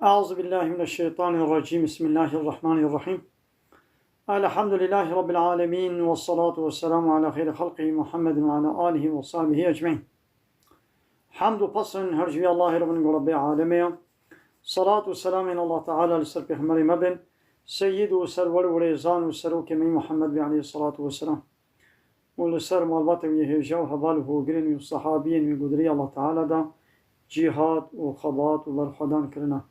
أعوذ بالله من الشيطان الرجيم. بسم الله الرحمن الرحيم. الحمد لله رب العالمين، والصلاة والسلام على خير خلقه محمد وعلى آله وصحبه أجمعين. حمد و پسن هرجوی الله ربن رب العالمين. صلاة والسلام إلى الله تعالى لسر پیغمبر مبن سيد و سرور و ريزان و سروك من محمد عليه الصلاة والسلام ولسر مالبات ويهجا و حبال و گرن و صحابين و قدري الله تعالى دا جهاد و خبات و برخدان کرنا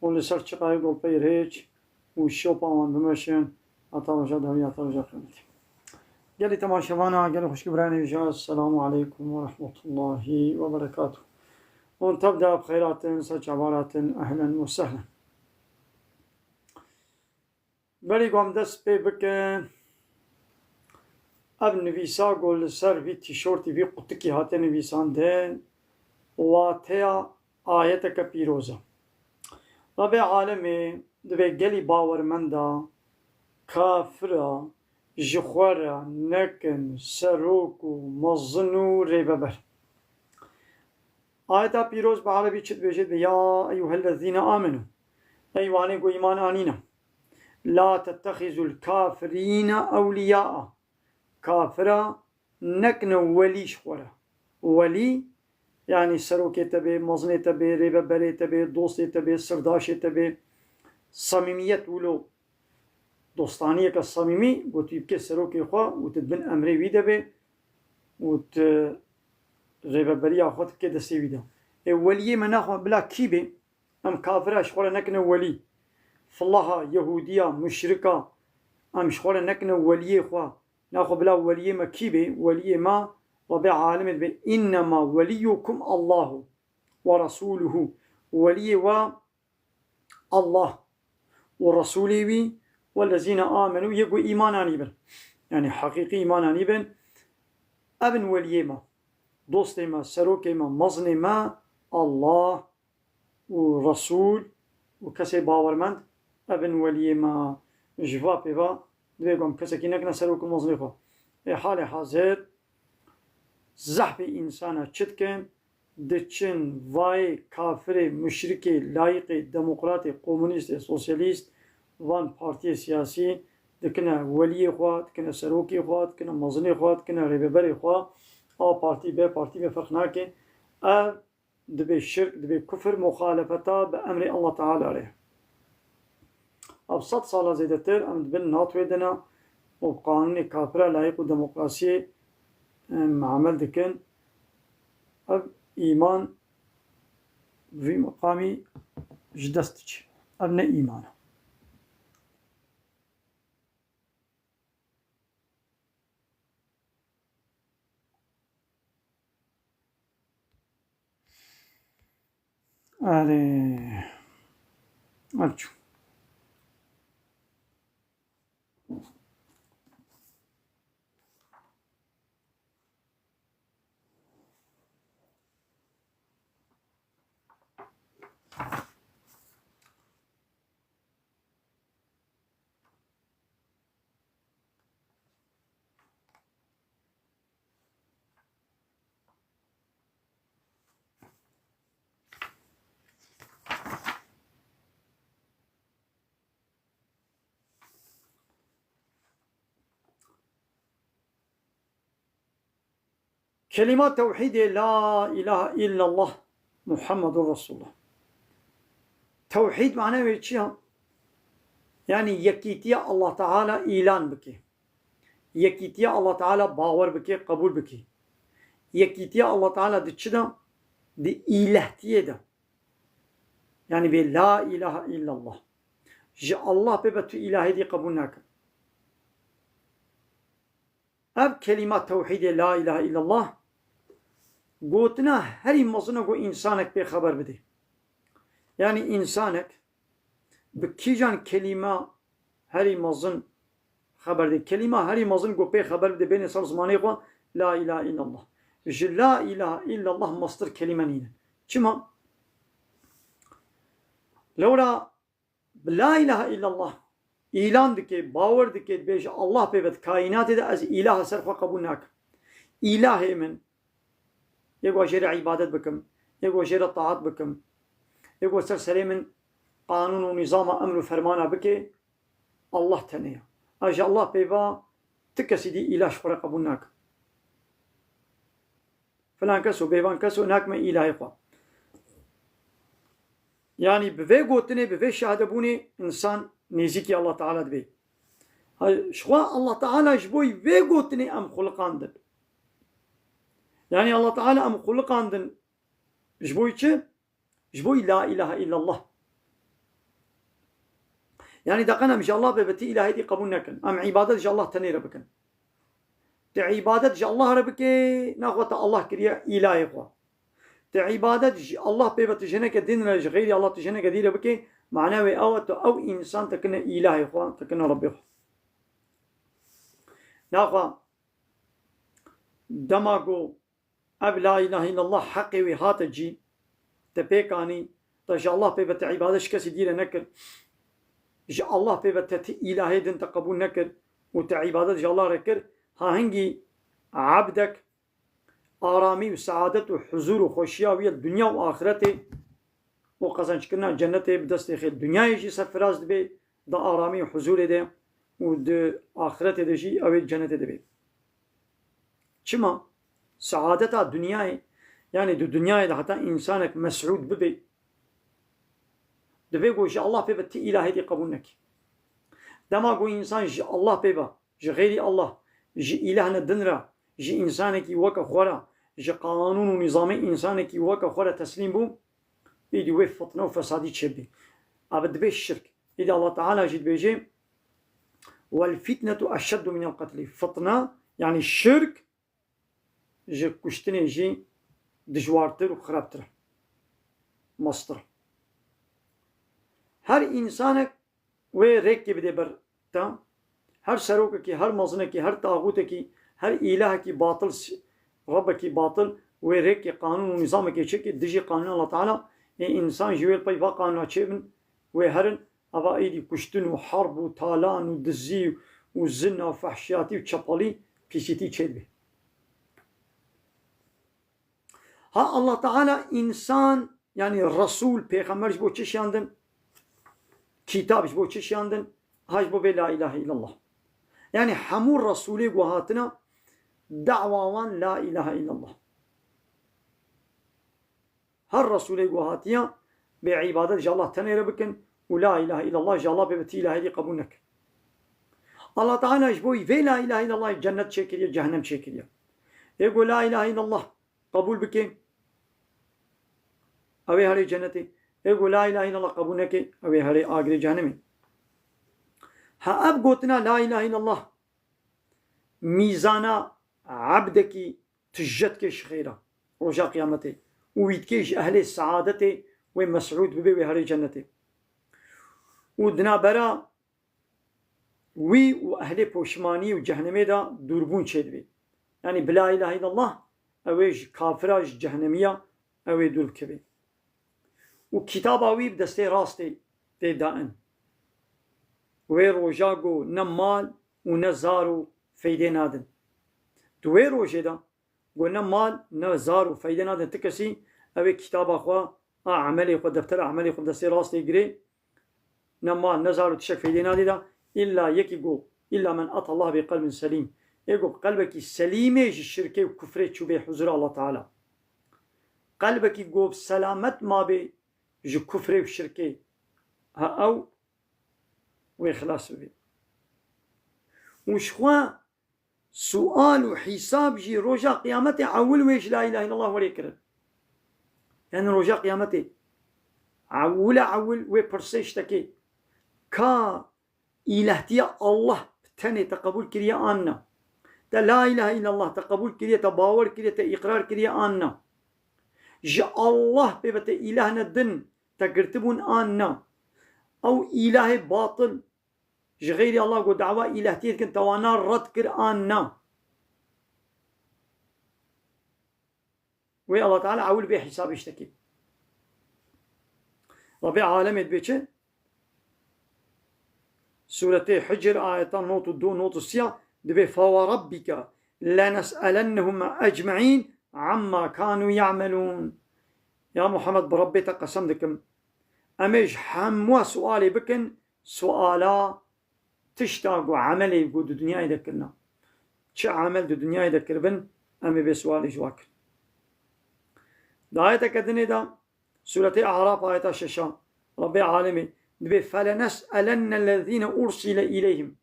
ولسر چقای گل پیرهج و شوپاوان بمشن اتاوجا دهوی اتاوجا قیمتی گلی تماشوانا گلی خوشکی برای نویجا. السلام عليكم ورحمة الله وبركاته. ونتبدأ بخيرات سج عبارات أهلا وسهلا. بلی گم دست پی بکن اب نویسا گل سر وی تیشورتی وی قطکی هاته نویسان ده و تیا آیت که پیروزه رب عالمی دوی گلی باورمندا کافرا جخورا نکن سروکو مزنو ریببر. آیتا پیروز به عربی چت بجد یا ایوها الذین آمنو ایوانی کو ایمان آنینا لا تتخذوا الكافرین اولیاء. کافرا نکن ولیش خورا ولی یعنی سروکی تبه مزنی تبه ریببری تبه دوستی تبه سرداشی تبه صمیمیت ولو دوستانیه که صمیمی گوتیب که سروکی خواه و تدبن امری ویده به و ریببری آخوات که دستی ویده ولیه من نخواه بلا کی به ام کافره شخوره نکنه ولی فالله یهودیه مشرکه ام شخوره نکنه ولیه خواه نخواه بلا ولیه ما کی به ولیه ما رب عالمت به انما ولیکم الله و رسوله. ولیه و الله و رسوله وی والذين آمنوا يقو إيماناني بن يعني حقيقي إيماناني بن ابن ولي ما دوست ما سروك ما مزن ما الله ورسول وكسي باورمند ابن ولي ما جواب با دوغم كسي كينكنا سروك مزن خو حال حاضر زحف إنسانا چتكن دچن واي كافر مشرك لايق ديمقراط كومونيست سوسياليست وان پارتی سیاسی دکنه ولی خواه دکنه سروکی خواه دکنه مزنی خواه دکنه ریببری خواه پارتی به فرق ناکه دبی شرک دبی کفر مخالفتا به امر الله تعالی ره. اب 100 سال زیده تر ام دبن ناتوی دنا و قانون کافره لایق و دموکراسی عمل دکن اب ایمان وی مقامی جدستچ اب نه ایمانه. آره آرچو كلمات توحيد لا إله إلا الله محمد رسول الله. توحيد معناه چیه؟ يعني یکیتی الله تعالى إعلان بكي، یکیتی الله تعالى باور بكي قبول بكي، یکیتی الله تعالى دي چدا دي إلهتيه ده يعني بي لا إله إلا الله جي الله ببتو إلهي دي قبول ناكر. اب كلمات توحيد لا إله إلا الله گوتنا هری مزنه گو انسانک به خبر بده. یعنی انسانک به کی جان کلمه هری مزن خبر ده. کلمه هری مزن گو به خبر بده بین انسان زمانه خو لا اله الا الله. لا اله الا الله مصدر کلمه نینه. چما؟ لولا لا اله الا الله اعلان دکه باور دکه بیش الله به کائنات ده از اله صرف قبول نک. اله من يقوى شير عبادت بكم، يقوى شير الطاعات بكم، يقوى سر سليم قانون ونظام أمر وفرمانا بك الله تنيا أجا الله بيبا تكسي دي إله شخورة قبولناك فلان كسو بيبان كسو ناك ما إلهي خوا يعني بفي قوتني بفي شهادة بوني إنسان نيزيكي الله تعالى دبي شخوا الله تعالى جبوي في قوتني أم خلقان دن يعني الله تعالى أم خلقان دن جبوي چه؟ جبوي لا إله إلا الله يعني دقنا مش الله ببتي إلهي دي قبول نكن أم عبادة جا الله تنير بكن تعبادة جا الله ربك ناخوة الله كريا إلهي خوا تعبادة الله بيبت جنك دين غير الله تجنك دي ربك معناه أو إنسان تكن إلهي خوا تكن ربي خوا ناخوة دماغو أب لا إله إلا الله حقي وهات جي تبيكاني تجا الله بيبت عبادة شكسي دير نكر جا الله بيبت إلهي دين تقبول نكر وتعبادة جا الله ركر ها هنجي عبدك آرامي وسعادة وحضور وخوشية ويا الدنيا وآخرته وقزنش كنا جنته بدست خير الدنيا يجي سفراز دبي دا آرامي وحضور ده ود آخرته دجي أو جنته دبي شما سعادة الدنيا يعني دو دنيا ده حتى إنسانك مسعود ببي دبي قو جا الله بيبا تي إلهي دي قبولنك دما قو إنسان جا الله بيبا جا غيري الله جا إلهنا دنرا جا إنسانك وكا خورا جا قانون ونظام إنسانك وكا خورا تسليم بو إيدي ويف فطنة وفسادي تشبي أبد بي الشرك إذا الله تعالى جد بيجي والفتنة أشد من القتل فطنة يعني الشرك جا كشتني جي دجوارتر وخرابتر مصدر هر إنسانك ويريك بده برتا هر سروك كي هر مزنه كي هر طاغوت كي هر إله كي باطل رب كي باطل ويريك قانون ونظام كي شكل دجي قانون الله تعالى إنسان جويل بيفا قانون شيبن وهرن أبا إيدي كشتن وحرب وطالان ودزي وزنا وفحشياتي وشبالي بيسيتي تشيبه ها الله تعالى إنسان يعني الرسول بيغمرش بو چش ياندن كتابش بو چش ياندن هاش بو لا إله إلا الله يعني حمور رسولي وهاتنا دعوان لا إله إلا الله هر رسولي وهاتيا بعبادة جا الله تنير بكن ولا إله إلا الله جا الله ببتي إلهي دي قبولنك الله تعالى جبوي في لا إله إلا الله جنة شكرية جهنم شكرية يقول لا إله إلا الله قبول بكين أوي هاري جنتي يقول لا إله إلا الله قبولنك أوي هاري آقري جهنمي ها أب قوتنا لا إله إلا الله ميزانا عبدك تجتك شخيرة رجاء قيامته ويدكيش أهل السعادة ومسعود ببي وهاري جنتي ودنا برا وي وأهل بوشماني وجهنمي دا دوربون شدوي يعني بلا إله إلا الله أويج كافراج جهنمية أوي دورب كبي وكتاب أوي بدستي راستي دي دائن وي روجاقو نمال ونزارو فيدي نادن دوي روجي دا قو نمال نزارو فيدي نادن تكسي أوي كتاب أخوا عملي خو دفتر عملي خو بدستي راستي قري نمال نزارو تشك فيدي نادي دا إلا يكي قو إلا من أطى الله بقلب سليم يقول قلبك سليمة الشركة وكفرة شو حضور الله تعالى قلبك يقول سلامت ما بي جو كفرة وشركة ها أو وإخلاص بي وشخوا سؤال وحساب جي رجاء قيامته عول ويش لا إله إلا الله وليكرر يعني رجاء قيامته عول ويبرسيشتكي كا إلهتيا الله تاني تقبل كريا آنا تا لا إله إلا الله تقبل كريا تباور كريا تإقرار كريا آنا جا الله بيبت إلهنا الدن تقرتبون آنا أو إله باطل جا غير الله قو دعوة إلهتيا كن توانا رد كر آنا وي الله تعالى عول بي حساب اشتكي ربي عالمي بيتش سورة حجر آية نوت الدو نوت السيا دبي فوربك لنسألنهم أجمعين عما كانوا يعملون يا محمد بربي تقسم لكم أميش حموا سؤالي بكن سؤالا تشتاق وعملي يقول دو دنيا يذكرنا شو عمل دو دنيا يذكر بن أمي بسؤالي جواك دايتا كدني دا سورة أعراف آية الششا ربي عالمي دبي فلنسألن الذين أرسل إليهم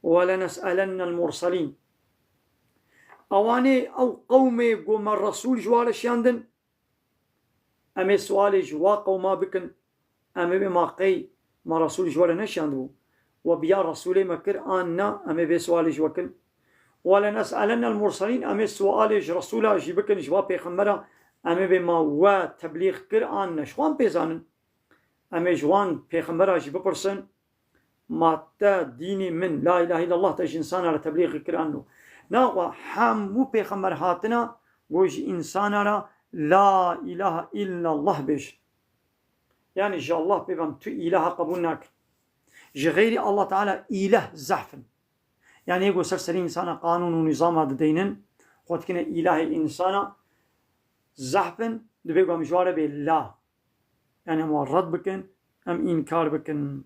ولنسألن المرسلين أواني أو قومي قوم الرسول جوال شاندن أمي سؤالي جوا قوما بكن أمي بما قي ما رسول جوال نشاندو وبيا رسولي مكر آننا أمي بسؤالي جوكن ولنسألن المرسلين أمي سؤالي رسولا جيبكن جوا بيخمرا أمي بما وتبليغ كر آننا شوان بيزانن أمي جوان بيخمرا جيبپرسن ما تا ديني من لا إله إلا الله تاج إنسان على تبليغ كر آنو ناقوا حمو بيخمر هاتنا وج إنسان على لا إله إلا الله بيش يعني جا الله بيبام تو إله قبولناك جي غير الله تعالى إله زحفن يعني يقول سرسرين إنسان قانون ونظام هذا دينن خود كنا إله إنسان زحفن دبيقوا مجوارة بالله يعني هم رد بكن هم إنكار بكن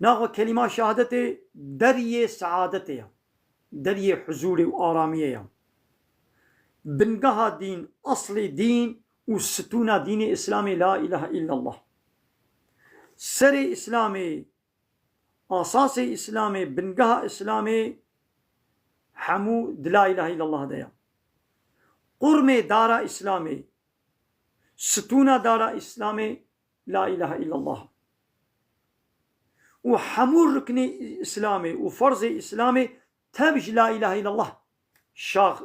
ناقوا كلمة شهادته درية سعادته درية حزور وآرامية بنقها دين أصل دين وستونا دين إسلامي لا إله إلا الله سر إسلامي أساس إسلامي بنقها إسلامي حمو لا إله إلا الله ديا قرم دارا إسلامي ستونا دارا إسلامي لا إله إلا الله وحمو ركن إسلامي وفرض إسلامي تبج لا إله إلا الله شاغ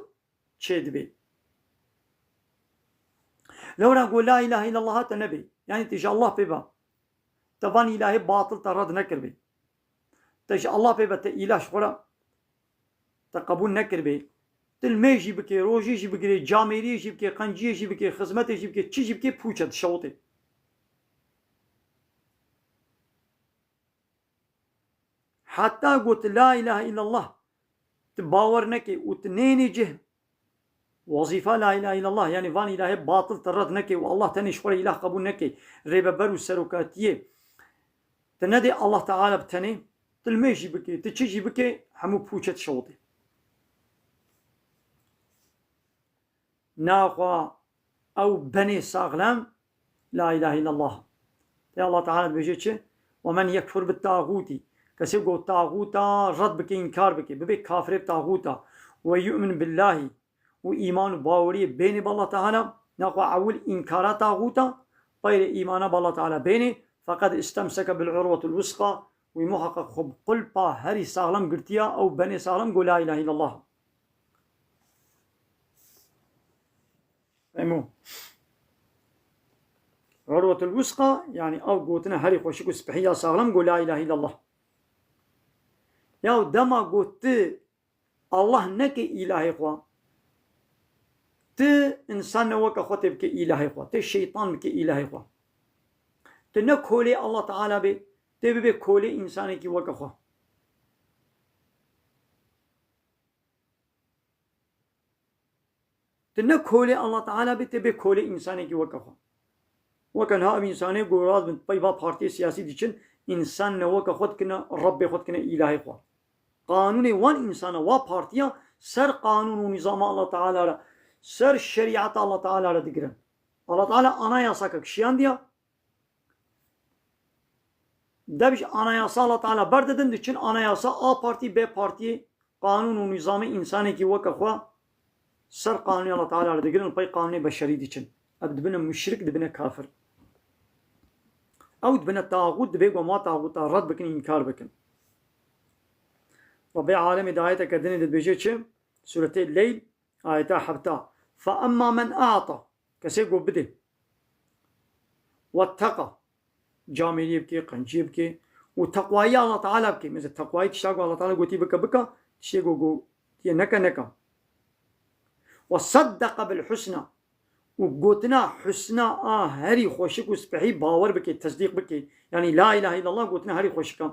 شدبي لو نقول لا إله إلا الله تنبي يعني تجي الله بيبا تبان إلهي باطل ترد نكر بي تجي الله بيبا إله شخورا تقبول نكر بي تلميجي بكي روجي بكي جاميري بكي قنجي بكي خزمتي بكي تشي بكي بوشت شوطي حتى قلت لا إله إلا الله تباور نكي وتنيني جه وظيفة لا إله إلا الله يعني فان إلهي باطل ترد نكي والله تاني شخور إله قبول نكي ريبا برو سروكاتيه تنادي الله تعالى بتاني تلميجي بكي تشيجي بكي حمو بوشت شوطي ناقوا أو بني ساغلام لا إله إلا الله يا الله تعالى بيجيتش ومن يكفر بالطاغوت كسي قو طاغوتا رد بكي إنكار بكي ببي كافر بطاغوتا ويؤمن بالله وإيمان باوري بيني بالله تعالى نقوى أول إنكارات طاغوتا غير إيمان بالله تعالى بيني فقد استمسك بالعروة الوثقى ومحقق خب قلبا هري ساغلم قرتيا أو بني ساغلم قول لا إله إلا الله فهمو عروة الوثقى يعني أو قوتنا هري خوشكو سبحية ساغلم قول لا إله إلا الله ياو دما قوت الله نكي إلهي خوا ت إنسان وكا خطب كي إلهي خوا ت شيطان كي إلهي خوا تنكولي الله تعالى بي تبي كولي إنسان كي وكا خوا تنكولي الله تعالى بي تبي كولي إنسان كي وكا خوا وكان ها إنساني قراد من طيبا بارتي سياسي ديشن إنسان وكا خد كنا ربي خد كنا إلهي خوا قانوني وان إنسان وا بارتيا سر قانون ونظام الله تعالى سر شريعة الله تعالى دقرن الله تعالى أنا ياساك شيان ديا دبش أنا ياسا الله تعالى برددن ديشن أنا ياسا A parti B parti قانون ونظام إنساني كي وكا خوا سر قانون الله تعالى دقرن باي قانون بشري ديشن أبدبنا مشرك دبنا كافر أو دبنا طاغوت دبيقوا ما طاغوت رد بكن إنكار بكن ربي عالم دعايتك كدني دبيجيتش سورة الليل آية حبتا فأما من أعطى كسيقو بدي واتقى جاميري بكي قنجي بكي وتقوايا الله تعالى بكي مثل تقواي تشتاقوا الله تعالى قوتي بكا بكا تشتاقوا نكا نكا وصدق بالحسنى وقوتنا حسنى هري خوشك وسبحي باور بكي تصديق بكي يعني لا إله إلا الله قوتنا هري خوشك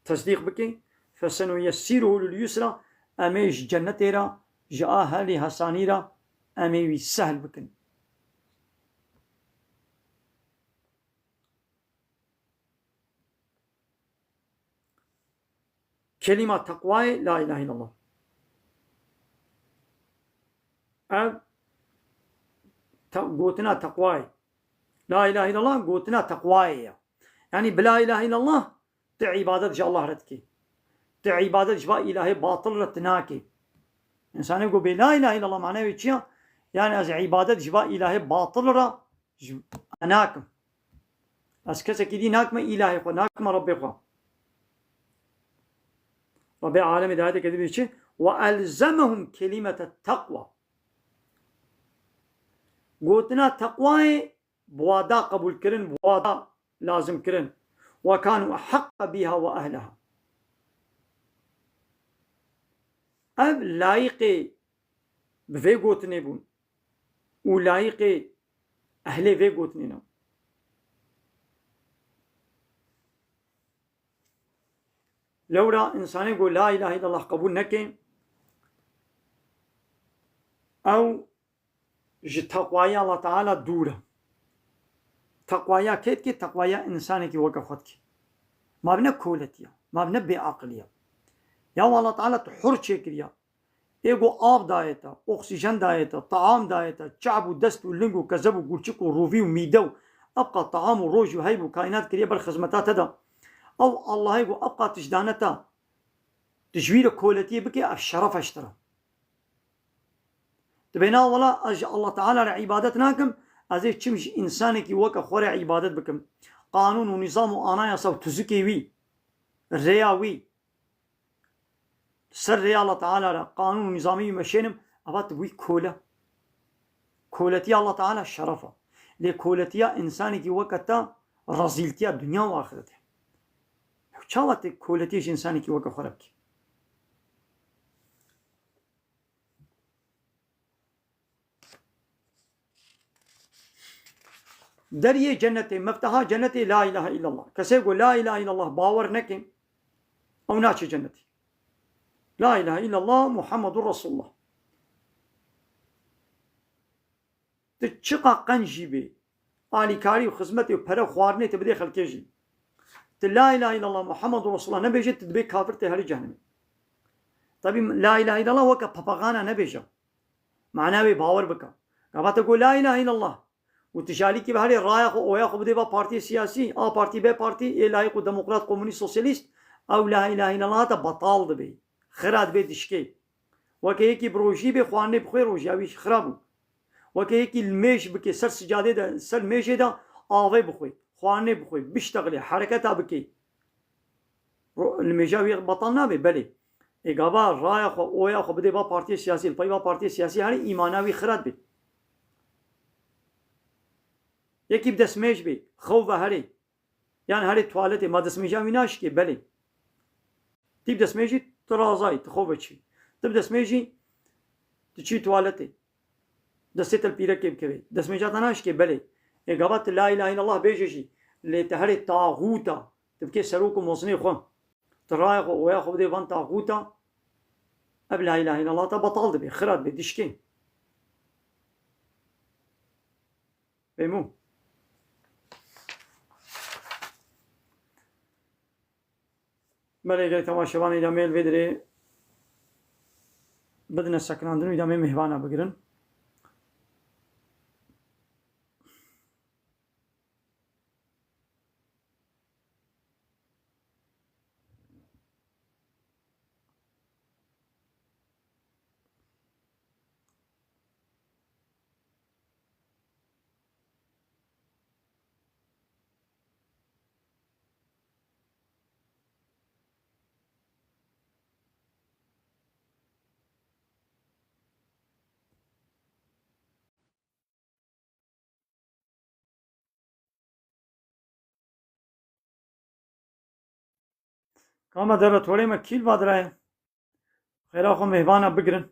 تصديق بكي فسنيسره لليسرى أميش جنتيرا جاء هالي حسانيرا أمي سهل بكن kelime takvayı la ilahe illallah. Ev gotina takvayı. La ilahe illallah gotina takvayı. Yani bila ilahe illallah te ibadet ji Allah retki. Te ibadet ji ilahi batıl retnaki. İnsanı go be la ilahe illallah manevi çiya? Yani az ibadet ji ilahi batıl ra anakim. Az keseki di nakme ilahi xwe, nakme Rabbi xwe. Rabbi alemi de ayet-i kerime için ve elzemehum kelimete takva. Gotina takvayı buada kabul kirin, buada lazım kirin. Ve kanu hakka biha ve ehleha. Ev layıkı ve gotine bun. U layıkı ehli ve gotine. لورا انسانی کو لا اله الا الله قبول نکن او جی تقوایا الله تعالی دوره تقوایا کت کی تقوایا انسانی کی وقف خود کی مبنى كولتيا مبنى بعقليا يا الله تعالى حر چكريا ايغو آب دايتا اكسجين دايتا طعام دايتا شعب ودست ولنجو كذب وقلشك وروفي وميدو ابقى طعام وروج وهيب وكائنات كريا بالخدمات هذا او الله يقول ابقى تجدانتا تجوير كولتي بكي الشرف اشترى تبينا والله الله تعالى عبادتناكم ازي تشمش انسانك وكا خور عبادت بكم قانون ونظام وانا يصو تزكي وي رياوي سر ريا الله تعالى قانون نظامي مشينم ابات وي كولتي الله تعالى الشرفه لكولتي انسانك وكتا رزيلتي الدنيا واخرتها چاوت کولتیش انسانی که وقت خراب کی در یہ جنت مفتاح جنت لا الہ الا اللہ کسی کو لا الہ الا اللہ باور نکن او ناچ جنتی لا الہ الا اللہ محمد رسول الله تچقا قنجی بی آلیکاری و خدمتی و پره خوارنی تبدی خلکی جی لا اله الا الله محمد رسول الله نبيجت تدبي كافر تهري جهنم طبي لا اله الا الله وكا باباغانا نبيجا معناه باور بكا قبات تقول لا اله الا الله وتشالي كي بهاري رايح او ياخذ بدي بارتي سياسي بارتي بي بارتي اي لايق ديمقراط كومونيست سوسياليست او لا اله الا الله بطال دبي خراد بي دشكي وكيكي بروجي بي خواني بخير وجاوي خرابو وكيكي الميش بكي سر سجاده ده سر ميش ده اوي بخوي خواني بخوي بيشتغلي حركتها بكي المجاوي بطلنا بي بلي ايغابا رايح او ياخذ بدي بارتي سياسي الباي بارتي سياسي هاري ايماناوي خراد بي یکی بدسمش بی خوف هری یعنی هری توالتی ما دسمجا ویناش کی بله تیب دسمجی ترازای تخوف چی تیب دسمجی تچی توالتی دست الپیره کی بکوی دسمجا تناش کی بله اگابت لا اله الا الله بیجی لتهری طاغوتا تبکی سروک موسنی خو ترایق و یاخذ دی وان طاغوتا اب لا اله الا الله تبطل بی خراد بی دشکی بمو بله اگر تماشاوان ادامه الویدره بدن سکناندن ادامه مهوانا بگیرن کاما در توڑے میں کھیل باد رہا ہے خیرہ خو مہوانا بگرن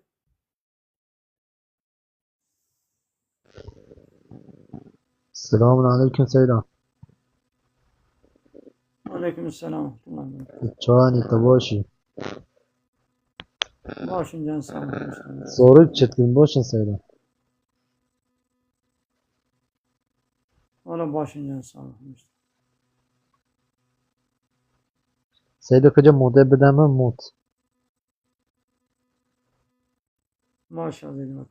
السلام عليكم سيدنا وعلیکم السلام ورحمۃ اللہ وبرکاتہ Çani tabashi. باشین جان سلام Soru çetin boşun Seyda. والا باشین جان سلام سیدا کجا موده بدم من موت ماشاءالله زیدمت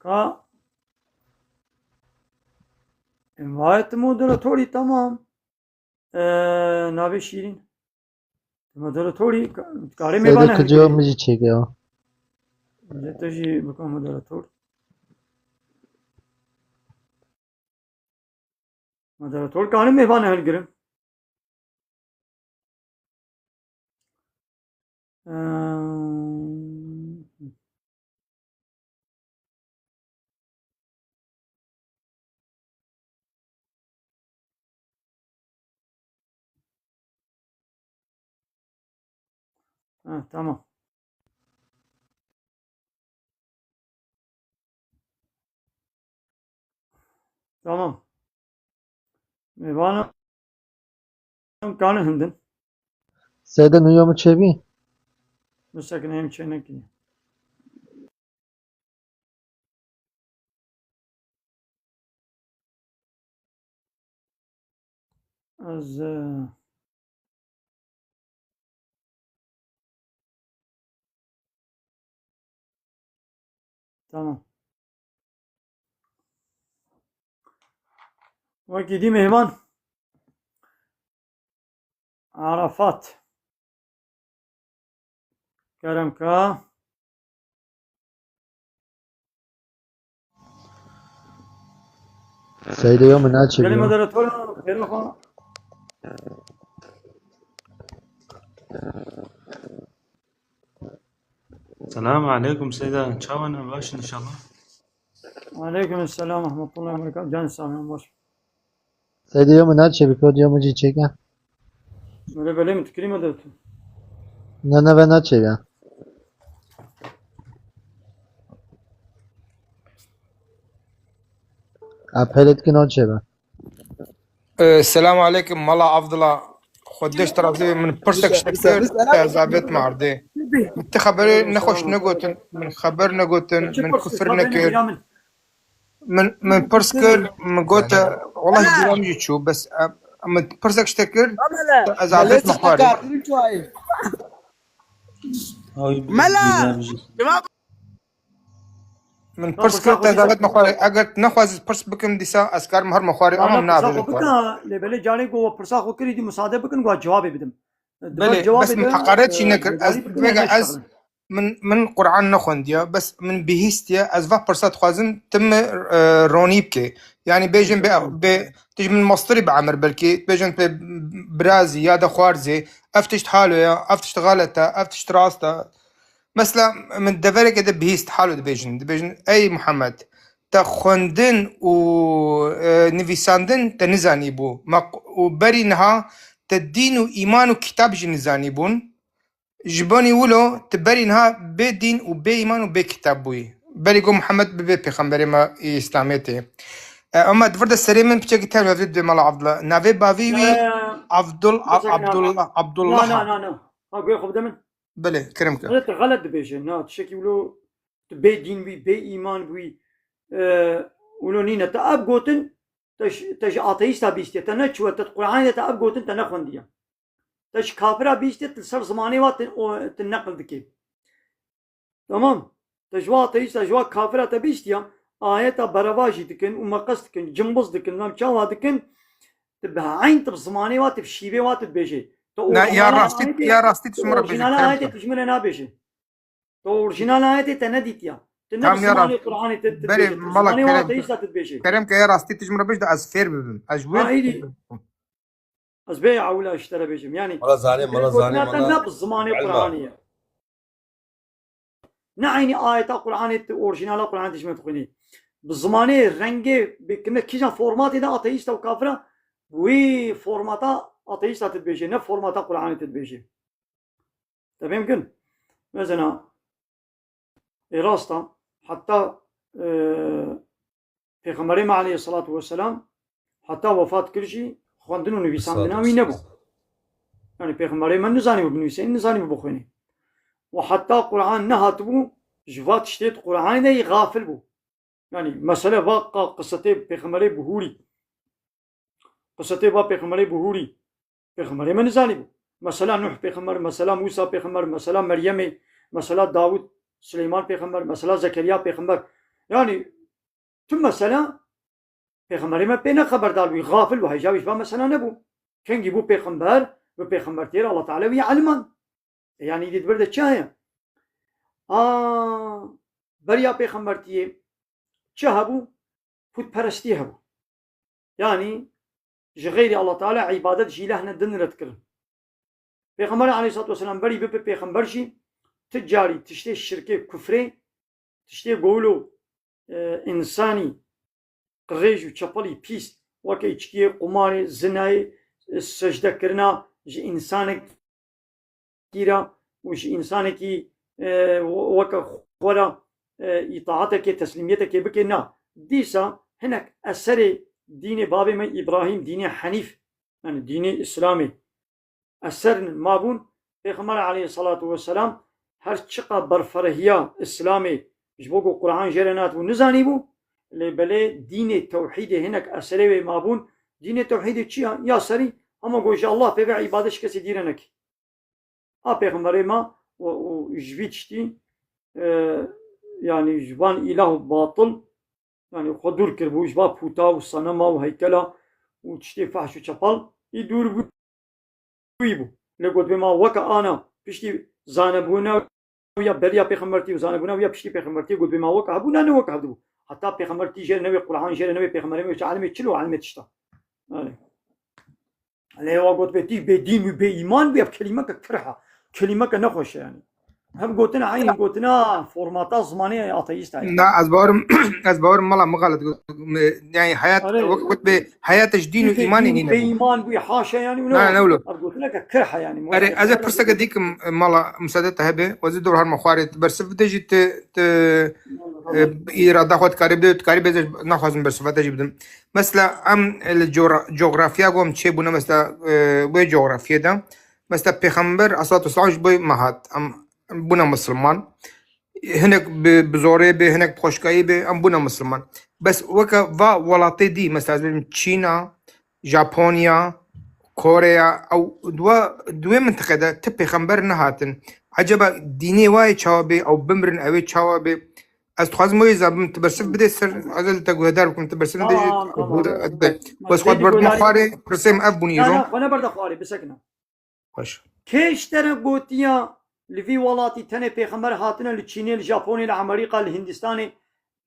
का invayet moderatori tamam. Nabe şirin. Moderatori kare سیدا mevane کجا hırgiri. میجی چیگه Jetaji bakın moderator. Moderator kare mevane hırgiri. Tamam. Tamam. Mevane kane hındın. سیدا نیومو چه بی Müsakin hem çenek yine. Az tamam. Vakidi mehman. Arafat. Kerem ka. سیدا یوم نه چه Geli بیا moderatör. Geli konu. السلام عليكم سيدة تشاونا باش إن شاء الله. Aleyküm selam. Rahmetullahi ve berekatuhu. Can sağlayın boş. سیدا یوم نه چه بی کد یوم جی چیگه Böyle mi tüküreyim moderatör? نه نه و نه چه بیا اپلت که نه چه بیا السلام عليكم ملا عبد الله خدش ترازي من برسك شكر تزابط معرضي انت خبري نخوش نقوتن من خبر نقوتن من كفر نكر من برسكر من قوت والله جرام يشوف بس من برسك شكر ازابط مخاري ملا من برسكر تزابط مخاري اگر نخواز برس بكم ديسا اسكار مهر مخاري اما Ama نابل pırsa kokuna lebele cani go pırsa kokiri di müsaade bakın go cevap edelim. بله بس من حقارات شي نكر از بقى از من قرآن نخونديا بس من بهيستيا از فا برسات خوازم تم روني بكي يعني بيجن تيجي من مصطري بعمر بلكي بيجن برازي يا دا خوارزي افتشت حالو يا افتشت غلطة افتشت راستا مثلا من دفرق كده بهيست حالو دبيجن اي محمد تخوندن و نفيساندن تنزاني بو وبري نها تدين وإيمان وكتاب جنزاني بون جباني ولو تبري نها بدين وبي إيمان وبي كتاب بوي بري قو محمد ببي بيخمبري ما إسلاميتي أما دفرد السريمن بيجي كتاب وفيد مال عبد الله نافي بافيوي عبد الله لا ha go خوب demin. بله كرمك غلط غلط dibêje na tişekî wilo tu bê dîn wî bê îman wî wilo nîne te ev gotin te ji ateîsta bîstiye te neçûye te Qur'anê te ev gotin te nexwendiye te ji kafira bîstiye tu ser zimanê wa tu neqil dikê tamam te ji wa ateîsta ji wa kafira te bîstiye ayeta bereva jî dikin û meqes dikin cimbiz dikin nam çawa dikin tu bi heyn tu bi zimanê wa tu bi şîvê wa tu dibêje يا راستي تشمر orijinal ayetê tu ji min re nabêje te orijinal ayetê te nedîtiye tu ne Tam bi ya zimanê Qur'anê te Beri, dibêje mala zimanê wa kerem. ateîsta tu dibêje كرمك يا راستي تجمر بجد از فير ببن Ha, اجوير iyi. Ez bê ewla iştere bêjim yani مالا زاني مالا زاني te ne bi zimanê علما. Qur'anî ye ne aynı ayeta Qur'anê tu orijinala Qur'anê tu ji min dixwînî bi zimanê rengê bêkirine kîjan formatê de ateîsta û kafira wî formata ateîsta tu dibêje ne formata Qur'anê tu dibêje tevêm kin mesela rasta hatta Peygamberê me aleyhissalatu vesselam hatta vefat kir jî xwendin û nivîsandina wî nebû yani Peygamberê me nizanî bû binivîse nizanî bû bixwînî û heta Qur'an nehatibû جوات شتيت قرآن ده غافل بو يعني مثلا واقع قصتي پیغمبر بهوری قصتي با پیغمبر بهوری پیغمبر من زانی بو مثلا نوح پیغمبر مثلا موسی پیغمبر مثلا مریم مثلا داود سليمان پیغمبر مثلا زكريا پیغمبر يعني ثم مثلا پیغمبر ما بينا خبردار بي غافل وهيجاوش با مثلا نبو كان جيبو پیغمبر و پیغمبر تير الله تعالى ويعلمان يعني دي برده چاهيا بريا پیغمبر تيه چه هبو پود پرستی هبو يعني جغير الله تعالى عبادت جيلهنا دنرت كرن پیغمبر عليه الصلاة والسلام بري بي پیغمبر شي تجاري تشتي الشركة كفري تشتي قولو إنساني قريج و چپلی پیس وكي چكي قمار زناي سجده كرنا جي إنسانك كيرا وش إنسانك وكا خورا إطاعتك تسليميتك بكنا ديسا هناك أثر دين بابي من إبراهيم دين حنيف يعني دين إسلامي أثر مابون پیغمبر عليه الصلاة والسلام هر چقا برفرهيا إسلامي جبوكو قرآن جرنات ونزاني بو لبلي دين التوحيد هناك أسري مابون دين التوحيد چيا يا سري اما قوش الله بيبع عبادش كسي ديرنك پیغمبر ما وجبيتشتي يعني جبان إله باطل يعني خدور كربو جبا بوتا وصنما وهيكلا وتشتي فحش وشپال يدور بيبو لقد بما وكا أنا بشتي زانبونا ويا بريا پیغمبرتي وزانبونا ويا بشتي پیغمبرتي قد بما وكا هبونا نوكا هبدو حتى پیغمبرتي جير نبي قرآن جير نبي پیغمبري وش عالمي چلو عالمي تشتا عليه وقت بيتي بدين وبإيمان بيا كلمة كفرحة كلمة كنخوش يعني هم قلتنا عين قلتنا فورماتا زمانية أتيست لا از باور مالا مغلط يعني حياة وقت بحياة دين وإيمان يعني بإيمان بي حاشا يعني لا نولو قلت لك كرحة يعني أري أزا فرصة ديك مالا مساعدة هبه وزي دور هالمخارط برسف تجي إرادة خود كاريب نخوازم برسف تجي بدم مثلا أم الجغرافيا قوم تشي بنا مثلا بي جغرافيا ده مثلا پیغمبر أصلاة وصلاة بي مهات أم بنا مسلمان هناك بزوري به هناك بخوشكاي به ام بنا مسلمان بس وكا فا ولاتي دي مثلا تشينا جابونيا كوريا او دو منطقه ده تبي خمبر نهاتن عجبا ديني واي تشاوبي او بمرن اوي تشاوبي از تخواز موي زابم تبرسف بدي سر ازل تقوى داركم تبرسف دي بس خود برد مخاري برسيم ابوني رو انا برد خواري بسكنا باش كيش ترى قوتيا لفي ولاتي تاني پیغمبر هاتنا لچيني الجابوني لامريكا الهندستاني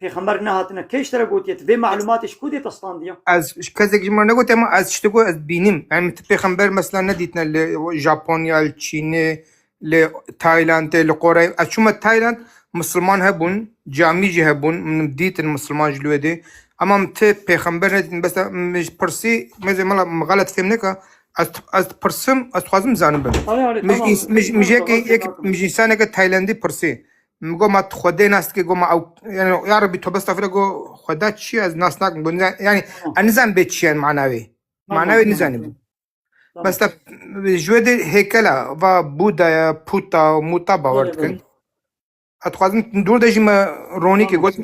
پیغمبر نهاتنا كيش ترى قوتيت في معلوماتش كودي تستانديا از كذا جمر نقول اما از شتكو از بينم يعني پیغمبر مثلا نديتنا لجابونيا لچيني لتايلاند لقوري اشوما تايلاند مسلمان هبون جاميجي هبون من ديت المسلمان جلودي اما مت پیغمبر نديتن بس مش برسي مثلا غلط فهمنك از پرسم از خوازم زانم بم مش مش انسان که تایلندی پرسی میگه ما خدا ناست که گم او يعني يا ربي تو بس تفرقوا خدا چی از ناس ناک يعني انزان بچيان معناوي نزانم بس جود هيكلا و بودا بوتا موتا باورد کن اتخوازم دور دجي ما روني که گوت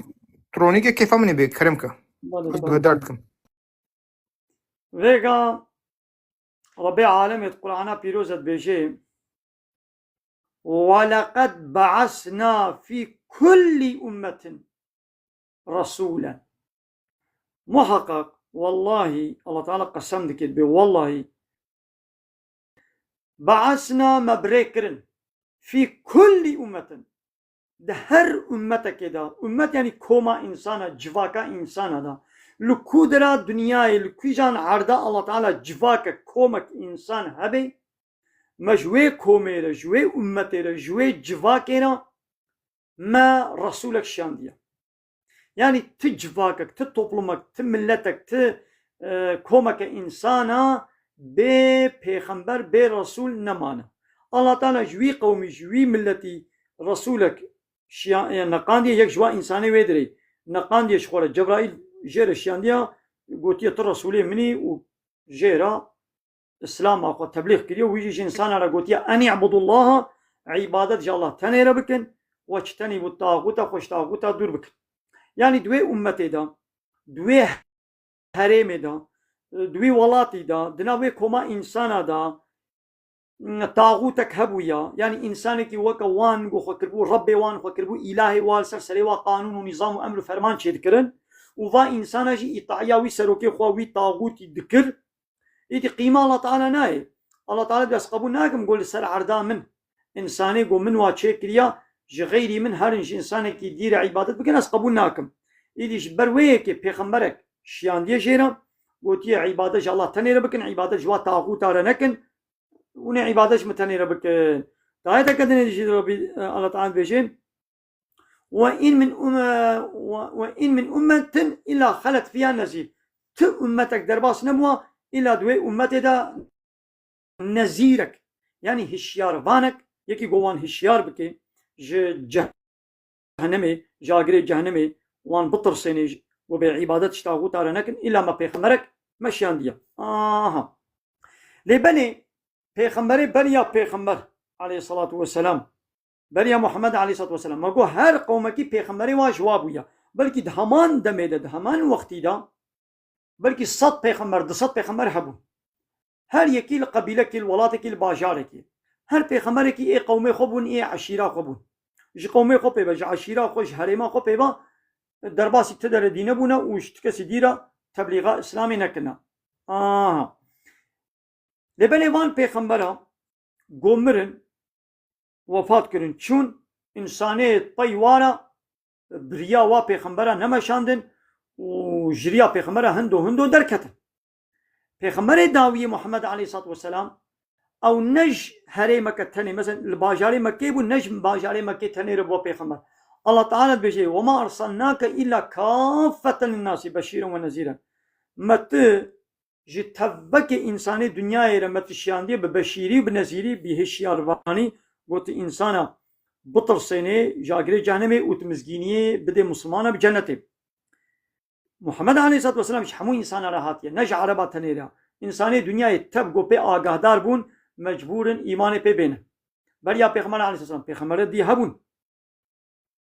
روني که كيف مني بكرمك بدردكم ويغا ربي عالم القرآن بيروزت بيجي ولقد بعثنا في كل أمة رسولا محقق والله الله تعالى قسم ذكر والله بعثنا مبركرا في كل أمة ده هر أمة كده أمة يعني كوما إنسانا جواكا إنسانا ده لكودرا دنياي لكوجان عرضا الله تعالى جواك كومك إنسان هبي مجوي كوميرا جوي أمتيرا جوي جواكيرا ما رسولك شانديا يعني تجواكك تطبلمك تملتك كومك إنسانا بيغمبر برسول نمانا الله تعالى جوي قومي جوي ملتي رسولك يعني نقاندي يك جوا إنساني ويدري نقاندي شخورة جبرائيل جيرا شانديا قوتية الرسولي مني وجيرا اسلام اخو تبلیغ کریو ویجی انسان را گوتیا ان اعبدوا الله عبادت جا الله تنه را بکن واجتنبوا الطاغوت خوش طاغوت دور بکن. يعني دوي أمتي دا دوي هرمي دا دوي ولاتي دا دناوي كوما إنسانا دا طاغوتك هبويا يعني إنسانك وكا وان خو كربو ربي وان خو كربو إلهي وال سرسري قانون ونظام وأمر وفرمان شي ذكرن وفا إنسانا جي إطاعيا وي سروكي خواوي طاغوت ذكر إيدي قيمة الله تعالى ناي الله تعالى بس قبول ناكم قول سر عردا من إنساني قول من واتشي كريا غيري من هرنش إنساني كي دير عبادت بكن أس قبول ناكم إيدي جبرويكي بيخمبرك شيان دي جيرا قوتي عبادت الله تنير بكن عبادت جوا طاغوت نكن وني عبادت متنير بكن تايتا كدن الله تعالى بيجين وإن من أمة إلا خلت فيها نذير أمتك درباس نبوة إلا دوي أمتي دا نذيرك يعني هشيار فانك يكي قوان هشيار بكي جهنمي جاگري جهنمي وان بطر سيني وبعبادت اشتاغوت نكن إلا ما بيخمرك مشيان ديا لبني بيخمري بني بيخمر عليه الصلاة والسلام بني محمد عليه الصلاة والسلام ما قو هر قومكي بيخمري واجوابويا بلكي دهمان دميدا دهمان وقتي دا بلكي صد بيخمر دصد بيخمر هبو هر يكي القبيلة الولاتك الباجارك هر بيخمرك اي قومي خبون اي عشيرة خبون جي قومي خو بيبا جي عشيرة خوش هريما خو بيبا درباسي تدر دينه بونا وشتكسي ديرا تبليغا اسلامي نكنا لبني وان بيخمرا قومرن وفات کرن چون انسانه طيوارا بريا وا پیغمبره نمشاندن و جريا پیغمبره هندو دركتن پیغمبر داوي محمد عليه الصلاة والسلام او نج هري مكة تاني مثلا الباجاري مكة بو نجم باجاري مكة تاني ربو پیغمبر الله تعالى بيجي وما ارسلناك الا كافة للناس بشيرا ونذيرا مت جتبك انسان دنيا رمت شاندي ببشيري بنذيري بهشيار واني قلت إنسانا بطر سيني جاگري جهنمي وتمزجيني بدي مسلمانة بجنته محمد عليه الصلاة والسلام مش حمو إنسانا راحتية نج عربة تنيرا إنساني دنيا تبقو بي آگاه دار بون مجبورن إيمان بي بينه بريا پیغمبر عليه الصلاة والسلام پیغمبر دي هبون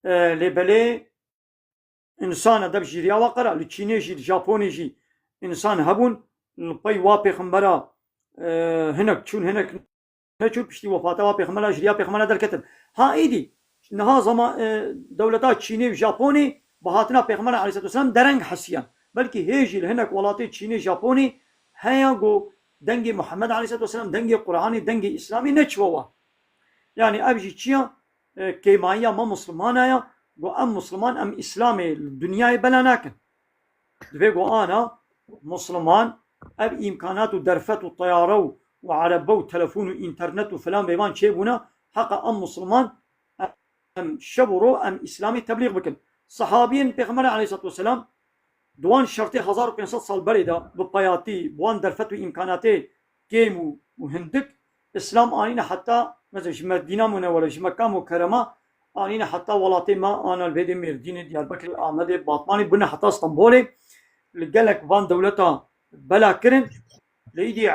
لبلي إنسانا دب جيريا وقرا لچيني جي جابوني جي إنسان هبون البي وا پیغمبرا هنك چون هنك نشوف بشتي وفاته وبيخملها جريا بيخملها دركتن ها ايدي نها زمان دولتات تشيني وجابوني بهاتنا بيخملها عليه الصلاة والسلام درنگ حسيان بلكي هيجي لهنك ولاتي تشيني جابوني هيا جو دنگي محمد عليه الصلاة والسلام دنگي قرآني دنگي إسلامي نشووا يعني أبجي تشيا كيمايا ما مسلمانايا جو أم مسلمان أم إسلامي الدنيا بلا ناكن دفيقو أنا مسلمان أب إمكانات ودرفت والطيارة وعربة وتلفون وإنترنت وفلان بيبان شيبونا حقا أم مسلمان أم شبرو أم إسلامي تبليغ بكن صحابين بيغمر عليه الصلاة والسلام دوان شرطي 1500 سال بريدا ببياتي بوان درفت وإمكاناتي كيم وهندك إسلام آنينا حتى مثلا مدينة منورة مكة مكرمة آنينا حتى ولاتي ما أنا الفيدي ميردين ديال بكر آمد باطماني بنا حتى اسطنبولي لقالك بان دولتا بلا كرن ليدي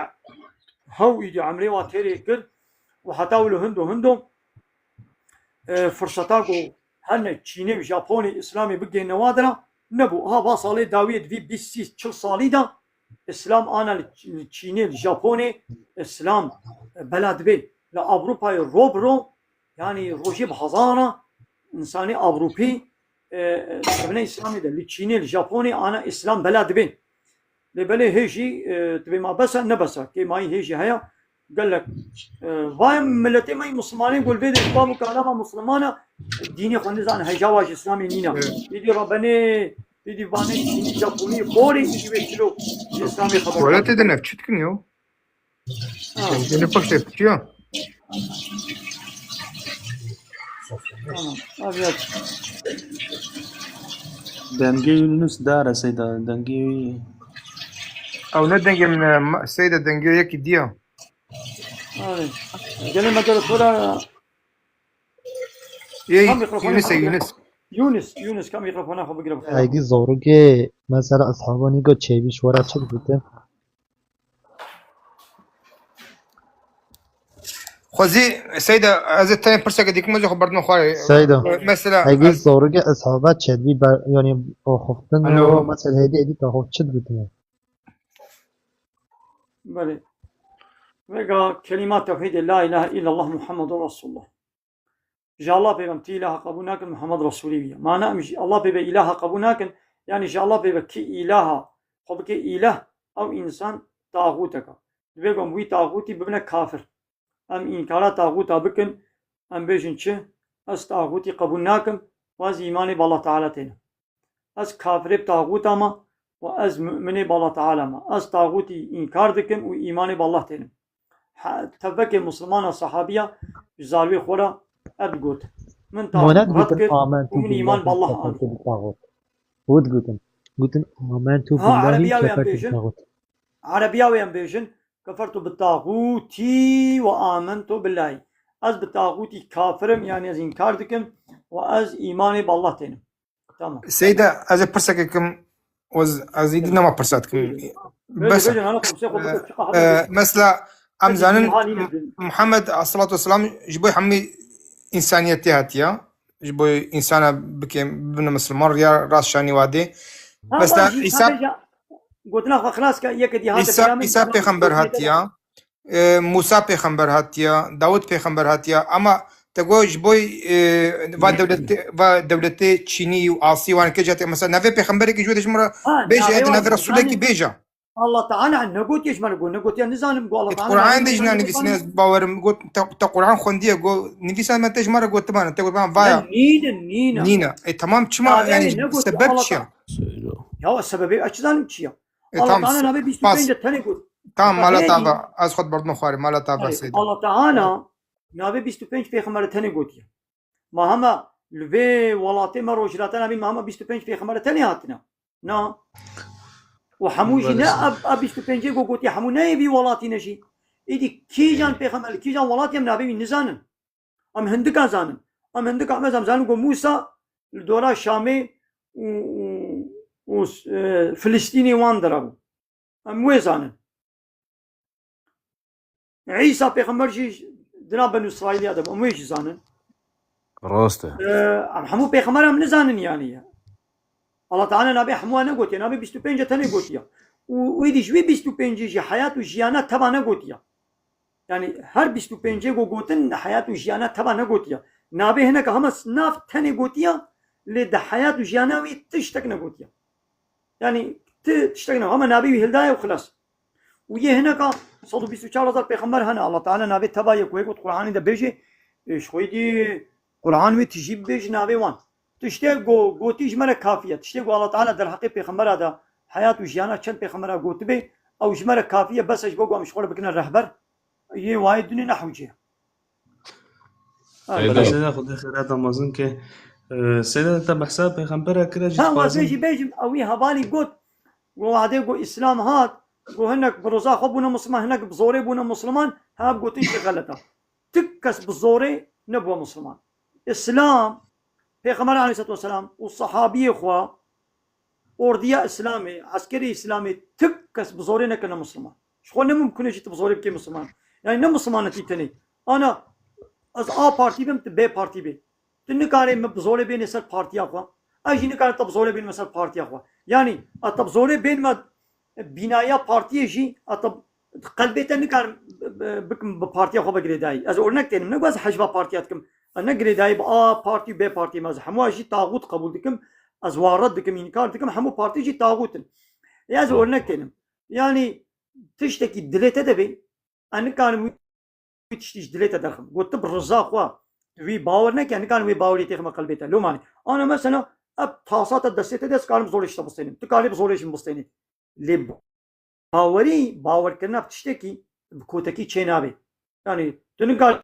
هو يجي عملي واتيري كر وحتاولو هندو فرصتاكو هن تشيني وجابوني اسلامي بقي نوادرا نبو ها باصالي داويد في بيسيس تشل صالي دا اسلام انا التشيني الجابوني اسلام بلاد بي لاوروبا روبرو يعني روجي بحضانه انساني اوروبي ابن اسلامي ده التشيني الجابوني انا اسلام بلاد بي لبلي هيجي تبي ما بس نبسا كي ماي هيجي هيا قال لك وايم ملتي ماي مسلمانين قول بيد اسلام وكلام مسلمانه ديني خنزان هجواج اسلامي نينا يدي ربني يدي باني جابوني بوري يجي بيشلو اسلامي خبر ولا تدنا بتشتكن يو انا باش تبتيا دنگي يونس دار سيدا دنگي او ندنجي من السيدة دنجي يكي ديا جاني ما قالت ولا يونس كم ميكروفون اخو بقرب ايدي زوروكي مثلا اصحاباني قد چيبيش ورا چل بودن خوزي سيدة از التاني برسك ديك مزو خبرتنا خواري سيدة مثلا اگه زورگ اصحابت شد بی بر یعنی خفتن الو. و مثل هدی ادی تا خفت شد بتونه بله وقا كلمات توحيد لا إله إلا الله محمد رسول الله جا الله بيبم تي إله قبوناك محمد رسولي بيا معنى مش الله بيبا إله قبوناك يعني جا الله بيبا كي إله خب كي إله أو إنسان طاغوتك بيقوم وي طاغوتي ببنا كافر أم إنكارا طاغوتا بكن أم بيجن چه أس طاغوتي قبوناكم واز إيماني بالله تعالى تينا أس كافر بطاغوتا ما وأز مؤمني بالله تعالى ما أس طاغوتي إنكار دكم وإيماني بالله تينا تبك مسلمان صحابية زالوي خورا أبقوت من موند طاغوت گوتن آمنتو ومن إيمان بالله كفرت بالطاغوت بود گوتن آمنتو ها عربية بالله ويان كفرت بيجن بالطاغوت عربية ويان بيجن كفرت بالطاغوت وآمنت بالله أز بالطاغوتي كافرم يعني أز إنكار دكم وأز إيماني بالله تينا تمام سيدة از برسك كم وز از يدنا ما برساتكم بس بيجن أنا خمسة مثلا ام زانن محمد عليه الصلاة والسلام جبوي حمي إنسانيتي هاتيا جبوي إنسانة بكي بن مسلمان يا راس شاني وادي مثلا عيسى قلت له خلاص يكدي هذا عيسى پیغمبر هاتيا موسى پیغمبر هاتيا داود پیغمبر هاتيا اما تقول جبوي و دولتي چيني وآسي وان كجات مثلا نفي پیغمبر كي جودش مرة بيجا هذا نفي رسول كي بيجا الله تعالى عن نقول ايش ما نقول يا نزانم قول الله تعالى القرآن ديجنا نفسنا باور قلت تا قرآن خونديه قول نفسنا ما تيج مرة قلت تبان تقول بان فايا نينا اي تمام تشما يعني سبب شيء يا السبب ايش زانم شيء الله تعالى نبي بيستفيد الثاني قول تمام مالا تابا از خود برد مخاري مالا تابا سيد الله تعالى نبي بيستفيد في خمر الثاني قلت ما هما لبي ولاتي ما روجلاتنا نبي ما هما بيستفيد في خمر الثاني هاتنا نا وحموجي نا اب بيستفيد قلت يا حمو نبي ولاتي نشي إيدي كي جان في خمر كي جان ولاتي من نبي نزانن ام هندكا زانن ام هندكا احمد زانن قو موسى الدورة الشامي و فلسطيني وان دربو ام ويزانن عيسى پیغمبر جي دنا بنو اسرائيل ادم ام ويش زانن راسته ام حمو پیغمبر هم نزانن يعني الله تعالى نبي حمو انا قلت نبي 25 تاني قلت ويدي شوي 25 جي حياه وجيانا تبع انا قلت يعني هر 25 جو قلتن حياه وجيانا تبع انا قلت نبي هناك هم ناف تاني قلت لد حياه وجيانا وي تشتكنا قلت يعني تشتكنا هم نبي هدايه وخلاص ويه هناك 124,000 پیغمبر هنا الله تعالى نبي تبع يكوي القرآن ده بيجي شوي دي قرآن وتجيب بيج نبي وان تشتي جو تيج مرة كافية تشتي الله تعالى در حق پیغمبر هذا حياة وجيانا چند پیغمبر قوت به او جمرة كافية بس اش جو مشغول بكنا الرهبر يه وايد دنيا نحوجه سيدة خدي خيرات امازون که سيدة انت بحساب پیغمبر كده جيت ها بيجي اوي هبالي قلت وعده جو اسلام هات وهناك بروزا خبونا مسلمان هناك بزوري بونا مسلمان ها قلت انت غلطه تكس بزوري نبوه مسلمان اسلام پیغمبر عليه الصلاه والسلام والصحابي اخوا اورديا اسلامي عسكري اسلامي تكس بزوري نكنا مسلمان شو ممكن يجي بزوري بكي مسلمان يعني نم مسلمان تيتني انا از ا بارتي بم بي بارتي بي تنكاري بزوري بين سر بارتي اخوا اجي نكار تبزوري بين مثلا بارتي اخوا يعني اتبزوري بين ما بنايا بارتي جي اتب قلبيته نكار بكم ببارتي اخوا بجريداي از اورنك تن نغاز حجبه بارتياتكم انا جريداي با بارتي بي بارتي ماز حمو جي طاغوت قبول دكم از وارد دكم انكار دكم حمو بارتي جي طاغوت يا از اورنك تن يعني تشتكي دليته دبي انا كان تشتيش دليته دخم قلت بالرزاق وا وي باورنا كان كان وي باوري تخم قلبيته لو ماني انا مثلا اب تاسات دسته دس كارم زورش تبستين تكالي بزورش مبستين لي باوري باور كنا بتشتكي بكوتكي تشينابي يعني تنقال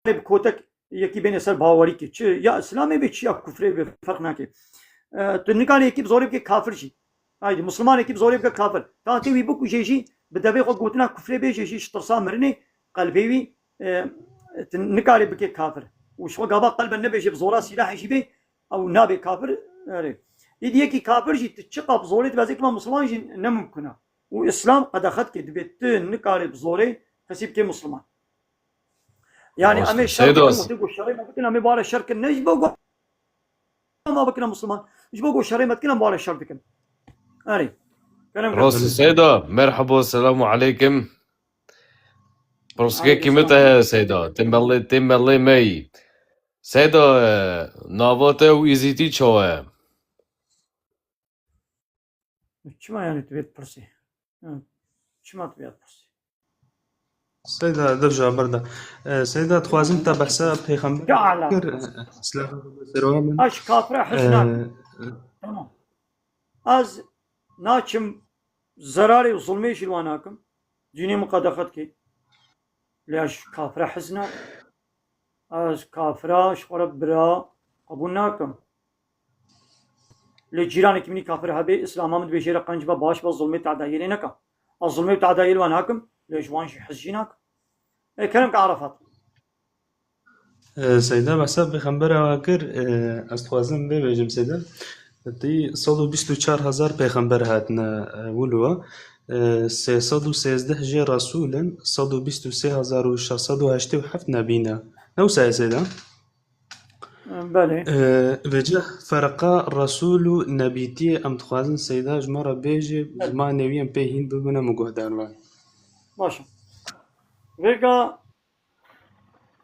بكوتك يكي بين سر باوري كي يا اسلامي بي يا كفر فرق ناكي تنقال يكي بزوري بك كافر شي هاي مسلمان يكي بزوري بك كافر تانتي وي بكو جيجي بدبي خو قوتنا كفر بي جيجي شطرسا مرني قلبي وي نقال بك كافر وشو قابا قلب النبي جي بزورا سلاح يجي بي او نابي كافر يدي كي كافر جي تشقى بزوري تبازيك ما مسلمان جي نممكنه واسلام قد اخذ كي دبيت نقال بزوري فسيب كي مسلمان يعني راسته. أمي شر سيدوس بكن الشرعي ما بكن أمي بار الشر كن نجيب ما بكن مسلمان يجيبوا الشرعي ما بكن بار الشر بكن أري كلام راسته سيدا مرحبا والسلام عليكم. برسكي عليكم كيمتا سيدا تمبلي مي سيدا نافوتا ويزيتي شوه شما يعني تبيت برسي شما تبيت برسي سيدا درجة بردا سيدا تخوازم تا بحثا پیغمبر جعل كر سلام سروامن أش كافرة حزناك تمام از ناچم zararı ve zulmü şilvanakım dini mukadakat ki leş kafra hizna az kafra şorab bira kabul nakım le ciran kimini kafra habe İslam'a mı beşere kancba baş baz zulmü tadayili naka az zulmü tadayili vanakım leş vanş hizcinak kelam ka arafat سيدا بحثا پیغمبر واکر از تخوازم ببیجم سيدا تی 124,000 پیغمبر هاتنا ولوا 313 جي رسولا 123,687 نبينا نوسا يا سيدا بله بجه فرقا رسول نبيتي ام تخوازن سيدا جمارا بيجي جماعة نويا بيهين ببنا مقهدان وان başa vega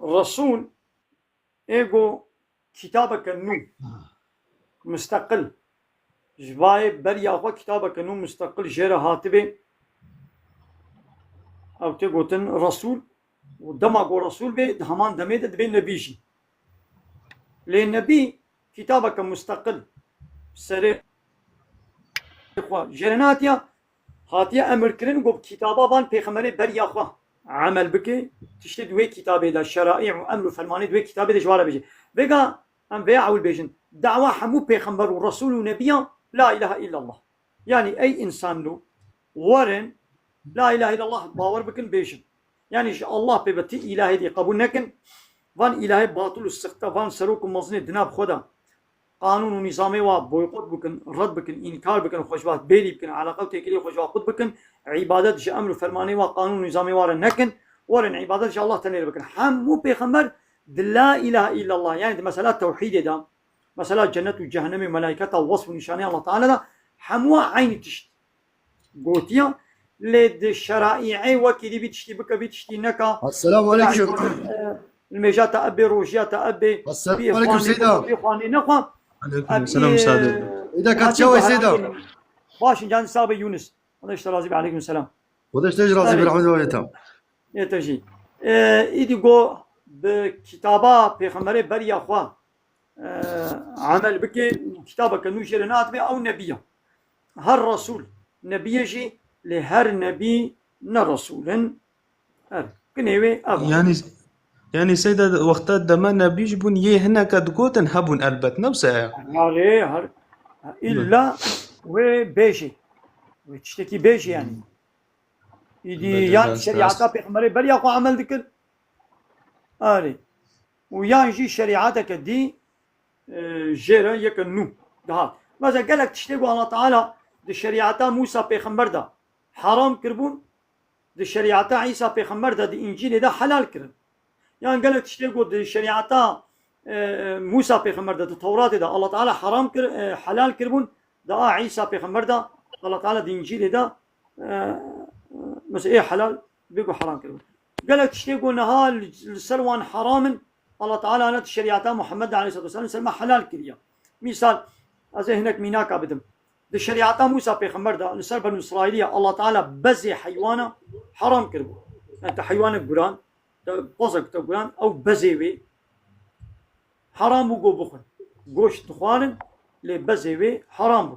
Resul ego kitabek nu müstakil jvaye beriya xwe kitabek nu müstakil jêre hatibê ew tê gotin Resul û dema got Resul bê di heman demê de dibe nebî jî lê nebî kitabek müstakil serê xwe jêre nehatiye hatiye emirkirin got kitaba van pêxemberê beriya xwe عمل بكي تشتي دوي كتابي دا شرائع وامر فرماني دوي كتابي دا جواره بيجي فيغا ام بيع والبيجن دعوه حمو بيغمبر ورسول ونبي لا اله الا الله يعني اي انسان له ورن لا اله الا الله باور بكن بيجن يعني الله ببتي الهي دي قبول نكن وان الهي باطل السخطه وان سروك مزني دناب خدا قانون ونظامي وا بويقوت بكن رد بكن انكار بكن خوشبات بيلي بكن علاقه وتكلي خوشبات بكن عبادت ش امر فرماني وا قانون نظامي ورن نكن ورن عبادت ش الله تنير بكن حمو بيغمبر لا اله الا الله يعني مساله توحيد دا مساله جنه وجهنم وملائكته ووصف نشانه الله تعالى دا حمو عين تشت قوتيا لد شرائع وكيدي بتشتي بك بتشتي نكا السلام عليكم. الميجات ابي روجيات ابي السلام عليكم سيدا. اخواني نخوا عليكم السلام سادة إذا كانت شوي سيدا. باش جان سابي يونس الله يشتري رازي عليكم السلام وداش تجرى راسي برحمة الله ويتام. يتجي ايدي جو بكتابة بيغمبري بريا خوا عمل بكي كتابة كنوشير ناتبي او نبيه هر رسول نبي يجي لهر نبي نرسول هر كنيوي ابو يعني سيدا وقتا دما بيجبون يه هنا كدقوتن هبون البت نفسها عليه هر الا وبيجي وتشتكي بيجي يعني يدي يعني شريعتها بيغمبري بريا خوا عمل ذكر آلي ويانجي شريعتك دي جيرا يكنو ده مثلا قال لك تشتكوا الله تعالى دي شريعتها موسى بيغمبر ده حرام كربون دي شريعتها عيسى بيغمبر ده دي انجيل ده حلال كرن يعني قال لك تشتكوا دي شريعتها موسى بيغمبر ده التوراة ده الله تعالى حرام حلال كربون ده عيسى بيغمبر ده الله تعالى دي انجيل ده مثلا ايه حلال بيقول حرام كربون قال لك تشتكوا انها السلوان حرام الله تعالى انا شريعتها محمد عليه الصلاه والسلام سلمى حلال كريا مثال ازي هناك ميناك بدم دي شريعتها موسى بيغمبر ده لسر بنو اسرائيليه الله تعالى بزي حيوانه حرام كربون انت حيوان القران بوزك تقولان او بزيوي حرام بو بخن گوشت تخوانن لبزيوي حرام بو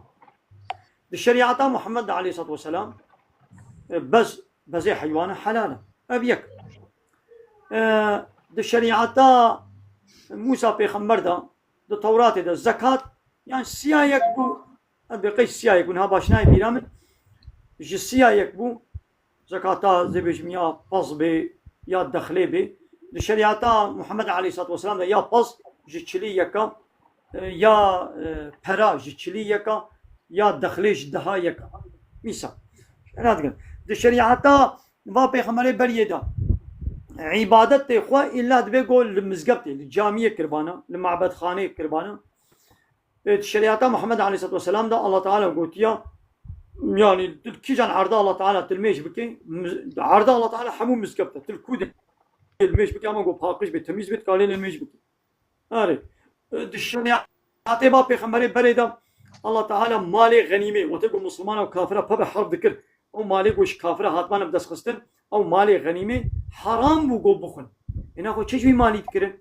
دي شريعتها محمد عليه الصلاه والسلام بزي حيوانه حلالا ابيك دي شريعتها موسى بيغمبر ده دي توراة ده الزكاة يعني سيايك بو ابي قيس سيايك ونها باشناي بيرامن جي سيايك بو زكاة زي بجميع فصبي يا دخلي بي لشريعتا محمد عليه الصلاة والسلام يا باز جتشلي يكا يا برا جتشلي يكا يا دخلي جدها يكا مثال أنا أقول لشريعتا ما بيخمري بريدا عبادت إخوة إلا دبي قول المزقبتي الجامية كربانة المعبد خانة كربانة الشريعة محمد عليه الصلاة والسلام ده الله تعالى قلت يا يعني كي جان عرضه الله تعالى تلميش بكي عرضه الله تعالى حمو مزقبته تلكود الميش بكي أما قو باقش بتميز بيت قالين الميش بكي أري الشريعة عتبا بيخمري بريدا الله تعالى مالي غنيمة وتقول مسلمان أو كافرة بابا حرب ذكر أو مالي قوش كافرة هاتمان بدس خستن أو مالي غنيمة حرام بو بخن إنه خو چجوی مالی تکرن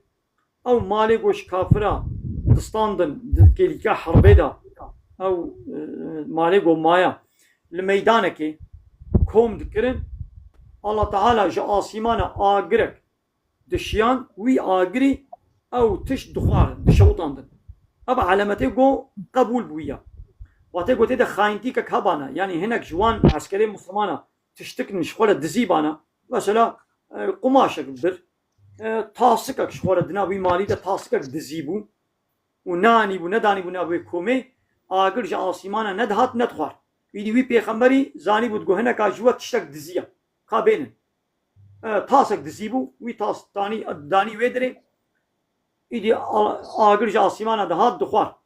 أو مالي قوش كافرة دستاندن كيليكا حربي دا أو مالي قو مايا لميدانك كوم دكرن الله تعالى جا آسيمانا آقرك دشيان وي آقري أو تش دخوار دشوطاندن أبا علامتي قو قبول بويا واتي قو تيدا خاينتي كهبانا يعني هناك جوان عسكري مسلمانا تشتكن شخولة دزيبانا مثلا قماشك بر تاسكك شخولة دنابي مالي دا تاسكك دزيبو وناني بو نداني بو نابي كومي آقر جا آسيمانا ندهات ندخوار ويدي وي بيخمبري زاني بود قو هناك جوا تشتك دزيا كابينن تاسك دزيبو وي تاس داني ويدري إيدي آقر جا آسيمانا دهات دخوار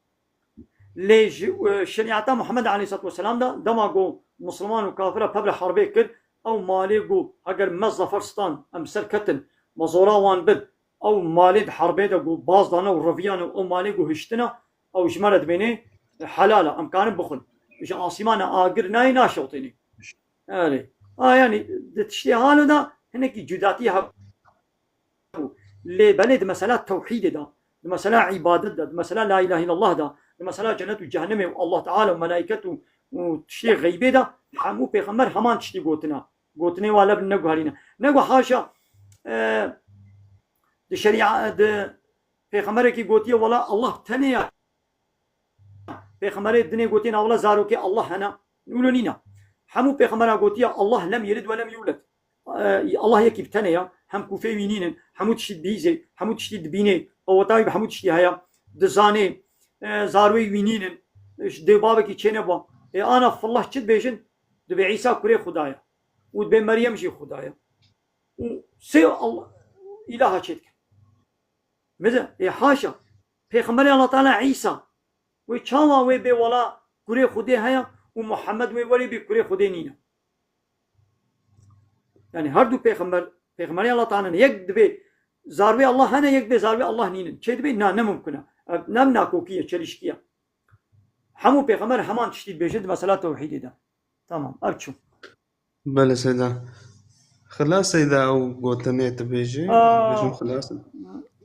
ليش شريعة محمد عليه الصلاة والسلام ده دما قو مسلمان وكافرة ببر حربي كر أو مالي قو أجر مزة فرستان أم سركتن مزورا وان بد أو مالي حربي ده قو باز دانا ورفيان أو مالي قو هشتنا أو جمرد بيني حلالة أم كان بخل إيش عاصمانا آجر ناي ناشوطيني يعني تشتي حاله ده هناك جداتيها لبلد مسألة توحيد ده مسألة عبادة ده مسألة لا إله إلا الله ده مسألة جنة وجهنم والله تعالى وملائكته وتشتي غيبه ده حمو بيغمر همان تشتي قوتنا ولا بنقو هالينا نقو حاشا دي شريعة دي بيغمر كي قوتيه ولا الله تنيا بيغمر الدنيا قوتينا ولا زاروكي الله هنا نقولوا لنا حمو بيغمر قوتيه الله لم يلد ولم يولد الله يكي بتنيا هم كوفي وينين حمو تشتي بيزي حمو تشتي دبيني او طيب حمو تشتي هيا دزاني زاروي وينين دي بابكي چنه با انا في الله چت بيجن دبي عيسى كوري خدايا ودبي مريم جي خدايا سي الله اله چت ماذا حاشا پیغمبر الله تعالى عيسى وچاوا وي بي ولا كوري خدي هيا ومحمد وي ولي بي كوري خدي نينا يعني هر دو پیغمبر الله تعالى يك دبي زاروي الله هنا يك دبي زاروي الله نينن چه دبي نا ممكنه نم ناكوكيه چلشكيه همو پیغمبر همان تشتید بيجد مسألة توحيد ده تمام أبشو بله سيدا خلاص سيدا أو قوتني تبيجي بيجم خلاص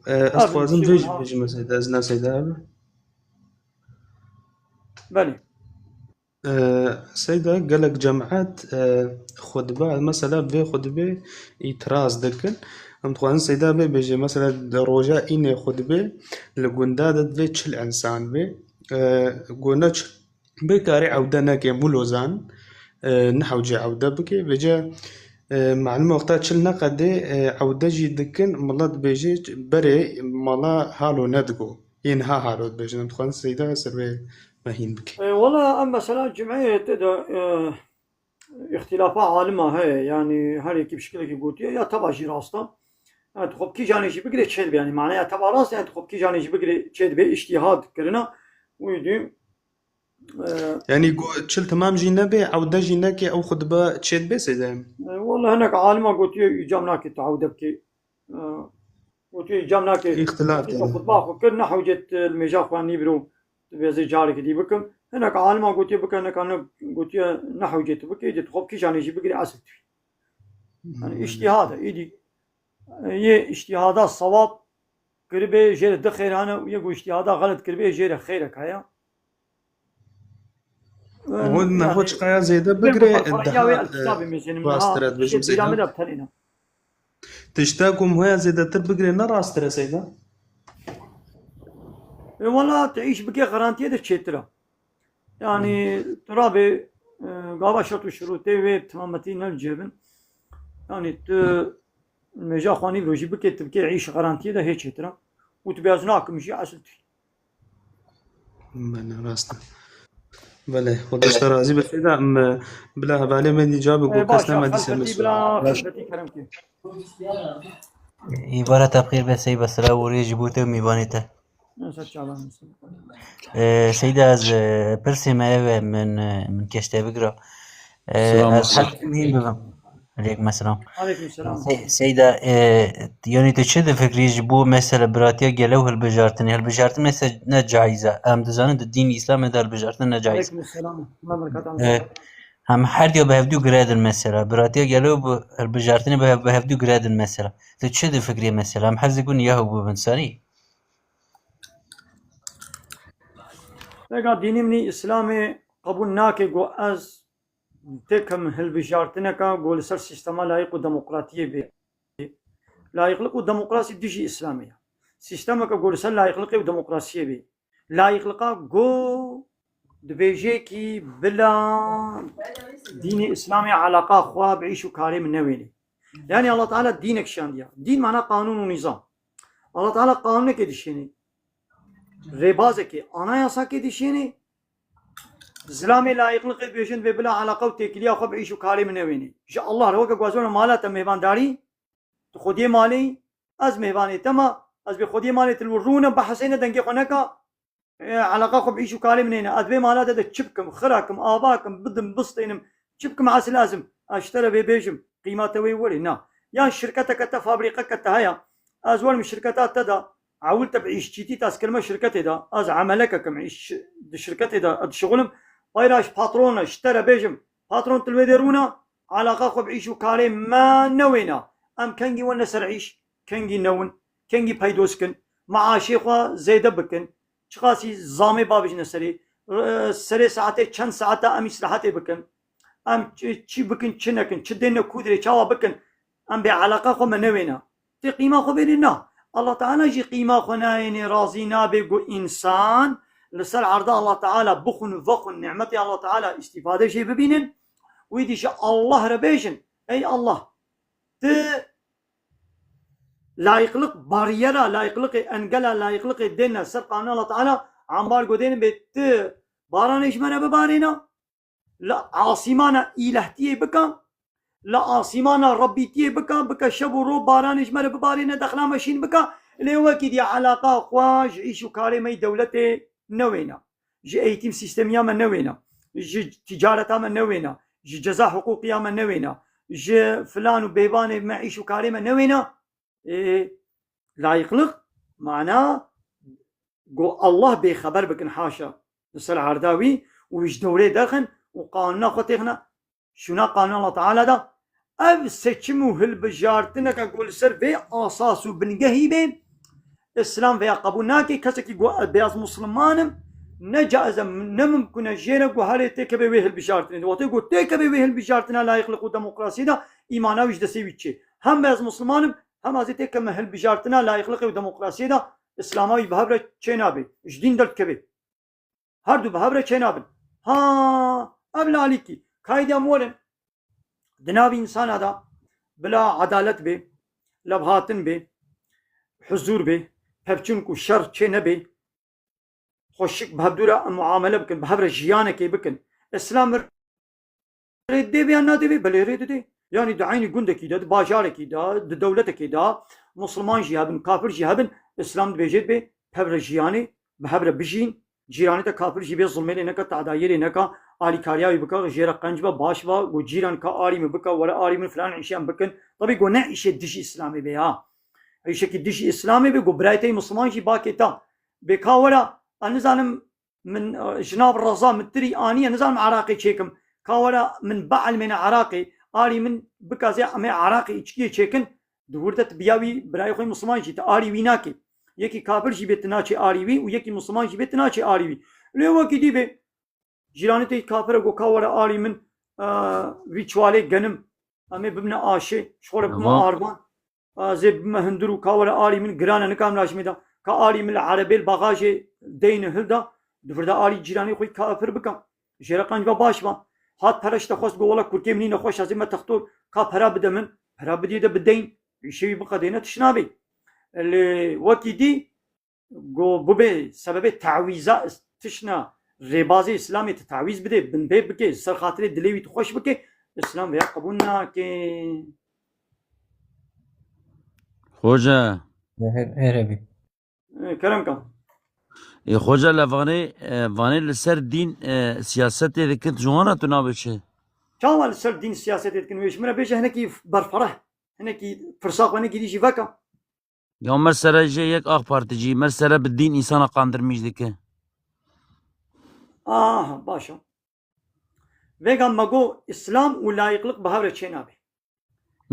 أستوازم بيجي ما سيدا أزنا سيدا بله سيدا قالك جماعات خطبة مثلا بي خطبة إتراز دكن هم تخوان سيدا بيجي مثلا روجا إني خطبة لقندادت بي تشل إنسان بي قوناش بكاري عودة ناكي مولوزان نحوجي عودة بكي بيجا معلومة وقتها تشلنا قدي عودة جي دكن ملاد بيجي بري مالا هالو ندقو ينها هالو بيجي نمتخوان سيدا سربي مهين بكي والله أما مثلا جمعية تدا اختلافات عالمة هي يعني هل كيف شكلك قلت يا تبع جي راستا تخب كي جانيش بقري تشد يعني معناها تبع راس يعني تخب كي جانيش بقري تشد باجتهاد كرنا ويدي يعني تشل تمام جينا بي عودة جينا كي أو خطبة تشد بي سيدا والله هناك عالمة قلت يجامنا كي تعودة بكي قلت يجامنا كي اختلاف خطبة كلنا حوجة المجاخ واني برو بيزي جارك دي بكم هناك عالمة قلت بك هناك أنا قلت نحوجة بكي جت خب كي جانيش بقري أسد يعني اجتهاد إيدي يه اجتهادات صواب قربي جير دخير أنا ويقول اجتهادات غلط قربي جير خيرك هيا ودنا هوش قايا زيدا بقري باسترات بيجي زيدا تشتاقوا مهيا زيدا تبقري نراسترا سيدا والله تعيش بكي غرانتيه ده تشترا يعني ترابي قابا شرط وشروطي و تمامتين الجبن يعني المجا خواني بروجي بكي تبكي عيش غرانتيه ده هيك تشترا وتبيازناك مشي عسلتي من راسنا بله خودش ترازی به سیدا ام بلا هبالي من جواب إيه، گو کس باشا نما خلفتي مسؤول بلا خلفتي كرمكي. عبارة تبخير بس سي بس لا وري جبوته وميبانيته نسأل الله. سيدة از برسي ما من كشتا بقرا السلام از عليكم. حد مهم ببم عليكم السلام عليكم السلام. سيدة يعني تشد فكري جبو مثلا براتيا جلو هالبجارتن مثلا نجايزة ام دزانه الدين الاسلام ده هالبجارتن نجايز عليكم السلام. الله بركاته. هم حرديو بهفدو جرادن مثلا براتيا جلو هالبجارتن بهفدو جرادن مثلا تشد فكري مثلا هم حز يكون ياهو بنساني لقى ديني مني إسلامي قبول ناكي جو أز تكم هالبجارتنكا قول سر سيستما لايق ديمقراطية بي لا يخلقوا ديمقراطية ديجي إسلامية سيستما قول سر لا يخلقوا ديمقراطية بي لا يخلقا جو دبيجي كي بلا ديني إسلامي علاقة خوا بعيشو كاري من نويني يعني الله تعالى دينك شان ديا دين معناه قانون ونظام الله تعالى قانونك ديشيني ربازك anayasa dişini زلامي لا يخلق بيشن بلا علاقة وتكلية خو بعيشو كاري من ويني إن شاء الله روك جوازون مالات مهبان داري تخدي مالي از مهباني تما از بخدي مالي تلورونه بحسينه دنجي خنكا علاقة خو بعيشو كاري من هنا از بمالات ده تشبكم خراكم آباكم بدم بسطينم تشبكم عسى لازم اشترى ببيجم قيمته ويوري نا يعني شركتك فابريقك هيا ازول من شركتات تدا عولت بعيش جيتي تاس كلمة شركتي دا از عملك كم عيش شركتي دا شغلم ويراش باترون اشترى بيجم باترون تلويدرونا علاقة خو بعيشو كاري ما نوينا ام كنجي ولا سرعيش كنجي نون كنجي بايدوسكن معاشي خو زيده بكن شخاصي زامي بابج نسري سري ساعتي چند ساعتا ام اصلاحاتي بكن ام چي بكن چنكن چدين كودري چاوا بكن ام بعلاقة خو ما نوينا تي قيمة خو بيننا الله تعالى جي قيمة خنايني رازينا بيقو إنسان لسال عرضاء الله تعالى بخن فخن نعمتي الله تعالى استفادة شيء ببينن ويديش الله ربيشن أي الله ت لا يخلق باريرا لا يخلق أنقلا لا يخلق الدين سر قانون الله تعالى عمبار قدين بيت باران إجمانا ببارينا لا عاصمانا إلهتيه بكا لا عاصمانا ربيتيه بكا شب ورو باران اجمر ببارينا دخلا ماشين بكا اللي هو كي دي علاقه خواج عيشو كاري مي دولتي نوينا جي ايتيم سيستميا من نوينا جي تجارتا من نوينا جي جزاء حقوقيا من نوينا جي فلان وبيبان معيشو كاري من نوينا إيه لا يخلق معناه قو الله بخبر بكن حاشا نسال عرداوي ويش دوري دخن وقانونا خطيخنا شنا قانون الله تعالى ده اف seçimi hilbijartine ka gol ser ve asasu bingehi be İslam veya kabul naki kasaki beyaz Müslümanım ne caizem ne mümkün jere go hale tekebe ve hilbijartine o te go tekebe ve hilbijartine layıklık demokrasi da imana vicdesi viçi hem beyaz Müslümanım hem hazreti tekeme hilbijartine layıklık ve demokrasi da İslam'a behavre çenabi jdin dert kebe her du behavre çenabi ha abla aliki kayda molen دنابي إنسان هذا بلا عدالة به لبهاتن به حضور به هبچونكو شر چه نبه خوشك بهبدورا معاملة بكن بهبرا جيانة كي بكن إسلام ريد دي بيان نادي بي بلي ريد دي يعني دعيني قندة كي دا باجارة كي دا دولة كي دا مسلمان جيهابن كافر جيهابن إسلام بيجيد به بهبرا جيانة بهبرا بجين جيراني تا كافر جيبه ظلمي لنكا تعدايري نكا آلی کاریایی بکا جیر قنج با باش با گو جیران کا آلی می بکا ولا آلی من فلان عیشان بکن طبی گو نه عیشه دیش اسلامی به ها عیشه کی دیش اسلامی به گو برایتی مسلمان جی با کتا بکا ولا نزانم من جناب الرضا متری آنیه نزانم عراقی چیکم کا ولا من بعل من عراقی آلی من بکا زی ام عراقی چکی چیکن دورت بیاوی برای خوی مسلمان جی تا آلی وینا کی یکی کافر جی بیت ناچی آلی وی و یکی مسلمان جی بیت ناچی آلی وی لیو کی دی به جیرانی تی کافر گو کاور آلی من ویچواله گنم امی ببنا آشه شور بما آرمان زب بما هندرو کاور آلی من گرانه نکام راش میدا کا آلی من عربی باغاج دین هلدا دفردا آلی جیرانی خوی کافر بکم جرقان با باش ما هات پرش تخواست گو ولا کرکی منی نخوش از ما تختور کا پرا بده من پرا بدیده بدین شی بقى دینه تشنابی اللي وقتی دی گو ببه سبب تعویزا تشنا ڕێبازی ئیسلامی تعویز بدێ بن پێ بکێ سەر خااتێ دلێوی خۆش بکێ ئیسلام بە قبول ناکێ خۆجە هێرەبی کەرەمکەم خۆجە لە vانê li ser dîn siyasetê dikin ciwana tu nabêçe چاوە لەسەر دین سیاست دکن وێش منە بێژە هەنێکی بەرفەڕە هەنێکی فرساخوانێکی دیژی vەکەم ya mer sere jê yek ax partîcî mer sere bi dîn însana qandirmîj dike باشە vêgan me got îslam û layıqlik bi hev re çê nabe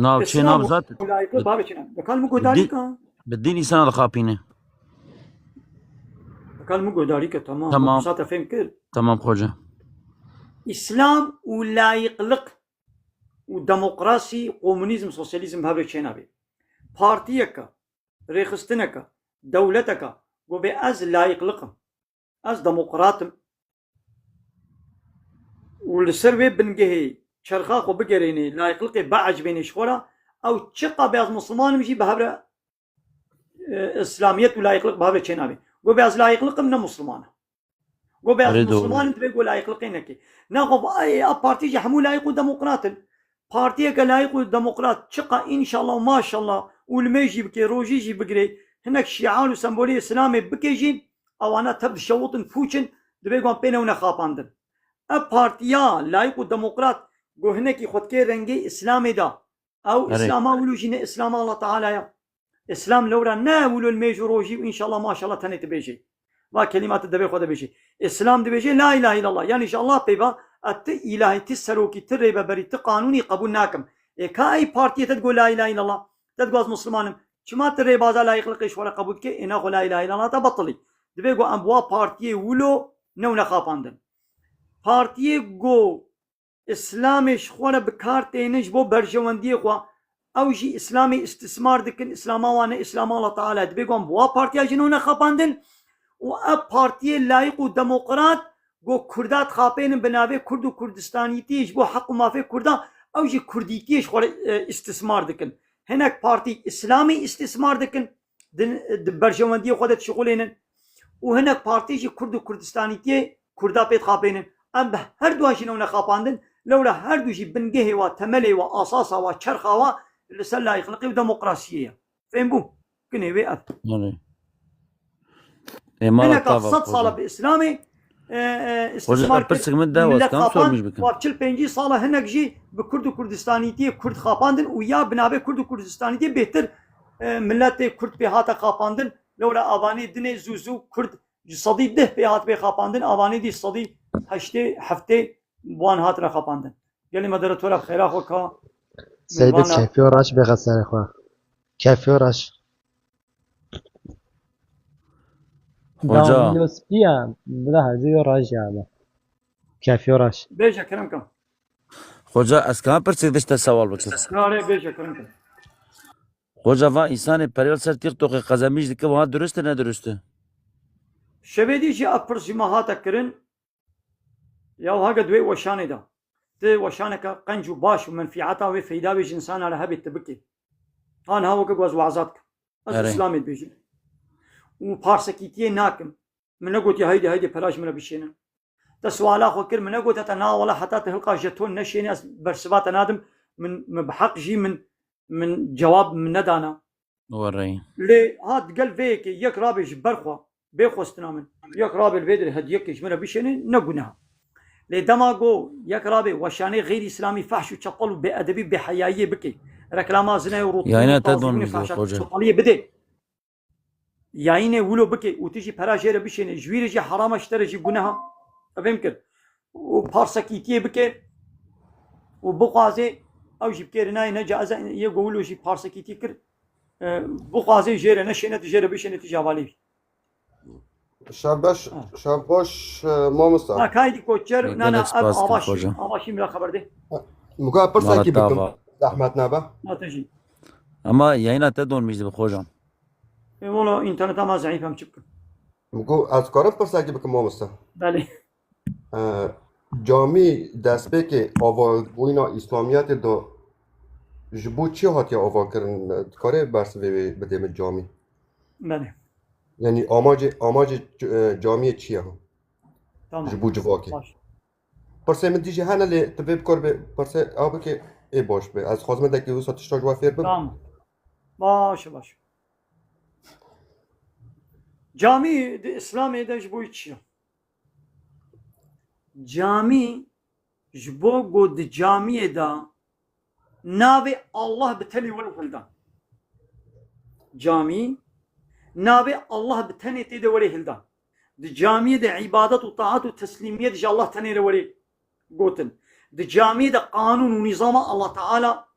navçê nav zat layıqlik bi hev re çê nabe bekal min guhdarî ka bi dîn însana dixapîne bekal min guhdarî ke tamam Tamam. sate fêm kir Tamam xۆce İslam û layıqlik û demokrasî komünîzm sosyalîzm hev re çê nabe partiyeka rêxistineka dewleteka got bê ez layıqlikim ez demokratım û li ser vê bingehê çerxa xwe bigerênê layıqlikê beecbênê ji xwe re ew çiqa bê ez mislimanim jî bi hev re İslamiyet û layıqlik bi hev re çê nabe got bê ez layıqlikim ne misliman got bê ez Erê doğru. mislimanim divê got layıqlikê nekê naxwe a partî jî hemû layıq û demokratin partiyeke layıq û demokrat çiqa înşallah maşallah ûlmê jî bike rojî jî bigirê hinek şian û sembolê İslamê bike jî ewana tev dişewitin pûçin divê got pê newne xapandin ev partiya layık û demokrat got hinekî xwedkê rengê İslamê da ew Erê. İslama wilo jî ne İslama Allah Teala'ya İslam lewra ne wilo mêj û rojî û înşallah maşallah tenê dibêjê va kelimatı devê xwe dibêjê İslam dibêjê la ilahe illallah yani inşallah peyva ti îlahî ti serokî ti rêveberî ti qanûnî qebûl nakim ka ey partiyê te got la ilahe illallah te got ez mislimanim çima ti rêbaza layıqlikê ji xwe re qebûl dike êna xwe la ilahe illallah te betilî divê got em bi wa partiyê wilo newne xapandin partiyê got İslamê ji xwe re bi kar têne ji bo berjewendiyê xwe ew jî İslamê istismar dikin İslama wan ne İslama Allah Teala divê got em bi wa partiya jî newne xapandin û ev partiyê layıq û demokrat got Kurda dixapênin bi navê Kurd û Kurdistanîtiyê ji bo heq û mafê Kurda ew jî Kurdîtiyê ji xwe re istismar dikin hinek partî İslamê istismar dikin di berjewendiyê xwe de dişixulênin û hinek partî jî Kurd û Kurdistanîtiyê Kurda pê dixapênin em bi her duan jî newne xapandin lewra her du jî bingehê wa temelê wa asasa wa çerxa wa li ser layıqlikê û demokrasiyê ye fêm bû ginê wê ev êmala hineka tava 100 sala bi İslamê istismar kir pirsik min de millet westam xapand sormuş bikin wa 45 sala hinek jî bi Kurd û Kurdistanîtiyê Kurd xapandin û ya bi navê Kurd û Kurdistanîtiyê bêhtir milletê Kurd pê hate xapandin lewra avanê dinê zû zû Kurd ji sedî dih pê hat pê xapandin avanê dî sedî heştê heftê wan hatine xapandin gelê me deretora xêra xwe ka سید میوانه. کفی و راش بخواد سر خواه کفی و راش Hoca. داملوسپیان بلا هزی و راش یاده کفی و راش bêje kirim kim Hoca ez kana pirsik dişte sewal bikim nare bêje kirim kim Hoca va însanê peryal ser TikTokê qezemîj dike wiha durist e nedurist e şevêdî jî ev pirs jî me hate kirin ya hage duê weşanê da ti weşaneka qenc û baş û menfîeta wê feyda wê ji insana re hebe te bikê han ha weke ez wezat kim ez Erê. İslamê dibêjim û parsekîtiyê nakim min negotiye heydê heydê pelaj min re bişênin te swala xwe kir min negotiye te na wela heta te hilqa jeton neşênî ez bersiva te nadim min bi heq jî min cewab min nedana wereyî lê hat gel vêyekê yek rabê ji ber xwe bêxwestina min yek rabê li vê derê hediyekê ji min re bişêne ne guneha lê dema got yek rabê weşanê xêrî İslamî fehş û çepel û bêedebî bêheyayiyê bike reklama zinê û Yayına te tazîbûnê donmuşdu, fehşa hoca. çepeliyê bide yayînê wilo bike û tu jî pera jê re bişêne ji wî re jî herama ji te re jî guneha evêm kir û parsekîtiyê bike û bixwaze ew jî bikêre nayê ne caize yê got wilo jî parsekîtî kir bixwaze jê re neşêne tu jê re bişêne tu jî avalî bî شب باش مامستا ha kaydî koçer Gel nana ev spas kir, avaşî hoca. avaşî me xeber de مكا برساكي Mala بكم tava زحمت نابا hate jî Ama yayına te donmuşdu bi hocam wala interneta me zeyîf hem çi bikin مكو از کارم پرساكي بكم مامستا belê جامی دستپێکێ ئاوابووینا ئیسلامیەتێ دا ji bo çi hatiye avakirin dikarê bersivê wê bidê min camî belê yanî amacê camiyê çi ye تمام جبو جواكي باش برسه من تيجي هانا اللي تبي بكور برسه آبك إيه باش بي از خازمه دکی وسط تشتاج وافير بب تمام باش cami de İslam'da ji bo çi cami ji bo got di camiyê da navê Allah bi tenê were hildan camî navê Allah bi tenê tê de were hildan di camiyê de ibadet û taat û teslimiyet ji Allah tenê re were gotin di camiyê de qanûn û nîzama Allah Teala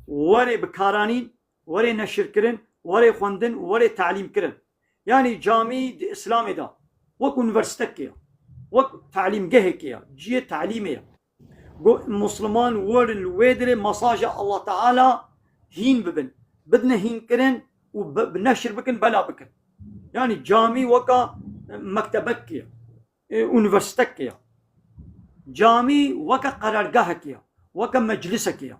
were bikaranîn were neşirkirin were xwendin were talîm kirin yani cami di İslam'ê da wek üniversitekê ye wek talîmgehekê ye ciyê talîmê ye Müslüman werin wê dirê mesaja Allah Teala hîn bibin bidine hînkirin û bi neşir bikin bela bikin yani cami weka mektebekê ye üniversitekê ye cami weka qerargehekê ye weka meclisekê ye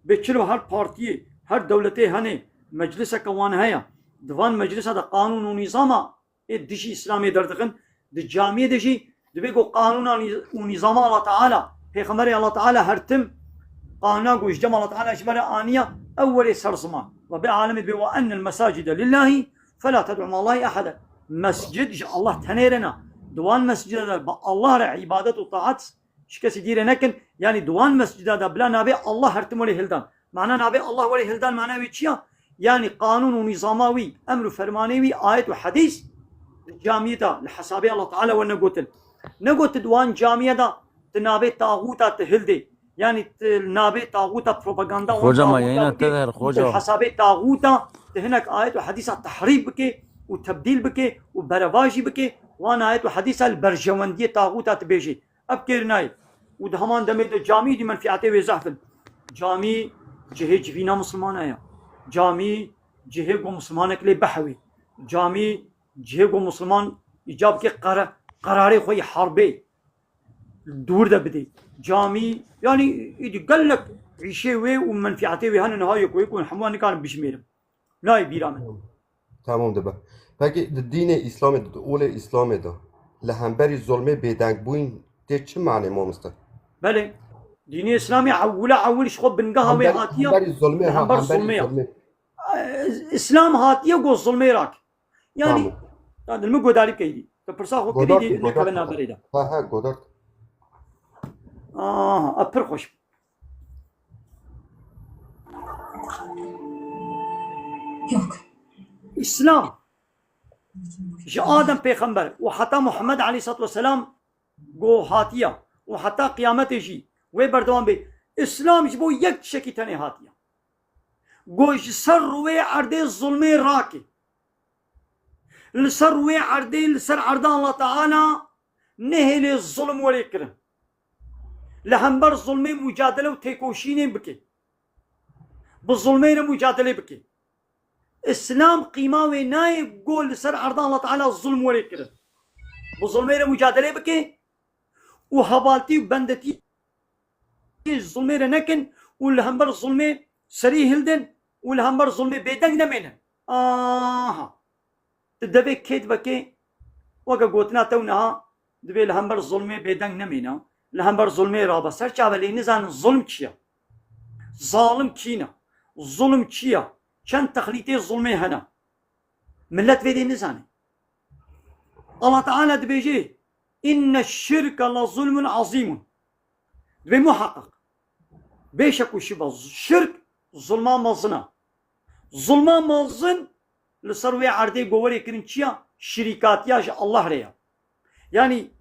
bê çilo her partiyê her dewletê hene mecliseke wan heye divan meclisa da qanûn û nîzama dijî İslamê derdikin di camiyê de jî dibe got qanûna û nîzama Allah Teala Peyxemberê Allah Teala her tim qanûna got ji cem Allah Teala ji bere aniya ewwelê ser ziman Rabbi alemê dibe ve ennel mesacide lillahi felâ ted'û ma'allâhi ahada mescid ji Allah tenê re ne diwan mescida da bi Allah re ibadet û taat ji kesî dîre nekin yani diwan mescida da bila navê Allah her tim welê hildan mana navê Allah welê hildan mana wê çi ye yani قانون و نظاما وی امر و فرمانه وی آیت و حدیث جامعه دا لحسابه الله تعالى ونقوتل نقوتل دوان جامعه دا تنابه طاغوتا تهلده yani nabê tağuta propaganda Hoca ma yayına teder hoca. Hesabê tağuta hinek ayet ve hadîsa tahrîb bike û tebdîl bike û berevajî bike wan ayet ve hadîsa li berjewendiyê tağuta dibêje ev kêrnayê û di heman demê de camî dî menfiatê wê zehfin camî cihê civîna Müslümana ye camî cihê got Müslümanek lê behewî camî cihê got Müslüman îcab ke qerarê xwe yê harbê dûr de bide camî yani îdî gelek îşê wê û menfiatê wê hene niha yek wê ku hemû nikarin bişmêrim nayê bîra min Tamam dibe. Peki di dînê İslamê de di olê İslamê de li hemberî zulmê bêdengbûyîn tê çi manê mamoste? Belê dînê İslamê ewwîla ji xwe bingeha wê hatiye Hemberî zulmê ha hember hemberî zulmê zulmê. İslam hatiye got zulmê rak yani Tamam. dilme godarî bikeydî te pirsa xwe kirî Godart dî nekeve naberê de ha godart. aha ev pir xweş Yok. İslam ji Adem peyxember û heta Muhammed aleyhissalatu vesselam got hatiye û heta qiyametê jî wê berdewam bê İslam ji bo yek tişekî tenê hatiye got ji ser wê erdê zulmê rakê li ser wê erdê li ser erda Allah Teala nehêlê zulm werê kirin li hember zulmê mücadele û têkoşînê bike bi zulmê re mücadele bike İslam qîma wê nayê got li ser erda Allah Teala zulm werê kirin bi zulmê re mücadele bike û hevaltî û bendetî zulmê re nekin û li hember zulmê serî hildin û li hember zulmê bêdeng nemênin aha tu devê kê dibekê weke gotina te niha divê li hember zulmê bêdeng nemîne li hember zulmê rabe ser çave lê nizanin zulm çi ye zalim kîne zulm çi ye çend texlîtê zulmê hene millet vê dê nizane Allah Teala dibêje inne şirke la zulmun azîmun divê muheqqiq bêşek û şibe şirk zulma mezin e zulma mezin li ser wê erdê got werê kirin çi ye şirîkatiya ji Allah re ye yani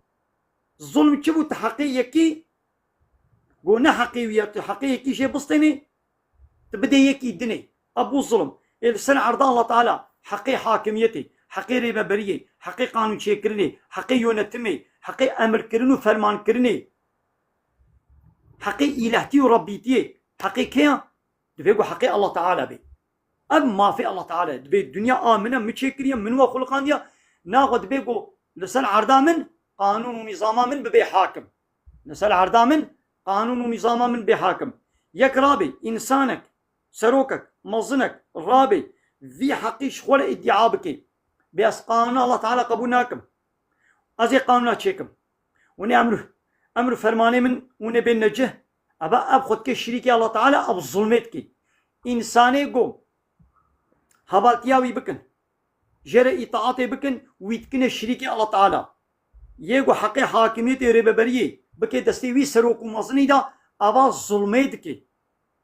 zulm çi bû tu heqê yekî got ne heqê wî ye tu heqê yekî jê bistênî tu bidê yekî dinê ev bû zulm ê li ser erda Allah Teala heqê hakimiyetê heqê rêveberiyê heqê qanûnçêkirinê heqê yönetimê heqê emirkirin û fermankirinê heqê îlehtî û rabbîtiyê heqê kê ye divê got heqê Allah Teala bê ev mafê Allah Teala divê dunya a min e min çêkiriye min we xulqandiye naxwe divê got li ser erda min qanûn û nîzama min bibe hakim li ser erda min qanûn û nîzama min bê hakim yek rabê însanek serokek mezinek rabê vî heqî ji xwe re îddia bike bê ez qanûna Allah Teala qebûl nakim ez ê qanûna çêkim وني أمر فرماني من وني بين نجه أبا أب خد كي شريكي الله تعالى أب ظلمت كي إنساني جو هبالتياوي بكن جرى إطاعتي بكن ويتكن شريكي الله تعالى يجو حقي حاكميتي رببريه بكي دستي سروق مزني دا أبا ظلمت كي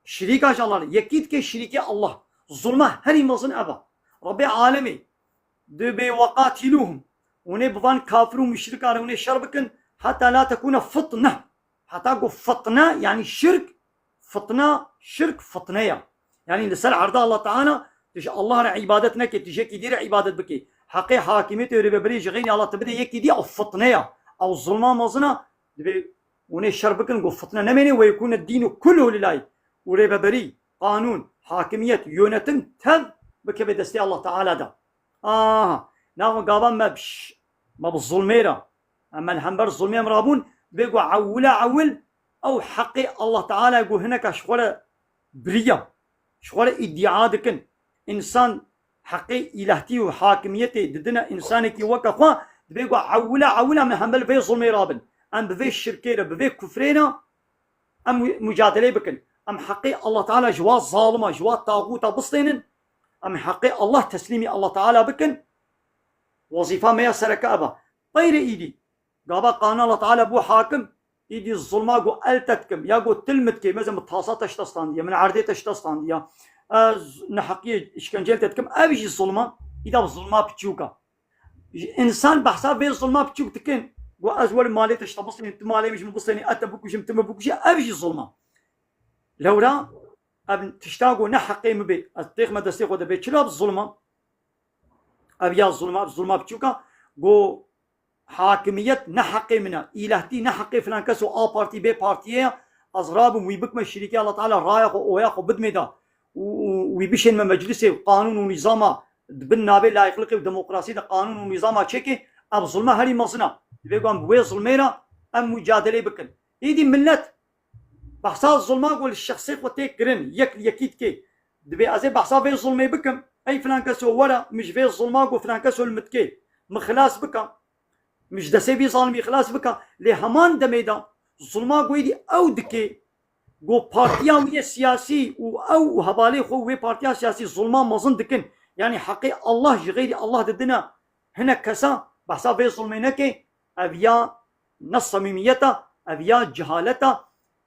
شريكا الله يكيد كي شريكي الله ظلمه هري مزن أبا ربي عالمي دبي وقاتلوهم وني بضان كافر ومشركا وني شربكن حتى لا تكون فطنة حتى أقول فطنة يعني شرك فطنة شرك فطنية يعني لسال عرض الله تعالى تش الله عبادتنا كي تجي كدير عبادت بكي حقي حاكميته رببري غيني الله تبدا يكي دي أو فطنية أو ظلمة مزنة دبي وني شربكن قول فطنة نمني ويكون الدين كله لله ورببري قانون حاكمية يونتن تم بكي بدستي الله تعالى ده ناغو قابان ما بالظلميرة أما الحنبر الظلمية مرابون بيقوا عول أو حقي الله تعالى يقول هناك شغلة برية شغلة ادعاء دكن إنسان حقي إلهتي وحاكميتي ضدنا إنسانك وكفا بيقوا عول من حنبر في ظلمي رابن أم بفي الشركيرة بفي كفرينا أم مجادلة بكن أم حقي الله تعالى جوا ظالمة جوا طاغوت بسطين أم حقي الله تسليمي الله تعالى بكن وظيفة ما يسرك أبا غير إيدي قابا قانا الله تعالى بو حاكم إيدي الظلمة قو ألتتكم يا قو تلمتكي مثلا متحاصات اشتصطان من عرديت اشتصطان نحقية إشكنجيل تتكم أبيش الظلمة إذا الظلمة بتشوكا إنسان بحساب بين الظلمة بتشوك تكين قو أزول مالي تشتبصني انت مالي مش مبصني أتبوكوش انتم بوكوش أبيش الظلمة لو لا أبن تشتاقوا نحقي مبي التيخ ما تستيقوا دبي شلو بالظلمة أبيا الظلمة بتشوكا قو حاكمية نحقي منها إلهتي نحقي فلان كسو آ بارتي بي بارتيه أزراب ويبكم الشركة الله تعالى رايق وياق وبدمدا ويبشن من مجلسه قانون ونظام دبنا بي لا يخلقي وديمقراطية قانون ونظام تشيكي أب ظلمة هري مصنع بيقوم بوي ظلمينا أم مجادلة بكن إيدي ملت بحصا الظلمة قول الشخصي قوتيك كرن يكيد كي دبي أزي بحصا في ظلمة بكم أي فلان كسو ولا مش في الظلمة قول فلان كسو المتكي مخلاص بكم مش دسي بي ظالمي خلاص بكا لهمان دميدا ظلما قويدي او دكي قو بارتيا ويا سياسي او هبالي خو وي بارتيا سياسي ظلما مظن دكن يعني حقي الله غيري الله ددنا هنا كسا بحسا في ظلمينك ابيا نص صميميته ابيا جهالته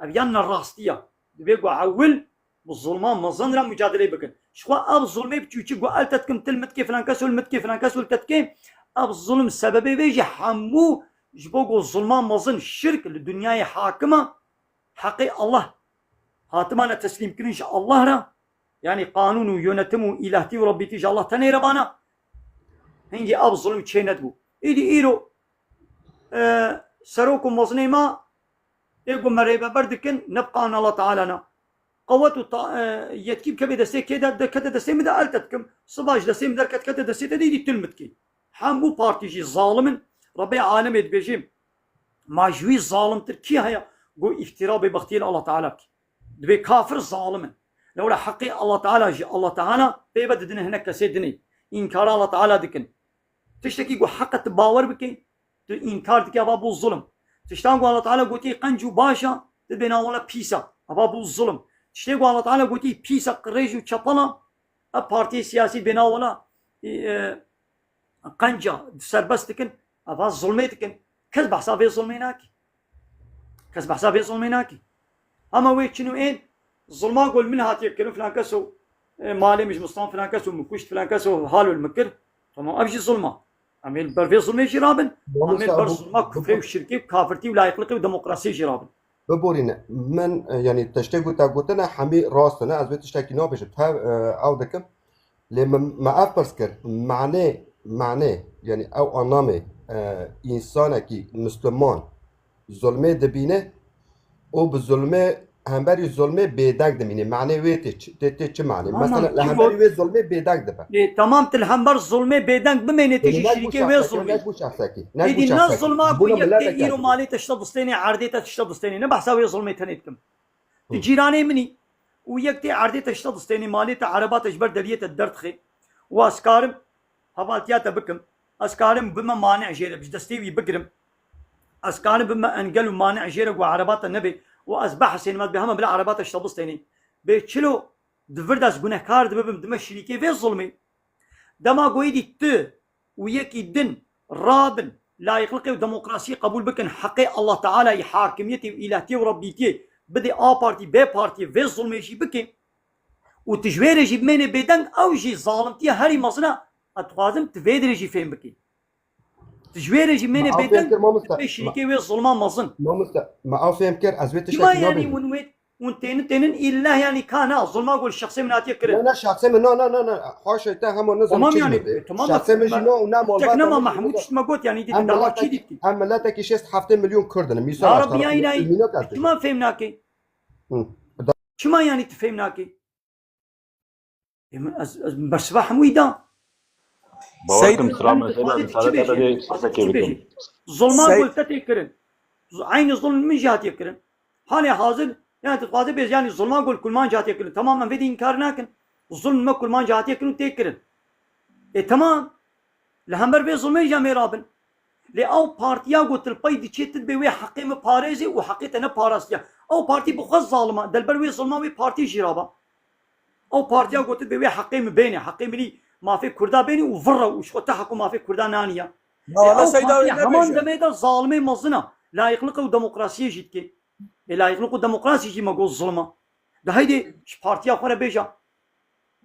ابيا الراستيه بيقوا عول بالظلما مظن را مجادله بكن شو اب ظلمي بتشوشي قو التتكم تلمتكي فلان كسو المتكي فلان كسو التتكي أب الظلم السببي بيجي حمو جبوقو الظلمان مظن الشرك للدنيا حاكمة حقي الله هاتمانا تسليم كرنش الله را يعني قانون ويونتمو إلهتي وربيتي جا الله تاني ربانا هنجي أب الظلم تشيندبو إيدي إيرو سروكم مظني ما إيقو مريبا بردكن نبقى عن الله تعالى قوتو يتكيب كبي دستي كده كده دستي مدى ألتتكم صباش دستي مدى كده دستي دي تلمتكي حمو بارتيجي ظالم ربي عالم يدبجيم ما جوي ظالم تركي هيا قو افتراء ببختيل الله تعالى دبي كافر ظالم لولا حقي الله تعالى جي الله تعالى بيبد دنا هناك كسيدني انكار الله تعالى دكن تشتكي قو حق تباور بكي انكار دكي ابو الظلم تشتان قو الله تعالى قوتي قنجو باشا تبينا ولا بيسا ابو الظلم تشتكي قو الله تعالى قوتي بيسا قريجو تشابلا بارتي سياسي بينا ولا قنجة سربستكن أبغى ظلمتكن كذب حسابي ظلميناكي كذب حسابي ظلميناكي أما وين شنو إيه ظلما قول من هاتي كانوا فلان كسو مالي مش مصطفى فلان كسو مكوش فلان كسو حاله المكر فما أبجي ظلما أميل برفي ظلمي جرابن أميل بر ظلما كفري وشركي وكافرتي ولا يخلقي وديمقراطية جرابن ببورينا من يعني تشتكوا تاقوتنا حمي راستنا أزبط تشتكي نابش بها أو دكم لما ما أفرسكر معناه يعني او انامه انسانه کی مسلمان ظلمه دبینه او به ظلمه همبری ظلمه بیدنگ دمینه معنی ویتی چه معنی مثلا همبری وی ظلمه بیدنگ دبه تمام تل همبر ظلمه بیدنگ بمینه تیجی شریکه وی ظلمه ایدی نه ظلمه کو یکتی ایرو مالی تشتا دستینی عردی تشتا دستینی نه بحثا وی ظلمه تنیدکم تجیرانه منی و یکتی عردی تشتا دستینی مالی تا عربات اجبر دلیت الدرد خی و اسکارم هوالتياتا بكم اسكارم بما مانع جيرب دستيوي بقرم از كان بما انقل ومانع جيرك وعربات النبي واز بحث ما بهم بلا عربات اشتبستني بيتشلو دفرداس گنهكار دبم دم شريكي في ظلمي دما قويدي ت ويكي دن رابن لا يخلقي وديمقراطية قبول بكن حقي الله تعالى حاكميتي وإلهتي وربيتي بدي بارتي بي بارتي في ظلمي شي بكن وتجوير جي بمين بيدن او جي ظالمتي هاري مصنع اتخوازم تفيدر جي فين بكي تجوير جي بمين بيدن شريكي في الظلمان مصن ما او فهم كر از بيت ما يعني ونتين إلا يعني كان الظلم أقول الشخصي من هاتي كريم لا شخصي من لا حاش تا هم نظام تمام يعني تمام شخصي من جنو ونام تكنما محمود ما قلت يعني دي دعوة كذي اما لا تكي 7 مليون كردن ميسا يا رب يا إلهي ما فهمناكي شما يعني تفهمناكي بس بحمويدا سيد ظلم أقول تتكرن عين الظلم من جهة يكرن حالي حاضر يعني تتقاضي بيز يعني الظلم أقول كل ما جهة يكرن تمام من فيدي إنكار ناكن الظلم ما كل ما جهة يكرن تكرن تمام لهمبر بي ظلمي جامي رابن لأو بارتيا قلت البايد تشيت بيوي حقيمة باريزي وحقيقة باراسيا أو بارتي بخص ظالمة دلبر وي ظلمة بارتي جرابة أو بارتيا قلت بيوي حقيمة بيني حقيمة لي ما في كردا بيني وفرة وشو تحكم ما في كردا نانية أو بارتي همان دميدا ظالمي مظنة لا يخلقوا ديمقراطية جدك لا يخلقوا ديمقراطية جي ما قول ظلمة ده هيدي بارتيا خورا بيجا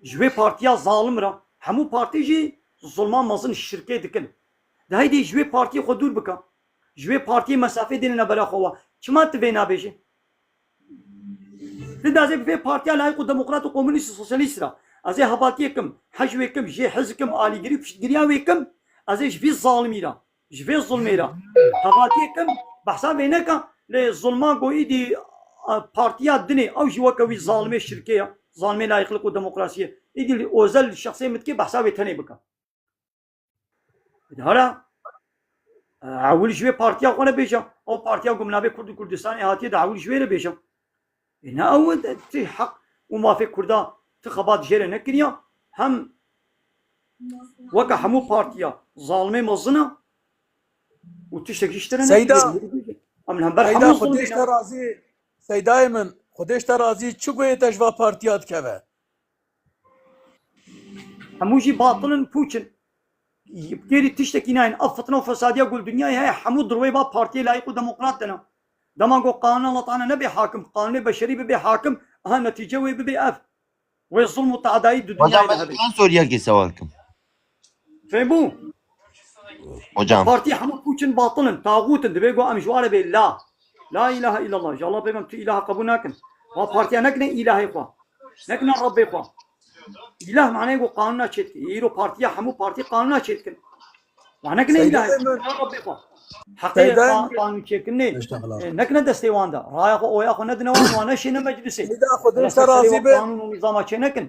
جوي بارتيا ظالم را همو بارتي جي ظلمان مظن الشركة دكن ده هيدي جوي بارتي خدور بكا جوي بارتي مسافة ديننا بلا خوا چما تبينا بيجي لذا زي في بارتيا لا يقول ديمقراط وكومونيست سوسياليست را ازي هباتيكم حجويكم جي حزكم آلي قريب قرياويكم ازي جوي ظالمي را جوي ظلمي را هباتيكم بحسا بينك لظلمان قوي دي بارتيا دني او جواكوي ظالمي الشركية ظالمي لا يخلقوا ديمقراطية يدي اوزل الشخصية متكي بحسا بيتني بكا هلا عول جوي بارتيا خونا بيجا او بارتيا قمنا كرد كردستان هاتي دعول جوي بيجا هنا اول تي حق وما في كردا تخبات جيرة نكريا هم وكا همو بارتيا ظالمي مظنة وتشتكي اشترنا سيدا سيدا خودش ترازي سيدا من خودش ترازي چو گوه تجوا پارتيات كوه همو جي باطلن بوچن يبتدي تشتكي ناين أفتنا وفساد يقول دنيا هي حمود روي با بارتي لايق وديمقراطنا دما قو قانون الله تعالى نبي حاكم قانون بشري ببي حاكم ها نتيجة وببي اف والظلم والتعدي الدنيا هذا سوريا كي سوالكم فهموا hocam بارتي حمود بوچن باطلن طاغوت دبي قو امجوار بي لا لا اله الا الله جل الله بيغم تو اله قبولناكن ها بارتي نكنه الهي خوا نكنه ربي خوا إله معناه يقول قانونا شتك يرو بارتيا حمو بارتي قانونا شتكن معناه كنا إله ربي خوا حقيقة قانون شتكني نكنا دستيوان دا رايح ويا خو ندنا وانا شينا مجلسي سيدا خودش ترازي به قانون ونظام شنكن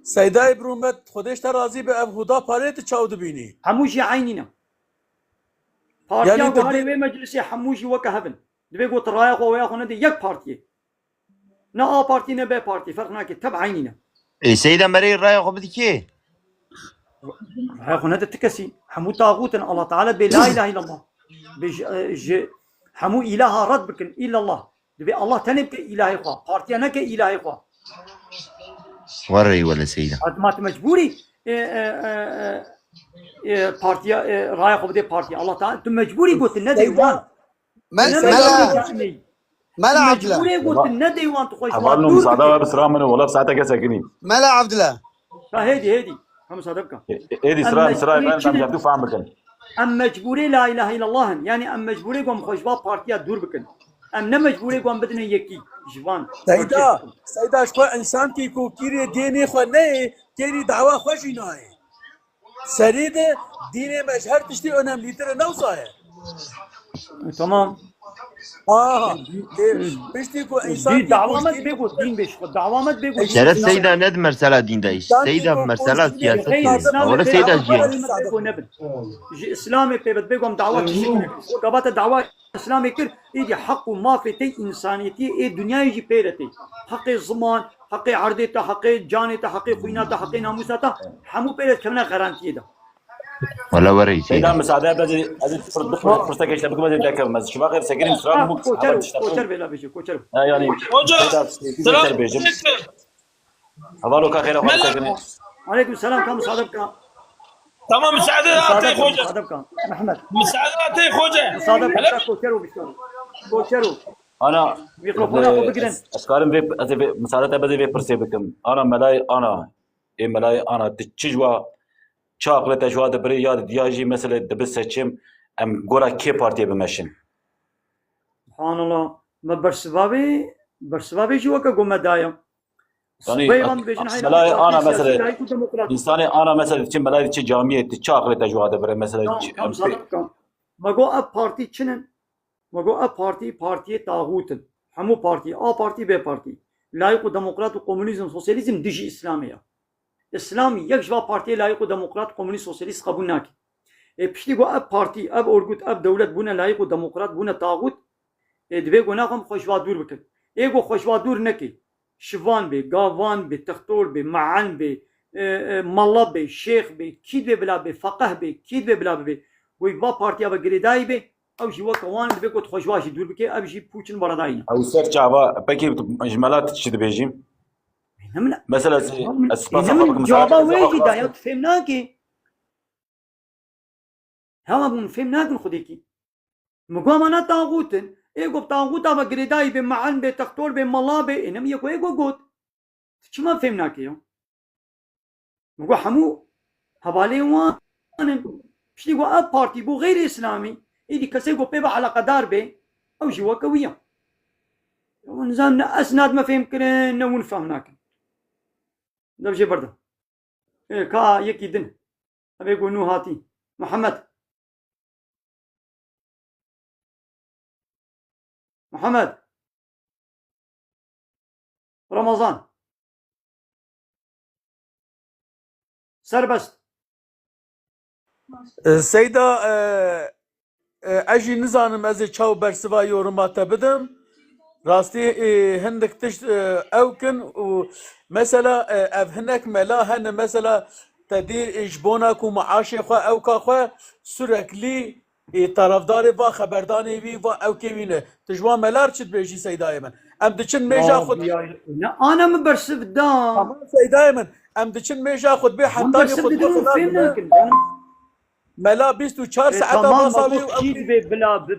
سيدا ابرومت خودش ترازي به ابهودا پاريت چاود بيني حموشي عينينا بارتيا قاري وي مجلسي حموشي وكهبن دبي قلت رايح ويا خو ندي يك بارتي نا بارتي نا بي بارتي فرق ناكي تبع عينينا سيدا مري الراي خو بدي كي هاخون هذا التكسي حمو طاغوت الله تعالى بلا اله الا الله حمو اله رد بكن الا الله دبي الله تنبك الهي خوا بارتي انا كالهي خوا وري ولا سيدا ما مجبوري بارتي راي خو بدي بارتي الله تعالى انت مجبوري قلت الندي وان ملا عبد الله مجبوري قلت الندي وان تخش عملنا مساعدة بس رامن ولا بساعتها كساكنين ملا عبد الله هيدي هم صدقك هيدي اسرائيل انا جابتو فاهم بكن ام مجبوري لا اله الا الله يعني ام مجبوري قوم خوشبا بارتيا دور بكن ام نه مجبوري قوم بدنا يكي جوان سيدا شو انسان کی کو کیری دینی خو نه کیری دعوا خوشی نه سرید دین مجهر تشتي اونم لیتر نوصايه تمام بيشتي کو انسان دعوامت بيقو دين بيش دعوامت بيقو شرف سيدا ند مرسلة دين دايش سيدا مرسلة سياسة ولا سيدا جي اسلامي بيقوم دعوات قبات الدعوات اسلامي كل ايدي حق وما في تي انسانيتي اي دنيا يجي بيرتي حق الزمان حق عرضته حق جانته حق خوينته حق ناموسته حمو بيرت كمنا غرانتي ده ولا وريتي سيدا مساعدة بزي فرصة كيش تبقى بزي دكم بس شو بقى سكرين سراب بوكس كوچر بلا بيجي كوچر يعني سيدا بيجم هذا كا خير خالص سكرين عليكم السلام كم صادق تمام مساعدة أعطي خوجة صادق محمد مساعدة أعطي خوجة صادق كوچرو بيشتغل كوچرو أنا ميكروفون أخو بقرن أسكارم في مساعدة بزي في فرصة بكم أنا ملاي أنا تشجوا شاقلة جواد بري ياد دياجي مثلا دبس شيم ام غورا كي بارتي بمشين سبحان الله ما برسبابي جوا كقوم دايم يعني ملاي انا مثلا انساني انا مثلا تشم ملاي تشي جامعه تشاقلة جواد بري مثلا ما جو اب بارتي چنن ما جو اب بارتي طاغوت همو بارتي بارتي بي بارتي لايق ديمقراط وكومونيزم سوسياليزم ديجي اسلاميه اسلامی یک جوا پارتی لایق و دموکرات کمونیست سوسیالیست قبول نکی پشتی گو اب پارتی اب ارگوت اب دولت بونه لایق و دموکرات بونه طاغوت دوی گو ناخم خوشوا دور بکن ایگو خوشوا دور نکی شوان به گاوان به تختور به معن به ملا به شیخ به کید به بلا به فقه به کید به بلا به وی با پارتی اب گریدای به او جوا کوان دوی گو خوشوا دور بکه اب جی پوچن براداین او سر جوا بکی مجملات تشد بيجيم مثلا اسباب جوابا ويجي دايت فهمناكي هم ابون فهمناكن خديكي مقام انا طاغوتن ايغو طاغوتا بغريداي بمعن بتختور بملا انم يكو ايغو غوت ما فهمناكي يوم مقو حمو حوالي وان شتي غو اب بارتي بو غير اسلامي ايدي كسيغو بيبا على قدار بي او جوا كويه ونظامنا اسناد ما فهم كرن نون فهمناكن ده بشي برده كا يكي دن ابي يقول نو هاتي محمد رمضان سربست سيدا اجي نزانم از چاو برسوا يورماتا بدم راستي هندك تشت اوكن ومثلا اف هناك ملا هن مثلا تدير اجبونك ومعاش خو اوكا خو سركلي طرفدار با خبرداني بي با اوكيمينه تجوا ملار چت بيجي سيداي من ام دچن ميجا خد انا مبرسف دام تمام سيداي من ام دچن ميجا خد بي حتى ياخد ملا 24 ساعت ما صابي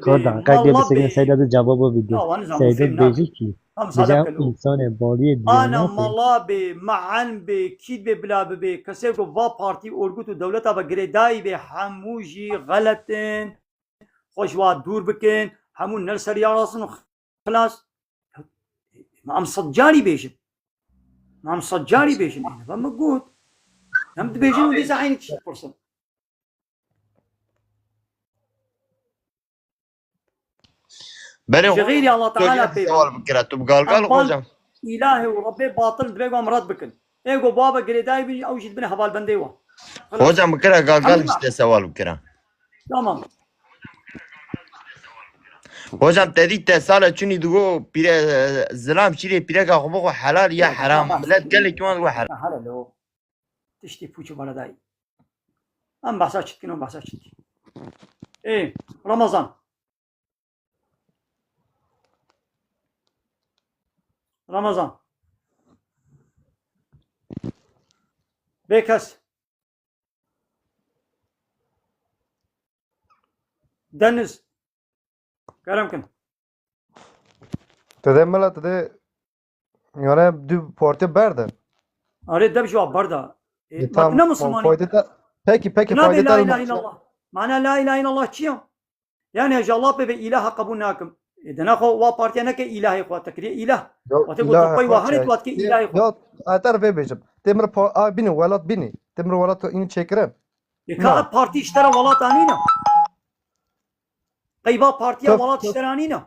خدا قاعد بسكن سيدا جواب بده سيدا بيجي كي بجا انسان بالي انا ملا به معن به كيد به بلا به كسر کو وا پارتي اورگوت دولت اب گريداي به هموجي غلطن خوشوا دور بكن همو نرسري راسن خلاص ما ام صجاري بيجن فما قلت هم بيجن ودي زعينك فرصه غيري الله تعالى سوال بكره تو بقال خوجم الهي وربي باطل دبيقوا مراد بكن ايغو بابا قريداي بيجي او جد بن حوال بنديوا خوجم بكره قال işte سوال بكره تمام خوجم تدي تسال چوني دغو بير زلام شيري بيرك خو حلال يا حرام ملت قال لك ما حرام حلال تشتي فوچو بلداي ام بحثا چتكنو بحثا چتكي ايه رمضان بكس دنس كرمكن تده ملا تده يعني دو بارتي برده اريد دب جواب برده ما مسلماني peki لا اله الا الله معنى لا اله الا الله چيا يعني يا الله به اله قبول ناكم اذا ناخو وا بارتي انك اله خو تكري اله وتقول طيب وهرت وقت اله خو اتر به بيجم تمر بيني ولات بيني تمر ولات ان çekiren كا بارتي اشترى ولات انينا قيبا بارتي ولات اشترى انينا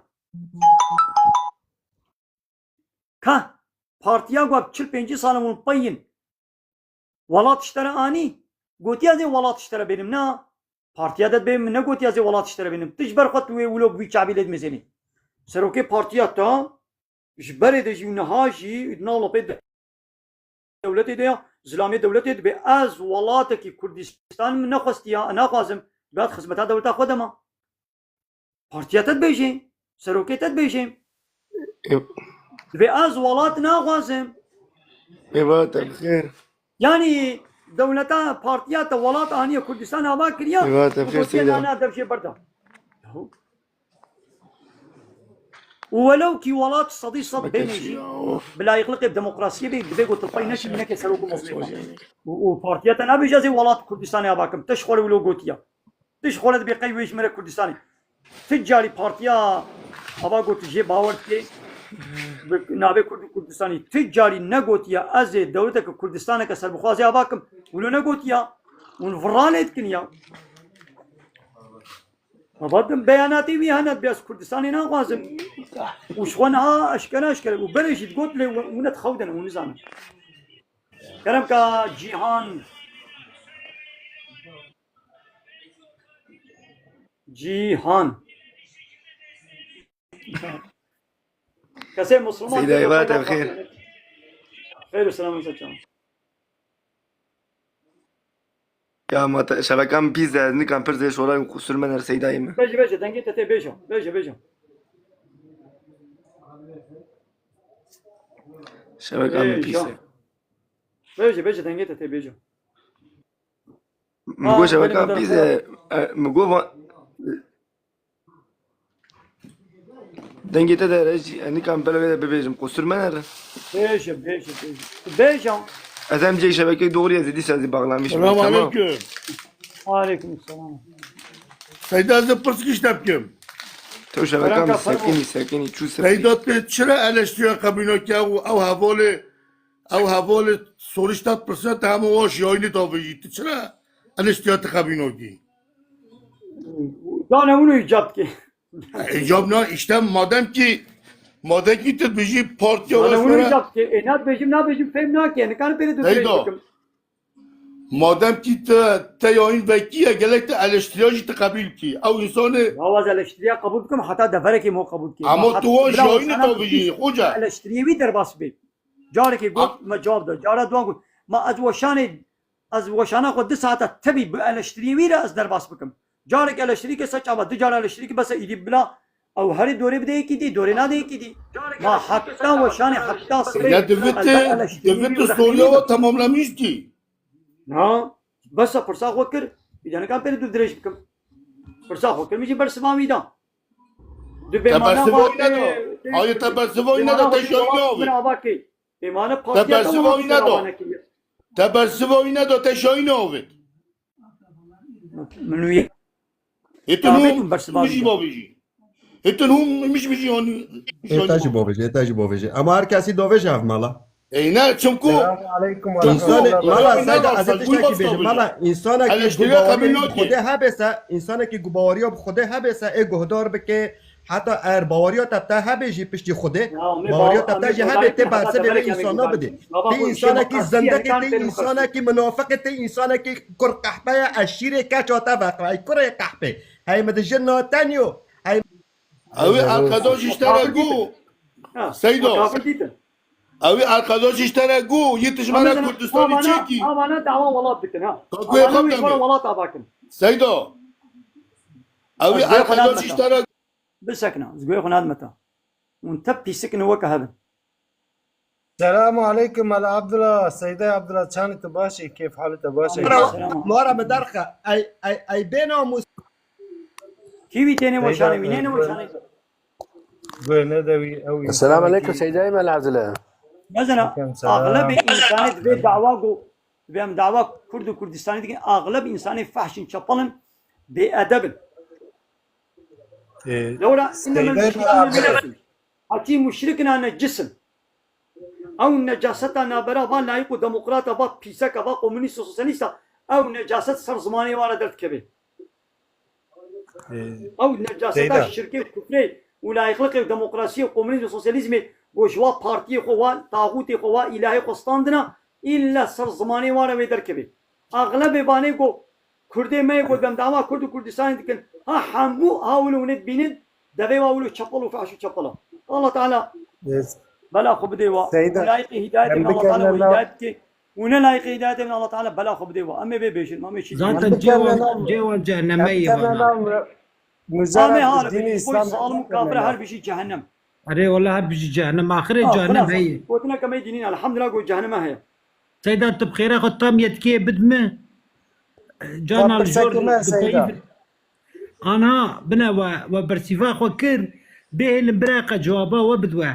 كا بارتيا قب 45 سالمون باين ولات اشترى اني قلت يا زي ولات اشترى بينم نا بارتيا دد بينم نا قلت يا زي ولات اشترى بينم تجبر خط ولو بي شعبي لد مزني سروكي بارتيا تا جبر دجي نهاجي نالو بيد دولتي ده زلامی دولت به از ولات کی کردستان من نخواستیا نخوازم بعد خدمت دولت خودم پارتیاتت بیشیم سروکیتت بیشیم به از ولات نخوازم ایوات بخیر يعني دولتا بارتيات ولات انيه كردستان هوا كريا ایوات بخیر سیدا انا دبشي بردا ولو كي ولات صدي صد بيني بلا يخلق الديمقراطيه بيقول تطينش منك يسلوك مسلمين وبارتيات انا بيجازي ولات كردستان هواكم تشخل ولو قوتيا تشخل بقي ويش من كردستان تجاري بارتيا هوا قلت جي باورتي نابه کردستانی تجاری نگوتیا از دولت کردستان که سربخوازی آباکم ولو نگوتیا اون فرانت کنیا بعد بیاناتی ویهانت بیاس کردستانی ناقوازم وشخونها اشکال وبلش تقول لي ونتخودن ونزام كلام كا جيهان کسی مسلمان سیدا ایوات بخیر خیر و سلام علیکم یا ما شبکم پیز نکم پر زیر شورای خسر من سیدایم بيجي دنگی تته بيجي شبکم پیزه بيجي دنگی تته بيجي مگو شبکم پیزه مگو دنگی ته درج نکم پر ببیجم خسر من بيجي از هم جای شبکه دوری از دیس باغلامیش سلام علیکم وعليكم السلام سیدا از پرسکش نبکم تو شبکم سکنی چو سیدا چرا الاشتیا قبینا که او حوال سورشتات پرسنت همه واش یاینی تابجی چرا الاشتیات قبینا کی دانه اونو ایجاب که ایجاب نه işte madem ki تو بیجی پارتی دانه اونو آواز ایجاب که اینات بیجیم فهم ناکه نکان پیره دو سیدا madem ki te yayın vekiye gelek de eleştirici te kabil ki او انسان آواز الاشتریا قبول کم حتی دفره که مو قبول کی اما تو واش یاینی تابجی خوجا الاشتریوی در باس بی جاره که گفت ما جواب داد جاره دوان گفت ما از وشانه خود 2 ساعت تبي بالاشتريوي را از در باس بکم جاره که الاشتری که سچ آباد جاره الاشتری که بس ایدی بلا او هر دوره بده کی دی دوره نه دی کی دی ما حتی وشانه حتی ya devlet soruyor ve tamamlamış ki نه بس فرصا خو کر بیدانه کام پر دو درش بکم فرصا خو کر میشه برسما ویدا دو تبرسه وای ندو آیا تبرسه وای ندو تشایی ناوی پیمانه پارتیا تبرسه وای ندو تبرسه وای ندو تشایی ناوی منوی اتن هم میشی باویجی اتن هم میش میشی تاجی باویجی اما هر کسی دویش هف مالا اینا چمکو انسان مالا سایدا از تشکی بیجه مالا انسان که گواری خوده هبسه انسان که گواری خوده هبسه ای گهدار بکه حتی ار باوریا تبتا هبیجی پشتی خوده باوریا تبتا جه هبته بحثه به انسان بده تی انسان کی زندگی تی انسان کی منافق تی انسان کی کر قحبه اشیر کچاتا وقت کر قحبه های مدجنا تانیو اوی arkadaş işlere gu Seydo اوی arkadaş işlere gu yetişmene Kürdistan'ı çeki amana dava valat bitin ha Kalkıya kalk valat abakin Seydo اوی arkadaş işlere بسكنه زقوي خناد متى ونتبي سكنه وكهذا السلام عليكم على عبد الله سيدي عبد الله شاني تباشي كيف حالك تباشي مورا بدرخه اي بينه كيفي تاني وشاني منين وشاني السلام عليكم سيدي ايمن عبد الله مثلا اغلب انسان في دعوه بهم دعوه كرد وكردستاني دي اغلب انسان فحش شطلن بادب لولا انما حكي مشركنا ان الجسم او نجاستنا برا ما لايق ديمقراط با بيسك با كومونيست سوسياليست او نجاست سر زماني وارد كبي او نجاست الشركه الكفري ولا يخلق ديمقراطيه وكومونيزم وسوسياليزم وجوا بارتي خوا طاغوت خوا الهي قسطندنا الا سر زماني وارد كبي اغلب باني کو كردي ما يقول دم دعوه كرد وكردستان دكن ها حمو هاولو ندبيند دبي واولو تشبلوا فعشوا تشبلا الله تعالى بلا خو بدي وا لايق هدايه من الله تعالى وهدايتك ونا لايق هداية من الله تعالى بلا خو بديوا أما بيشن ما مشي Zaten ceval cehenneme bana. أما هذا Dini بوي İslam ظالم كافر هر بشي جهنم अरे والله हर बीच जहन्नम आखिर जहन्नम है ये قلتنا كما يدينين الحمد لله قول جهنم هي سيدا انت بخير اخو تام يتكي بدمه جانا الجور انا بنا وبرسيفا خو كر به البراقه جوابا وبدوا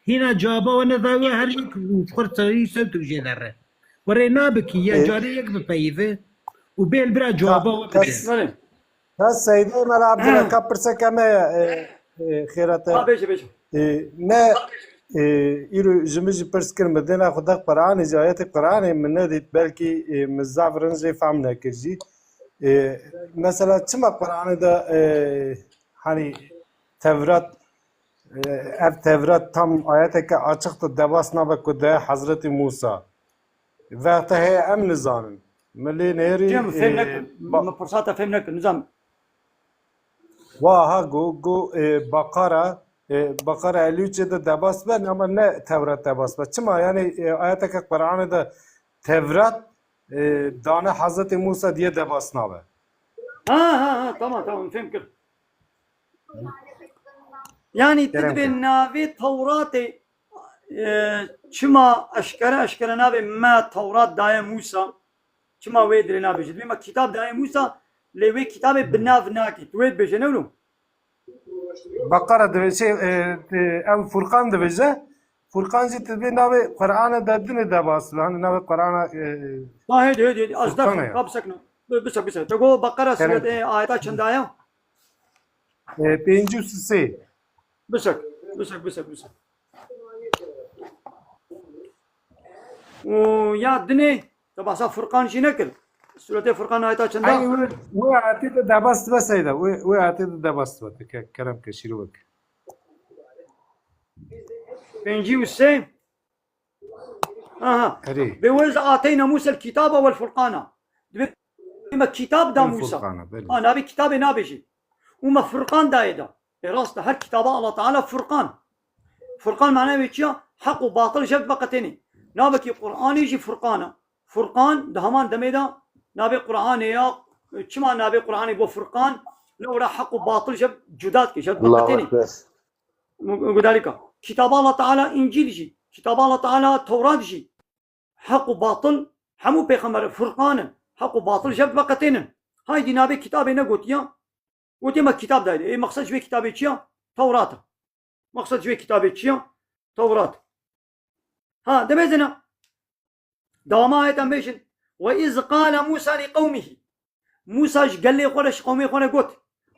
هنا جوابا وانا ضاوي هريك وفخرت يسوتك جدره ورينا بك يا جاري يكب بيفه وبه البرا جوابا وبدوا بس سيدي مال عبد الله كبرسه كما خيرته بيش نه ایرو جمعی پرس کرد مدینا خدا قرآن جایت قرآن من ندید بلکی مزعف رنجی فهم نکردی مثلا چما قرآن دا hani Tevrat ev Tevrat tam ayete ki açıktı debas nabek kuda Hazreti Musa ve tehe em nizanın milli neri جيم فهمناك فرصاتها فهمناك النظام vaha go Bakara Bakara 53'de debas ben ama ne Tevrat debas ben. Çima yani ayeteki Kur'an'da Tevrat dane Hazreti Musa diye debas nabe. ها tamam فهمت يعني تدبي نافي توراتي شما أشكره نافي ما تورات داية موسى شما ويدري نافي جد بما كتاب داية موسى لوي كتاب بناف ناكي تويد بجنولو Bakara de şey ev Furkan de bize Furkan zit bir nabe Kur'an'a dedin de bas hani nabe Kur'an'a ما هدي أصدق قبسكنا بس تقول بقرة سورة آيات چندايا 500 بسك ويا دني تبع فرقان شنكل سورة فرقان آيات چندا hani bu ayeti de debas beseydi bu ayeti de debas beseydi kerem keşiru bak بنجي والسيم بوز آتينا موسى الكتاب والفرقان بما كتاب دا موسى نبي كتاب نابجي وما فرقان دايدا راست هر كتاب الله تعالى فرقان معناه بيتشا حق وباطل جد بقتني نابكي قرآن يجي فرقان دهمان دميدا نابي قرآن يا كما نابي قرآن بو فرقان لو را حق وباطل جدات كي جد بقتني وذلك كتاب الله تعالى إنجيل جي كتاب الله تعالى توراة جي حق وباطل حمو بيخمر فرقان حق وباطل جد بقتني هاي دي نابي كتاب نقول يا وتي ما كتاب دايد اي مقصد جوي كتابي تشيا توراة مقصد جوي كتابي تشيا توراة ها دبزنا دوما ايتم بيشن واذ قال موسى لقومه موسى قال لي قولش قومي خونا قلت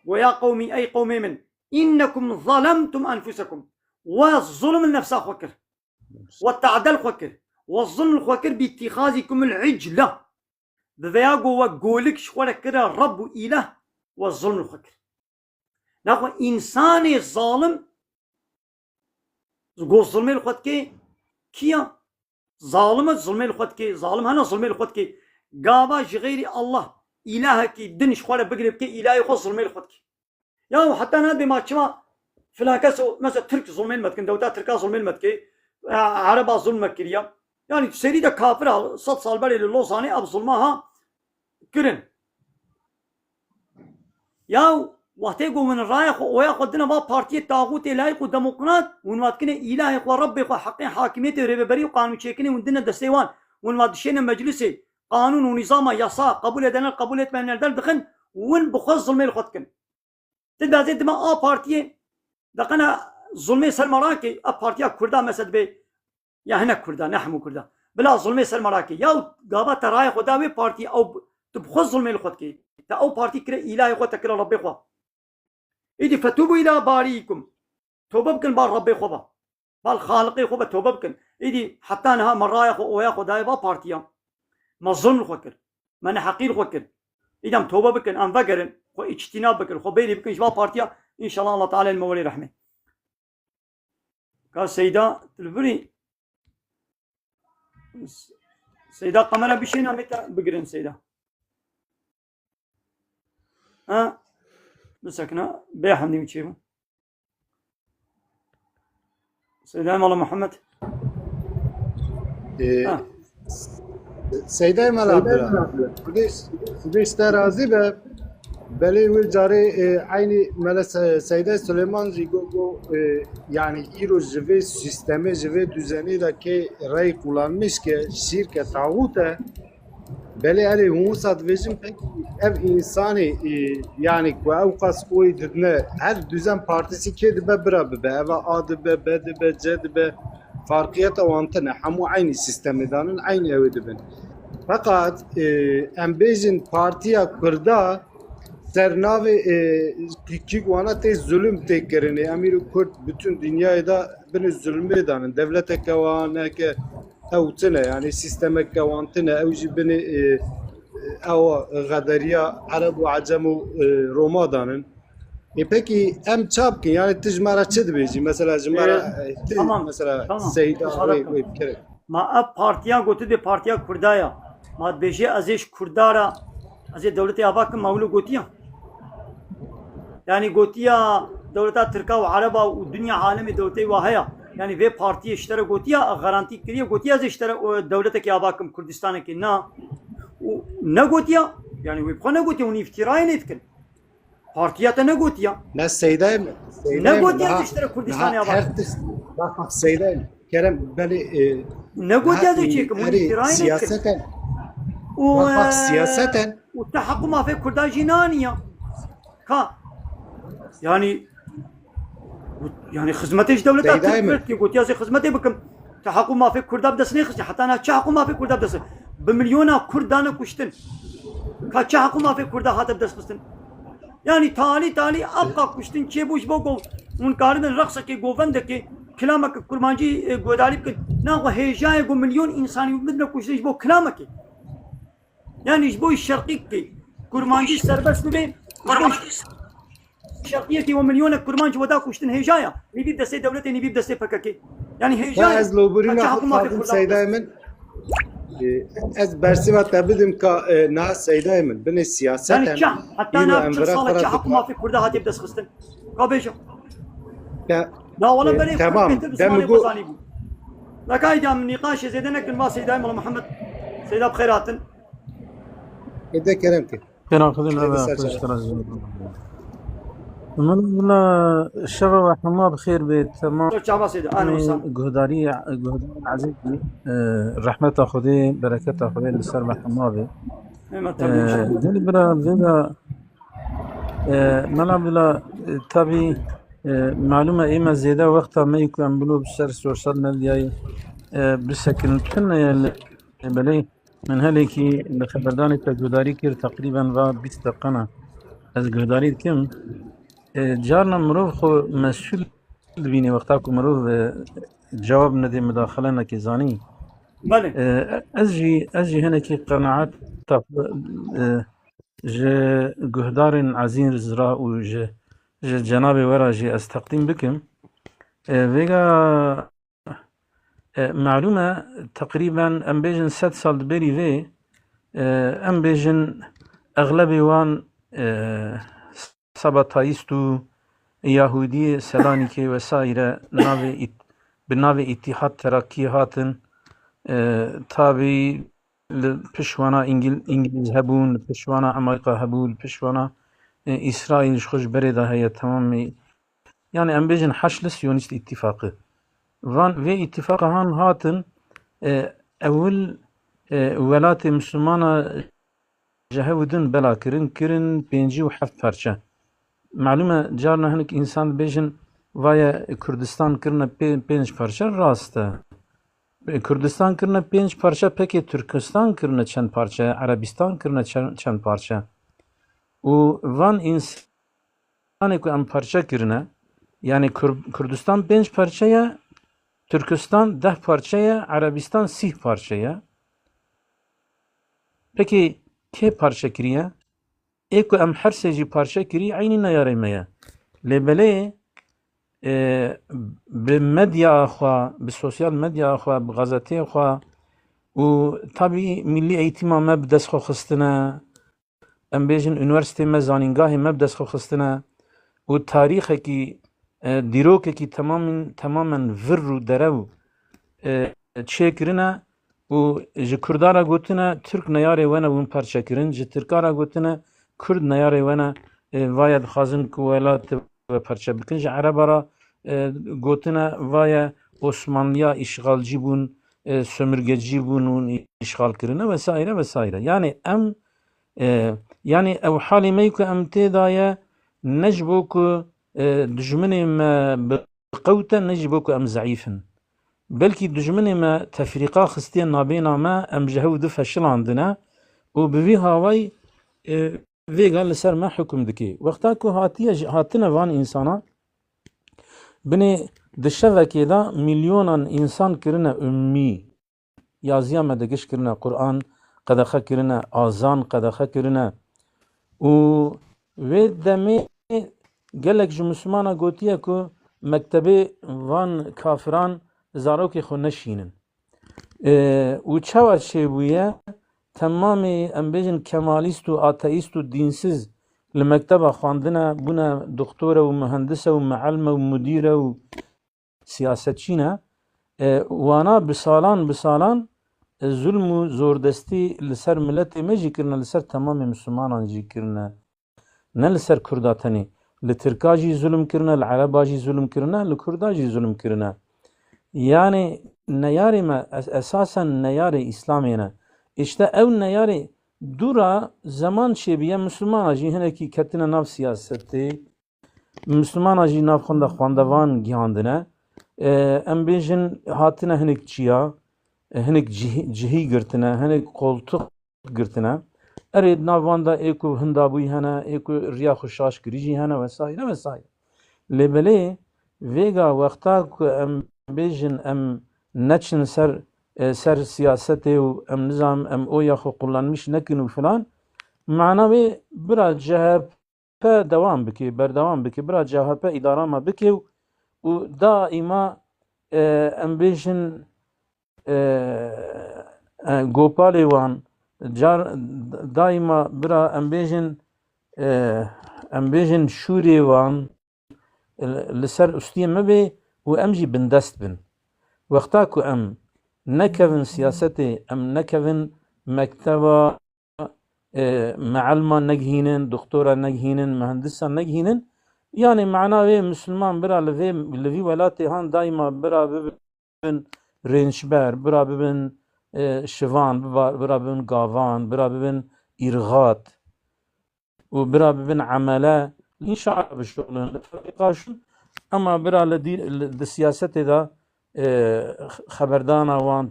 ويا قومي اي قومي من انكم ظلمتم انفسكم والظلم النفس خوكر والتعدل خوكر والظلم خوكر باتخاذكم العجله بذياقو وقولك شخونا كده رب اله والظلم الخكر ناخو إنساني الظالم قول ظلمي الخدكي كيا ظالم الظلمي الخدكي ظالم هنا ظلمي الخدكي قابا غير الله إلهك دنش خوالة بقرب كي إلهي خو ظلمي الخدكي يا حتى أنا بما تشما فلاكسو مثلا ترك ظلمي المتكن دوتا تركا ظلمي المتكي عربا ظلم مكريا يعني سيري دا كافر صد صال بالي لله صاني أب ظلمها كرن يا وقتی کو من رای خو ویا خودنا با پارتی طاغوت الهی کو دموکرات ون وقت کنه الهی خو رب خو حق حاکمیت رهبری و قانون چکنه ون دنه دستیوان ون وقت شین مجلس قانون و نظام یسا قبول ادن قبول etmeyenler دخن ون بخص ظلم الخد كن تدازت ما پارتی دقنا ظلم سلمراكي پارتیا کردا مسد به یا هنا کردا نحمو کردا بلا ظلم سلمراكي یا غابت رای خدا و پارتی او تبخص ظلم الخد کی تا او پارتی كره إلهي خو تكره ربي خو إيدي فتوبوا إلى باريكم توبة بكن بار ربي خو بال خالقي خو توبة بكن إيدي حتى أنها مرايا خو ويا خو دايبا بارتيا ما ظلم خو كر ما نحقير خو كر إذا توبة بكن أن فقرن خو اجتناب بكن خو بيري بكن شباب بارتيا إن شاء الله تعالى المولي رحمه قال سيدة تلفري سيدة قمرة بشينا متى بقرن سيدة ها مسكنا بيحن دي وتشيبه سيدنا الله محمد سیدای ملابلا خودش ترازی به بله و جاری عینی مل سیدای سلیمان زیگو yani ایرو جوی سیستمی جوی düzeni da ki rey kullanmış ki şirke tağute beli eli humusat vejim pek ev insani yani ku ev kas koy didne her düzen partisi ki dibe bira bibe eva a dibe b dibe c dibe farkiyet avantine hamu aynı sistemi danın aynı evi dibin fakat em bejin partiya kurda sernavi ki wana te zulüm tekerini emir Kürt bütün dünyayı da beni zulmü danın devlete kewane ke evtine yani sisteme kevantine evji beni ev gadariya Arab ve Acem Roma danın peki em çap ki yani tijmara çed beji mesela jmara tamam mesela tamam seyda ve kere ما اب پارتیا گوته دی پارتیا کردایا ما بجی ازش کردارا از دولت آباک مولو گوتیا yani gotiya devleta Türka ve Araba ve dünya alemi devleti vahaya yani ve partiye işlere gotiya garanti kiriye gotiya işlere devlete ki abakım Kürdistan'a ki ne gotiya yani ve ne gotiya onu iftiraya ne etkin partiyata ne gotiya ne seyday ne gotiya işlere Kürdistan'a abakım bak seyday Kerem beni ne gotiya işlere onu iftiraya ne etkin siyaseten bak siyaseten و تحكم في كردا جنانية كا يعني خدمتش دولتها تكبرت قلت يا زي خدمتي بكم تحكم في كردا بدسني خش حتى انا تحكم في كردا بدس بمليون كردانه كشتن كا تحكم في كردا هذا بدس بستن يعني تالي ابقى كشتن كيبوش بوغو من قارن الرقص كي غوفند كي كلامك كرمانجي غودالي نا هيجاي غو مليون انسان بدنا كشتن بو كلامك yani bu şarkı ki kurmancı serbest mi? Şarkıya ki o milyona kurmancı vada kuştun heyjaya. Nibi deste devlete nibi deste PKK. Yani heyjaya. Az loburina hakkım seydaymen. Az bersiva tabidim ka na seydaymen. Beni siyaseten. Yani çah. Hatta na çah hakkım fi kurda hatip des kıstın. Kabeşo. Ya. La valla beni tamam. Demigo. لكاي جام نقاش زيدنا كل ما سيداي والله محمد سيدا بخيراتن إذا كرمت كلام خذنا من الشباب حما بخير بتمام جهداري عزيزي رحمة خدي بركة خدي لسر حما به دل برا زيدا ملعب بلا تبي معلومة إما زيدا وقتها ما يكون بلو بسر سوشال ميديا بسكن كنا بلي من هلكي لخبرداني تجداري كير تقريبا و 20 دقيقة از جهداري كم جارنا مروف خو مسؤول بيني وقتاكو مروف جواب ندي مداخلنا كيزاني بله أجي هنا كي قناعات ج جهدار عزين زراء وج جنابي ورا جي استقدم بكم فيجا معلومة تقريبا ام بيجن 7 سال دبري في ام بيجن اغلبي وان سباتايستو يهودي سلانيكي وسائر بناوي اتحاد ترقي هاتن تابي لبشوانا انجليز هبون لبشوانا امريكا هبون لبشوانا اسرائيل خوش بريده هي تمامي يعني ام بيجن حشل سيونست اتفاقي وان في اتفاق هان هاتن اول ولات مسلمانه جهودن بلا كرن بينجي وحفت فرشة معلومة جارنا هنك انسان بيجن ويا كردستان كرنا بينج فرشة راسته كردستان كرنا بينج فرشة پكي تركستان كرنا چند parça عربستان كرنا چند parça و وان انسان کو ام parça كرنا يعني كردستان بينج parça ya Türkistan 10 parçaya, Arabistan 30 parçaya. Peki ke parça kiriye? Eko em her seci parça kiri aynı nayaremeye. Lebele به مدیا خوا به سوسیال مدیا خوا به غزاتی خوا و طبعی ملی ایتیما مبدس خو خستنه ام بیجن یونیورسیتی مزانینگاه مبدس خو خستنه و تاریخ کی دیروک کی تماما ور رو درو چه کرنه û ji Kurdara gotine Türk neyarê we ne bûn perçekirin, ji Tirkara gotine Kurd neyarê we ne vaya dixwazin ku welatê we perçe bikin, ji Erebara gotine vaya Osmanliya îşgalcî bûn, sömürgecî bûn û îşgal kirine vesaire vesaire. Yani em yani ew halê me ku em têda ye ne ji bo ku dijminê me biqewte ne ji bo ku em zeîfin. Belkî dijminê me tefrîqa xistiye navbêna me em ji hev di feşilandine û bi vî havayî vêga li ser me hukm dike. Wexta ku hatine van însana binê di şevekê de milyonan însan kirine ümmî. Yaziya me digiş kirine Qur'an qedexe kirine, azan qedexe kirine û vê demê gelek ji Müslümana gotiye ku mektebê van kafiran zarokê xwe neşînin. û çawa çêbûye temamê em bêjin kemalîst û ateîst û dînsiz li mekteba xwandine bûne doktor û mühendis û meelme û mudîr û siyasetçî ne wana bi salan zulm û zordestî li ser milletê me jî kirine, li ser temamê Müslümanan jî kirine. Ne li ser Kurda tenê. Li Tirka jî zulm kirine, li Ereba jî zulm kirine, li Kurda jî zulm kirine. Yani neyarê me esasen neyarê İslamê ne. İşte ew neyarê dûra zeman çêbiye Müslümana jî hinekî ketine nav siyasetê, Müslümana jî nav xwendevan gihandine. Em bêjin hatine hinek çiya, hinek cihî girtine, hinek koltuk girtine. Erê navan da ê ku hindabûyî hene, ê ku riya xwe şaşkirî jî hene vesaire vesaire. Lêbelê vêga wexta ku em bêjin em neçin ser siyasetê û em nizanim em oya xwe kullanmış nekin û filan, mana wê bira CHP devam bike, berdewam bike, bira CHP îdara me bike û daîma em bêjin gopalê wan daîma bira em bêjin şûrê wan li ser ustiyê me bê û em jî bindest bin. Wexta ku em nekevin siyasetê, em nekevin mekteba meelma negihînin, doktora negihînin, mühendisa negihînin, yani mana wê Müslüman bira li vî welatê han daîma bira bibin rênçber, bira bibin şivan, bira bibin gavan, bira bibin îrgat û bira bibin emele înşallah bişolin li tefrîqa şûn ama bira li siyasetê de xeberdana wan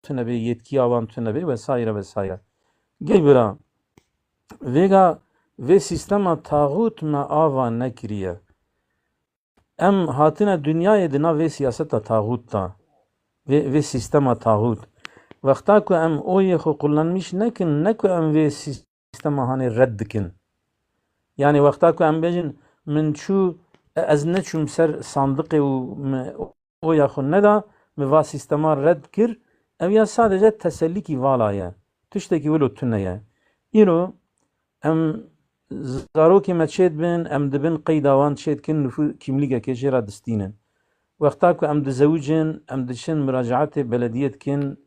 tune bê, yetkiya wan tune bê vesaire vesaire. Gel bira vêga vê sîstema taxût me ava nekiriye. Em hatine dünyayê di nav vê siyaseta taxût da, vê sîstema taxût. Wexta ku em oyê xwe kullanmış nekin, ne ku em vê sîstema hanê red dikin. Yani wexta ku em bêjin min çû ez neçûm ser sandiqê û oya xwe neda, mi va sîstema red kir, ev ya sadece tesellîkî vala ye. Tiştekî wilo tune ye. Îro em zarokê me çêt bin, em dibin qeyda wan çêtkin nüfû kimlîgekê jê ra distînin. Wexta ku em dizewicin, em diçin müracaetê belediyê dikin,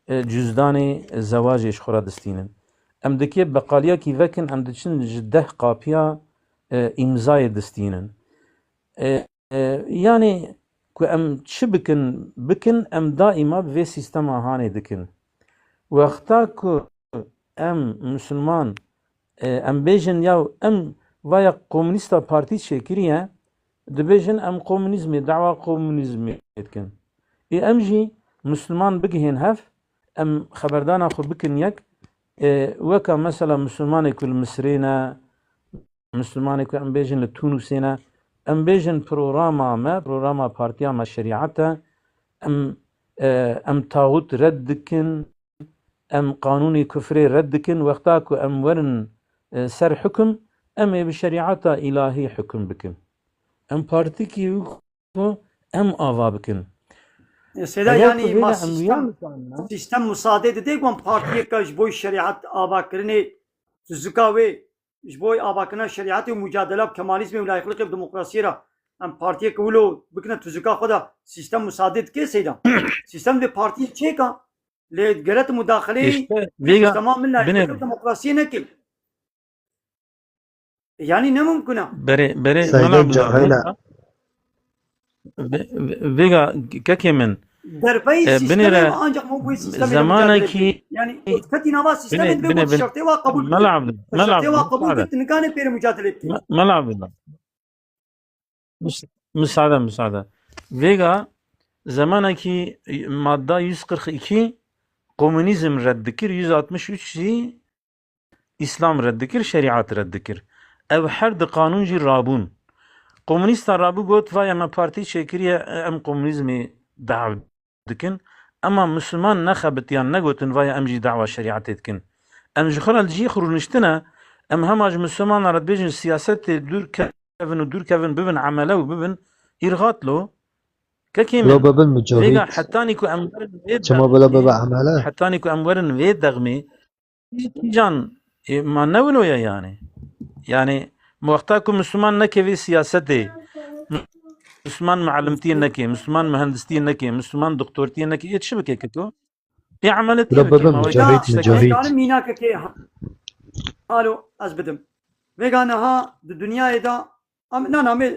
cüzdanê zewacê ji xwe ra distînin. Em dikê beqaliyekî vekin, em diçin ji 10 qapiya îmzayê distînin. Yani ku em çi bikin em daîma vê sîstema hanê dikin. Wexta ku em Müslüman em bêjin ya em vaya komünîsta partî çêkiriye, dibêjin em komünîzmê, dawa komünîzmê dikin. Em jî Müslüman bigihên hev, em xeberdana xwe bikin yek, weka mesela Müslümanê ku li Misrê ne, Müslümanê ku em bêjin li Tunusê ne, em bêjin programa me, programa partiya me şerîat e, em taxût red dikin, em qanûnê küfrê red dikin, wexta ku em werin ser hukm, em ê bi şerîata îlahî hukm bikin. Em partîkî ku em ava bikin. Sêda yani sistem müsaade dide gon partiyeka ji bo şerîat avakirinê tuzika wê ji bo avakirina şerîatê û mücadela kemalîzmê û layıklıkê bi demokrasiyê ra em partiyeka wilo bikine tuzika xwe da sistem müsaade dike sêda. Sistem vê partiyê çêka لي قالت مداخله işte vega تمام من لا bine ديمقراطيه نكل يعني نممكن bere سيد malabla جاهلة vega kekemen دربي سيستم بنرى انجح مو بوي سيستم زمانك يعني كتي نوا سيستم بني بيقول بني شرطي وقبول ملعب شرطي وقبول مساعدة كنت نكان بير مجادله ملعب مساعدة vega zamanaki madde 142 komünizm reddikir 163 İslam reddikir şeriat reddikir ev her de kanun jî rabûn komünîsta rabû got vay em partî çêkiriye em komünîzmê dav dikin ama Müslüman nexebitiyan negotin vay em jî dawa şeriatê dikin em ji xwe re cî xurûniştina em hema ji Müslümanan re dibêjin siyasetê dûrkevin bibin emele û bibin îrxatlo kekê لو min بابل vêga مجاهد hettanî ku em werin vê كما بلا بابا dexmê عمله hettanî ku em werin vê dexmê can ma newiloye yani muxta ku Müslüman nekevê siyasetê Müslüman muallimtiye neke Müslüman mühendisliğe neke Müslüman doktortiye neke yet şi bike keto ê emeletiye لو bike بابا ma wê مجاهد tiştekî مجاهد قال مينا كي الو ازبدم ويغانها الدنيا دا ام نامي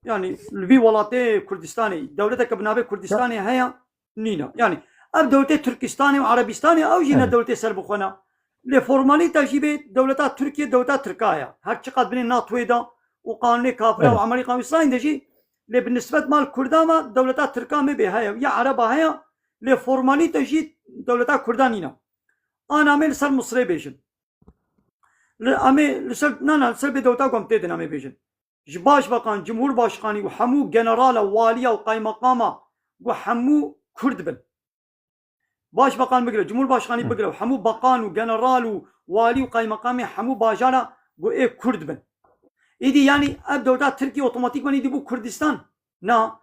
يعني الفي ولاتي كردستاني دولتك بنابي كردستاني هيا نينا يعني اب دولتي تركستاني وعربستاني او جينا دولتي سربخونا لفورماليتا جيبي دولتا تركيا دولتا تركايا هر چقد بين ناتو دا وقانون كافره وعملي قانون اسرائيل دجي اللي بالنسبه مال كرداما دولتا تركا مي بهايا يا عربا هيا لفورماليتا جي دولتا كردانينا انا عامل سر مصري بيجن امي لسر نانا لسر بدولتا قوم تيدن امي بيجن باش بقان جمهور باشقاني وحمو جنرال واليا وقايمقامه وحمو كرد بن باش بقان بقرا جمهور باشقاني بقرا وحمو بقان وجنرال ووالي وقايمقامي حمو باجانا و ايه كرد بن ايدي يعني اب دولتا تركي اوتوماتيك من يدي بو كردستان نا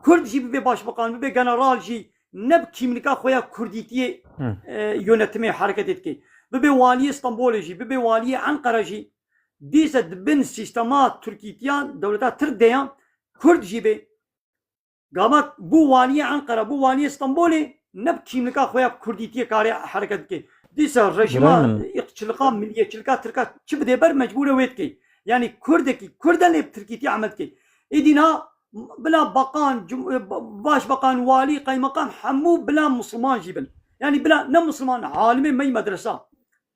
كرد جي بي باش بقان بي جنرال جي نب كيملكا خويا كرديتي يونتمي حركه etki ببي والي اسطنبول جي ببي والي انقره جي ديسه دبن سيستمات تركيتيان دولتا ترديان كرد جي بي قامت بو والي انقره بو والي اسطنبول نب كيملكا خويا كرديتي كاري حركه etki ديسه رجما اقتشلقا مليتشلقا تركا تشبدي بر مجبوره ويتكي يعني كردكي كردن تركيتي عملتكي ايدينا بلا بقان باش بقان والي قايمقام حمو بلا مسلمان جيبن يعني بلا نم مسلمان عالمي مي مدرسه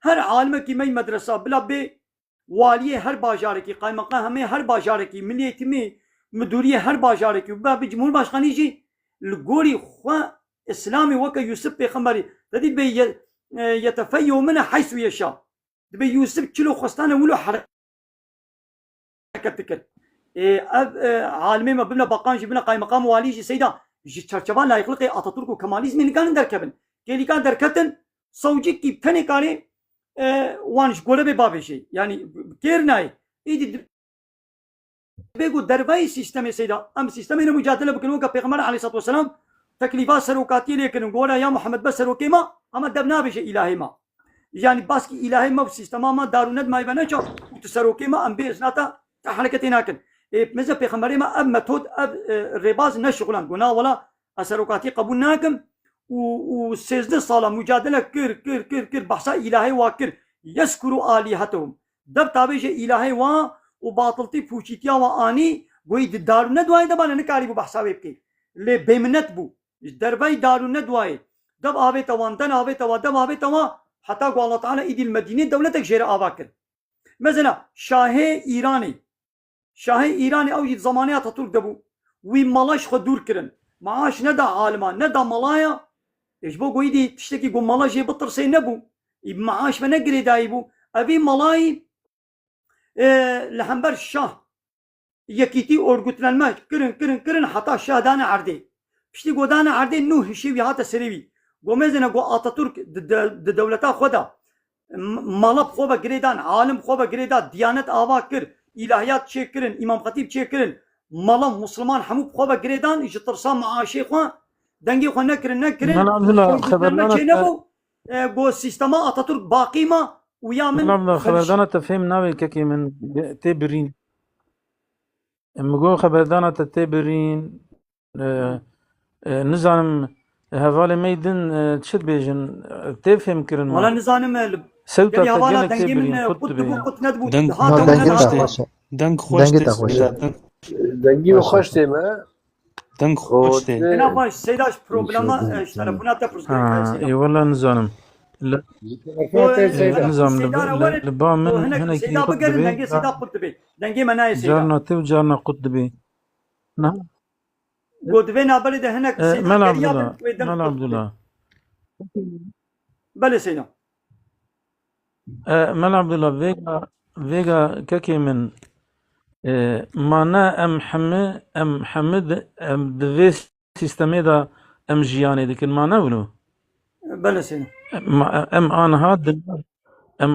هر عالمه کی مي مدرسه بلا بي والي هر باجاره کی قايمقام همه هر باجاره کی مليتي مي مدوريه هر باجاره کی بلا بجمهور باشخاني جي الغوري خو اسلامي وك يوسف پیغمبري تدي بي يتفيو منه حيث يشاء دبي يوسف كيلو خستانه ولو حركتك عالمي ما بنا بقان جبنا قايم مقام والي جي سيدا جي چرچبان لايقلقي اتاتورك وكماليزم اللي دركبن اللي كان دركتن سوجي كي تني كاري وانش غوله به بابي شي يعني كيرناي ايدي بيقول درباي سيستم سيدا ام سيستم مجادله بكنوك پیغمبر عليه الصلاه والسلام تكليفات سروكاتي لكن غولا يا محمد بس سروكيما اما دبنا بشي الهي ما يعني باسكي الهي ما سيستم ما داروند ما يبنى چو تسروكيما ام بيزناتا حركتنا كن مثل پیغمبر ما اب متود اب رباز نشغلان گنا ولا اسروكاتي قبول ناكم و 13 ساله مجادله كر بحثا الهي واكر يذكروا الهتهم دب تابع الهي وا وباطلتي فوشيتيا واني گوي دارونه دوای دبان نکاری بو بحثا وبكي لي بمنت بو دربي دارونه دوای دب اوي توان دن اوي تو دب اوي تو حتى الله تعالى ايد المدينه دولتك جير اباكر مثلا شاه ایرانی او جید زمانی اتاتورک دبو وی مالاش خود دور کرن معاش ندا عالمان ندا مالایا ايش بو گویدی تشتکی گو مالا جي بطر سي نبو معاش ما نقري دايبو ابي مالاي لحنبر الشاه يكيتي اورغوتلنما كرن حتى الشاه دانا عردي بشتي گو دانا عردي نو هشيوي هاتا سريوي گو مزنا گو اتاتورك دولتا خدا مالب خوبا گريدان عالم خوبا گريدا ديانت آوا كر İlahiyat çekirin, İmam Hatip çekirin, malam Müslüman hamuk خوبا گریدان جترسا معاشی خو دنگی خو نکرین من عبدالله خبردانت گو سیستما اتاتورک باقی ما ویا من عبدالله خبردانت فهم ناوی ککی من تبرین مگو خبردانت تبرین نزانم هفالي ميدن تشد بيجن تفهم كرن ولا ما نزانم سوتا يعني هوالا تجلك دنگي من تبرين قط قط بي بو قط ندبو دنگ ها تو دنگی ندبو تخوشه دنگ خوش دنگی تی تخوشه سیدا دنگی و خوش تیمه دنگ خوش تی انا باش سيداش بروبلما تلفونات ها بروسكرين اي سيدا والله نزانم لا نظام سيدانا ولد لبا من وهناك هنا كي سيدا قط بقرن بي دنگي سيدا قط بي دنگي مناي سيدا جارنا تو جارنا قط بي نعم قد بينا بلد هناك سيدا مال عبد قريا الله بنت ويدن مال قط عبد بي الله بله سيدا مال عبد الله فيجا كاكي من مانا ام حمد ام دفي سيستمي دا ام جياني ديك المانا ولو بله سيدا ام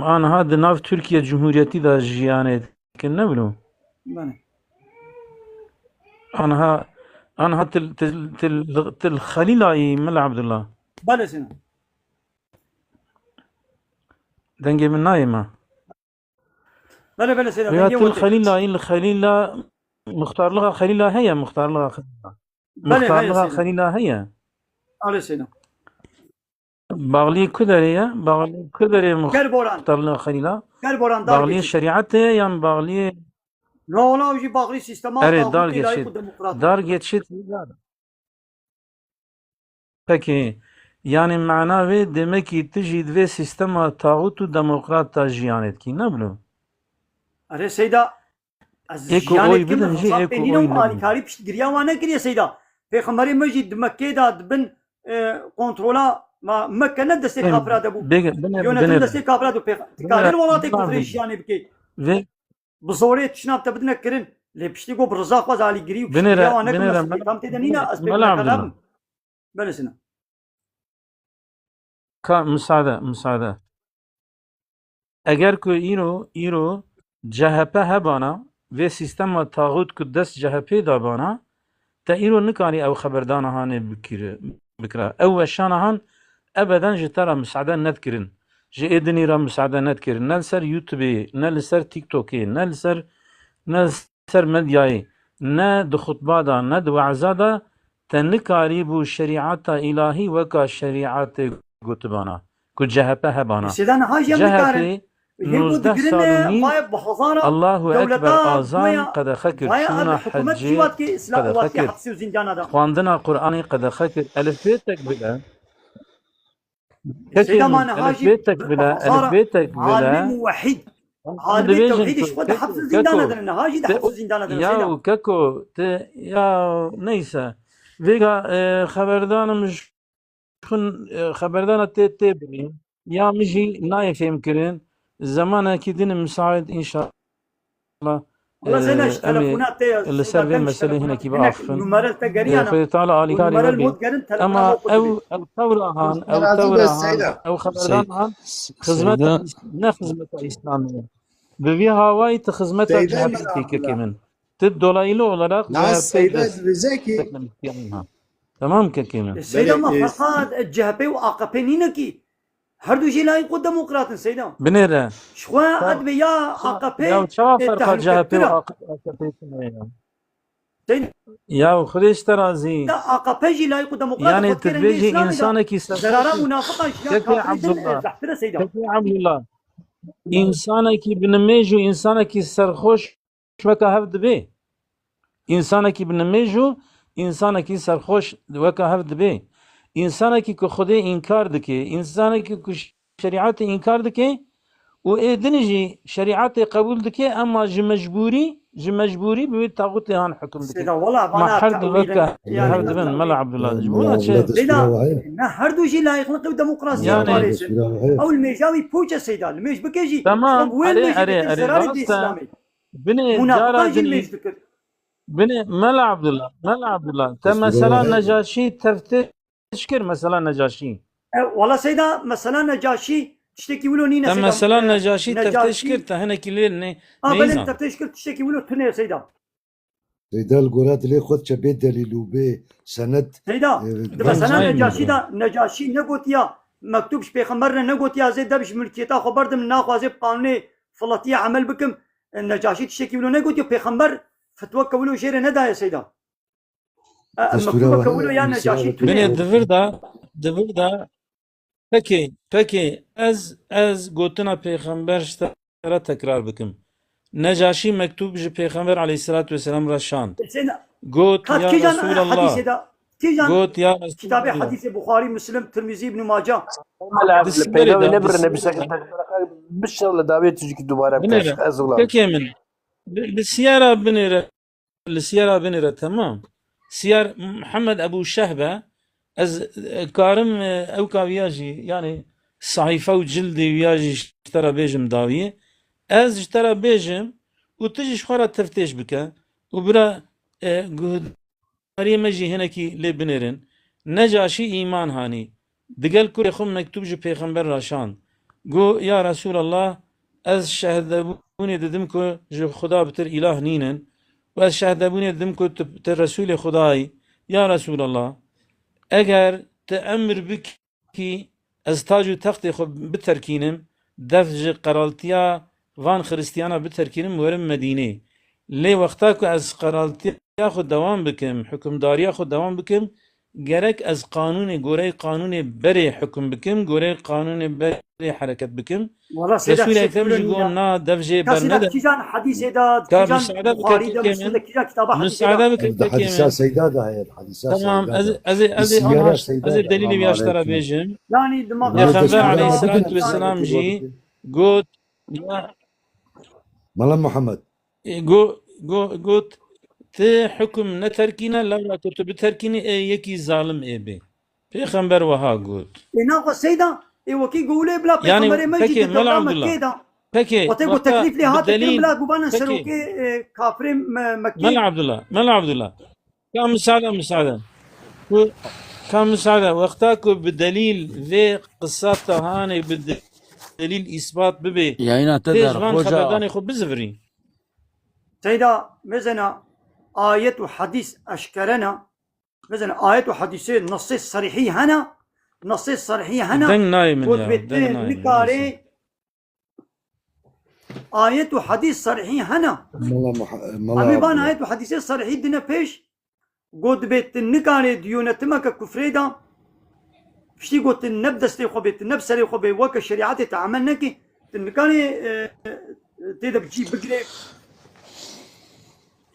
انا هاد ناف تركيا جمهوريتي دا جياني ديك ولو بله انا تل خليلاي مال عبد الله بله سيدا دنجي من نايمه بله بله سيدا ريات دنگي وتي الخليلا مختار لها خليلا هي مختار لها بله هاي سيدا خليلا هي على سيدا باغلي كدرية كربوران مختار لها خليلا كربوران دار باغلي geçit. شريعته يعني باغلي لا ولا وجي باغري سيستما اري طاغوت دار لايق geçit وديمقراطي دار geçit peki yani manavi demek ki tجid ve sistema tağut و demokrat ta jiyanet ki ne bileyim अरे सैदा eko जियानत oy के bidin ji मसाब eko पेनी ना oy माली nebin खाली पिछट गिरिया वाना करिए सैदा पैगंबरी मस्जिद मक्के दा बन कंट्रोला ما مكة ندس كافرة دبو يونا ندس كافرة دو تكادر ولا تكفري شياني بكي بزوري تشناب تبدنا كرن اللي بشتي جو برزاق وزالي جري وبشتي وانا كم تدنينا اسباب كلام بلسنا مساعدة اگر کو ایرو CHP هبانا ve sistema tağut ku dest CHP da bana ta îro nikari ew xeberdana hanê bikira ew weşanahan ebeden ji te re misade nedkirin ji êdinî re misade nedkirin ne li ser YouTubeê ne li ser TikTokê ne li ser medyayê ne di xutba da ne di weeza da te nikarî bû şerîata îlahî weka şerîatê gotibana ku CHP hebana CHP 19 سال و نیم الله اکبر آزان قد خکر چونا حجی قد خکر خواندنا قرآنی قد خکر الف بیتک بلا الف بیتک بلا عالم وحيد عالم التوحيد ايش قد حبس الزندان هذا النهاجي ده حبس الزندان هذا يا كاكو يا نيسا فيغا خبردانم خبردان تبرين يا مجي نايف يمكن زمانه كي دين مساعد ان شاء الله والله زينش تلفونات اللي سر بين مسألة هنا كي بعرفن نمرة تقريانا فيطالع على كاري اما او ثورة هان او خبردان هان خدمات خدمة إسلامية بفي هواي تخدمات جهاتي كمان تدولايلو olarak تمام كمان السيدة ما فقط الجهبي وعقبي نينكي هر دو جي لايق ديمقراط سيدا بنيرة شخوا ادبي يا عقبي يا شو فرق الجهبي وعقبي يا خديش ترازي لا عقبي جي لايق ديمقراط يعني تبيجي انسانك زرارة منافقة كيف عبد الله كيف عبد الله انسانك بنميجو انسانك سرخوش وكا هفد بي انسانك بنميجو انسانك سرخوش وكا هفد بي انسانه که خدا انکار دکه انسانه که شریعت انکار دکه و ادنجی شریعت قبول دکه اما مجبوری به طاغوت هان حکم دکه ما حد الوقت هرد بن ملا عبد الله جبولا لا هر دو جي لايق نقل ديمقراطيه او الميجاوي بوجا سيدا الميج بكيجي تمام اري بني بني ملا عبد الله تم مثلا نجاشي تشكر مثلا نجاشي والله سيدا مثلا نجاشي تشتكي ولو نينا سيدا مثلا نجاشي تشكر تهنا كليل ني بل تشكر تشتكي ولو تني سيدا سيدا القرات لي خد شبيت دليلو بي سند سيدا مثلا نجاشي دا نجاشي نقوتيا مكتوبش بيغمبرنا نقوتيا زي دبش ملكيتا خبرد من ناخذ قانوني فلطيه عمل بكم النجاشي تشتكي ولو نقوتيا بيغمبر فتوكا ولو شير ندا يا سيدا دستورا مكتوبة وانه كونه يا نجاشي مثال بني تونه دفردا پکی از گوتنا پیغمبر را تکرار بکم نجاشی مکتوب جه پیغمبر علیه الصلاة والسلام را شاند گوت كات یا كيجان رسول حديث الله هذا كيجان گوت یا رسول كتاب الله حديث البخاري مسلم ترمذي ابن ماجه بسیاری پیدا دا نبر بسیاری نبسك دا بالشغل داويت تجيك دوباره بكاش بنیره ازغلال پکی من لسیارة بنیره لسیارة بنیره تمام سيار محمد أبو شهبة از كارم أو كاوياجي يعني صحيفة وجلدي وياجي اشترى بيجم داوية از اشترى بيجم وتجي شخورة تفتيش بك وبرا قهداري مجي هناكي لبنيرن نجاشي إيمان هاني دقال كوري خم مكتوب جو پیغمبر راشان قو يا رسول الله از شهدبوني ددمكو جو خدا بتر إله نينن و شهدبوني ددمكو تر رسول خداي يا رسول الله اگر تأمر بك کی از تاج و تخت خود بترکینم دفج قرالتیا وان خریستیانا بترکینم ورم مدینه لی وقتا که از قرالتیا خود دوام بکم حکمداریا خود دوام بکم گرک از قانون گوره قانون بری حکم بکم گوره قانون بری حرکت بکم والله سيدا رسول اکرم جگو نا دفج كاسيدا برنده كيجان حديث هذا که كيجان مساعده بخاري بکتی ده که مسلم من ده كيجان كتاب حديث مساعده هذا بکتی ده که حديثة من سيدادة هي الحديثة تمام سيدادة از السيارة آنها از سيدادة دلیلی إمام بیاشتر عليكم بیجم يعني دماغ ما پیغمبر دستورا علیه ما الصلاة بدنا والسلام نسألك جی الوقت گوت ملا محمد گوت ته حکم نترکینه لولا که تو بترکینی یکی ظالم ای بی پیغمبر وها گوت إنه سيدا وكي قولي بلا يعني بيغمبر مجد پکی ملا الدولة عبدالله مكيدا پکی وتيقول وقتا تكليف لي هذا كلام بدلیل بلا قبانا پکی سروكي كافرين ملا مكي عبدالله كان مساعدة كان مساعدة وقتا که بدلیل ذي قصات هاني بدلیل إثبات ببي يعني تدر تيجوان خوجا خبرداني خو بزفري سيدا مثلا آية وحديث أشكرنا مثلا آية وحديثين نص صريحي هنا نص صريحي هنا دنگ ناي من قلت يا بيت دنگ ناي من نكاري آية وحديث صريحي هنا ملا أمي بان عبدالله آية وحديث صريحي دنا بيش قلت بيت نكاري ديونتمك كفريدا فشتي قلت النب دستي خو بيت النب سري خو بي وك الشريعات تعملنا كي نكاري تيدا بجيب بقري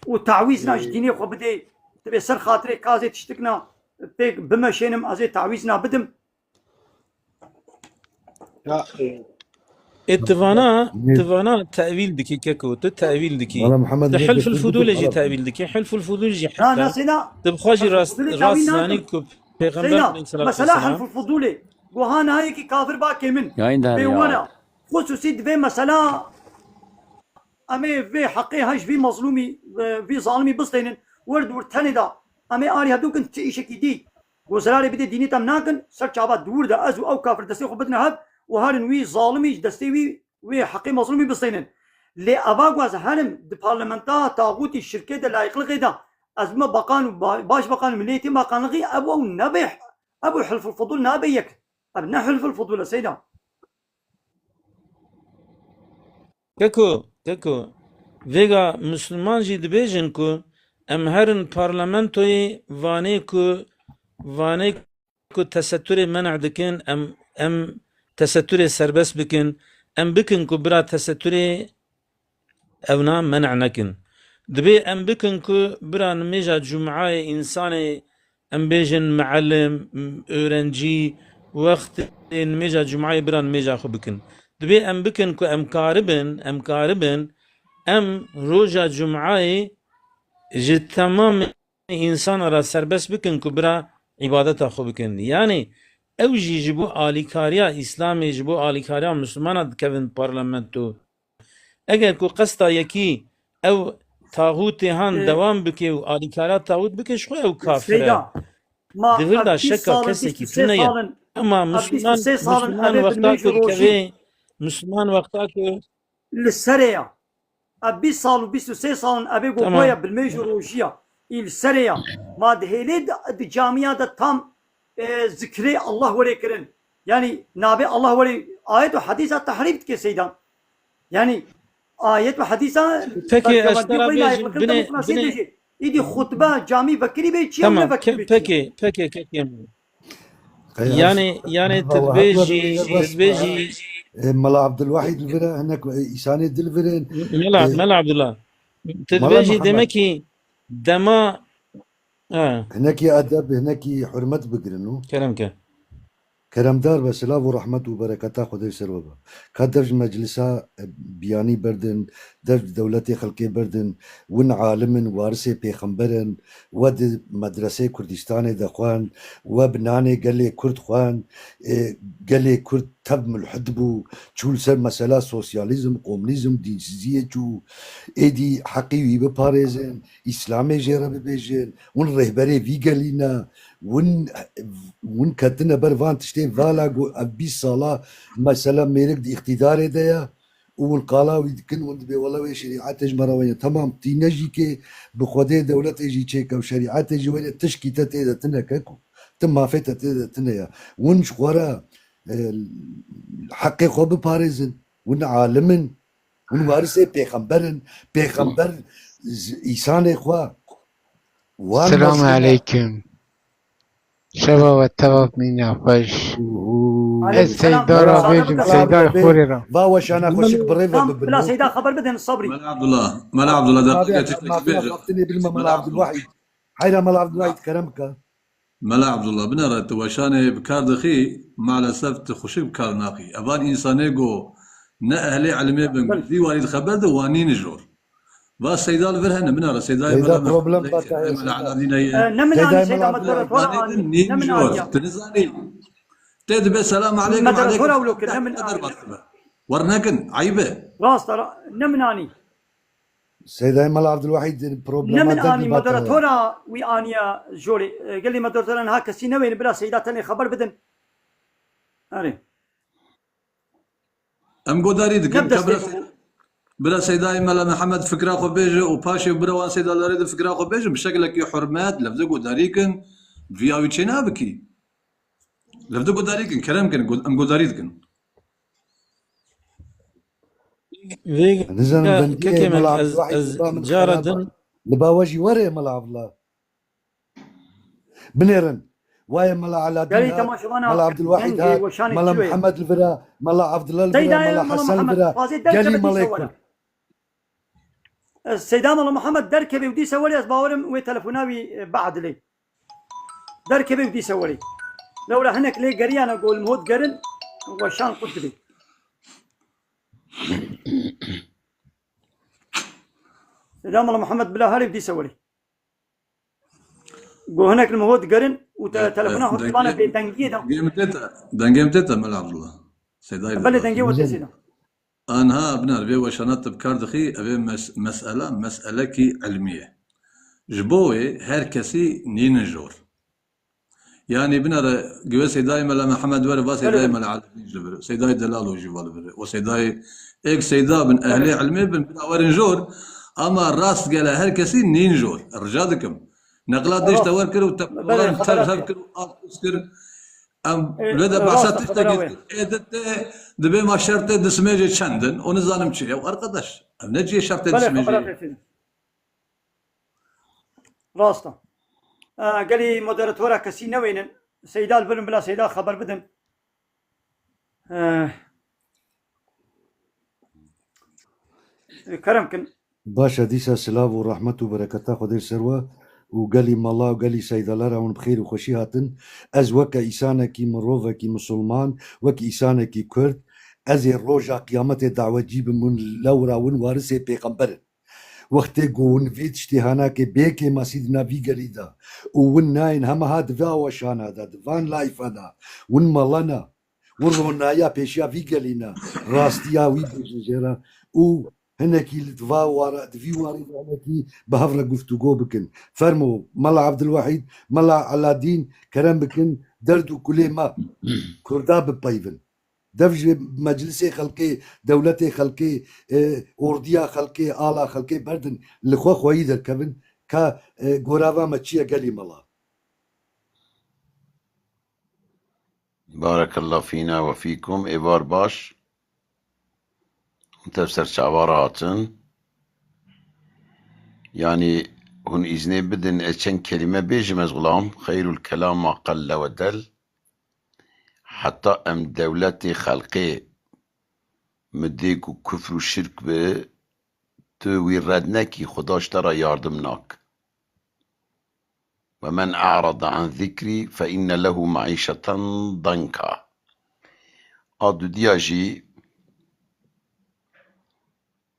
وتعويذنا جديني خو بدي تبي سر خاطري كازي تشتكنا بيك بما شينم ازي تعويذنا بدم اتفانا تأويل دكي كاكو تأويل دكي ملا محمد تحلف نبي الفضول يجي غلط تأويل دكي حلف الفضول يجي لا حتى سيدا تبخاجي راس الفضول راس تاويل زاني ناكم كو پیغمبر سيدا عليه الصلاة مثلا حلف والسلام الفضول وهان هاي كي كافر باكي من يا عند في يا ورا خصوصي دفي مثلا امي في حقي هاش في مظلومي في ظالمي بسطين ورد ورتني دا امي اري هدوك انت ايشك دي وزراري بدي ديني تم ناكن سر شعبا دور دا ازو او كافر دستي خو بدنا هب وهارن وي ظالمي دستي وي حقي مظلومي بسطين لي اباغواز هرم د بارلمانتا طاغوتي الشركه دا لايق لغيدا ازمه بقان باش بقان مليتي بقان لغي ابو نبح ابو حلف الفضول نابيك ابنا حلف الفضول سيدا كاكو فيغا مسلمان جي دبيجن كو ام هرن بارلمانتوي واني كو تستر منع دكن ام تستر سربس بكن ام بكن كو برا تستر اونا منع نكن دبي ام بكن كو برا نميجا جمعة انسان ام بيجن معلم اورنجي وقت نميجا جمعة برا نميجا خو بكن دبي ام بكن كو ام كاربن ام روجا جمعة جي تمام انسان را سربس بكن كو برا عبادت خو بكن يعني او جي جبو آليكاريا اسلامي جبو آليكاريا مسلمان كevin parlamento اگر كو قصتا يكي او طاغوتي هان دوام بكي و آليكاريا طاغوت بكي شخو او كافره سيدا ما دفر دا 20 شكا سال كسي كي 23 تنيا سال اما 23 سال مسلمان ابي وقتا بالميجو روجي كركبي مسلمان وقتا كو للسريع ابي سال و 23 سال ابي قويا تمام بالميجو روجيا السريع ما دهيلي د جامعه دا تام ذكري الله وليكرن يعني نابي الله ولي آيات وحديثة تحريف كي سيدا يعني آيات وحديثة peki اشترى بيجن بني إيدي خطبة جامي بكري بي چي تمام ولا بكري بي چي بكي يعني تدبيجي ملا عبد الواحد الفرا هناك إساني دلفرين ملا عبد الله ملا تدبيجي محمد دمكي دما هناك أدب هناك حرمت بقرنو كلامك کرمدار و سلاو و رحمت و برکت خدای سر بابا که درج مجلسا بیانی بردن درج دولت خلقی بردن ون عالمن وارث پیغمبرن و د مدرسه کردستان دخوان و بنانه گله کرد خوان گله کرد تب ملحد بو چول سر مسئله سوسیالیزم قومنیزم دینسیزیه چو ایدی حقیوی بپارزن اسلامی جیره ببیجن ون رهبری وی گلینا ون كتنا برفان تشتي فالا جو أبي صلاة مثلا ميرك دي اقتدار ديا والقالا ويدكن وند بي والله وي شريعات جمرا وين تمام تينجي كي بخودي دولة يجي تشيكا وشريعات يجي وين تشكي تتيدا تنا كاكو تما فيتا تيدا تنا ون شغورا حقي خو بباريزن ون عالمن ون وارث بيغمبر إنسان خوا السلام عليكم شباب والتواب من يعفش السيدارة بيجم سيدار خوريرا باوش انا خوشك بالريفة بلا سيدا خبر بدن الصبري ملا عبد الله دقيقة خبرتني بالما ملا عبد الواحد حيرا ملا عبد الواحد كرمك ملا عبد الله بنرى وشاني بكار دخي مع الاسف تخشي بكار ناقي ابان انساني جو نا اهلي علمي بن دي والد خبر دواني نجور بس سيدا الفرهن بنرى سيدا بروبلم نمناني سيدا مدرة نجور تنزاني تدب السلام عليكم مدرة ورناكن عيبه راس ترى نمناني سيدا ملا عبد الواحد بروبلم نمناني مدرة تورا ويانيا جوري قال لي مدرة تورا هاك سينوين بلا سيدا تاني خبر بدن أري ام قداري دك بلا سيداي ملا محمد فكره خو بيجي وباشي بروان سيدا لاريد فكره خو بيجي بشكل لك حرمات لفظ داريكن فياوي تشينابكي لفظ داريكن كلامكن ام قداريدكن نزل كيكي من جاردن لباوجي وري ملا عبد الله بنيرن واي ملا على ملا عبد الواحد ملا محمد الفرا ملا عبد الله الفرا ملا حسن الفرا قالي ملا السيدة ملا محمد دركبي ودي سوري باورم وتلفوناوي بعد لي دركبي ودي سوري لولا هناك لي قريانا قول مهود قرن وشان قلت لي سيدة ملا محمد بلا هاري بدي سوري قو هناك المهود قرن وتلفونه طبعا بدنجيه دنجيه تتا ملا عبد الله سيداي بل دنجيه وتسينا انها بنار بي وشانات بكار دخي ابي مساله كي علميه جبوي هركسي نينجور يعني بنار قوي سيداي ملا محمد ورا سيداي ملا عبد جبر سيداي دلال وجبال وسيداي اك سيدا من اهلي علمي بن ورنجور اما الراس قال هركسي نينجور رجادكم نقلات ديش توركر وتقرن تركر اسكر ام لدا بعثت تشتكي دبي ما شرط دسميجي شندن ونظام شيء وارقدش نجي شرط دسميجي راستا قال لي مودراتورا كسينا وين سيدا البن بلا سيدا خبر بدن كرمكن باشا ديسا سلاف ورحمة وبركاته خدير سروه وقالي مالا وقالي سيد الله راون بخير وخوشي هاتن از وكا إسانا كي مروفا كي مسلمان وكا إسانا كي كرد از الروجا قيامت دعوة جيب من لورا ون وارث پیغمبر وقت قون فيت اشتهانا كي بيكي ما سيدنا في قريدا ون ناين هم هاد فا وشان هذا فان لايف هذا ون مالانا ورونايا بيشيا في قلينا راستيا وي بيجيرا و هناكي الدفا ورا دفي وارد هناكي بهفرة قفتوغو بكن فرمو ملا عبد الواحد ملا علادين كرم بكن دردو كل ما كردا ببايفن دفج مجلسي خلقي دولتي خلقي اورديا خلقي آلا خلقي بردن لخوا خوي در كبن كا غوراوا مچيا قالي ملا بارك الله فينا وفيكم إبار باش تفسر عبارات يعني هون إذني بدن أتشن كلمة بيجي مزغلام خير الكلام ما قل ودل حتى أم دولتي خلقي مديك كفر وشرك به توي ردنكي خداش ترى ياردمناك ومن أعرض عن ذكري فإن له معيشة ضنكا أدو دياجي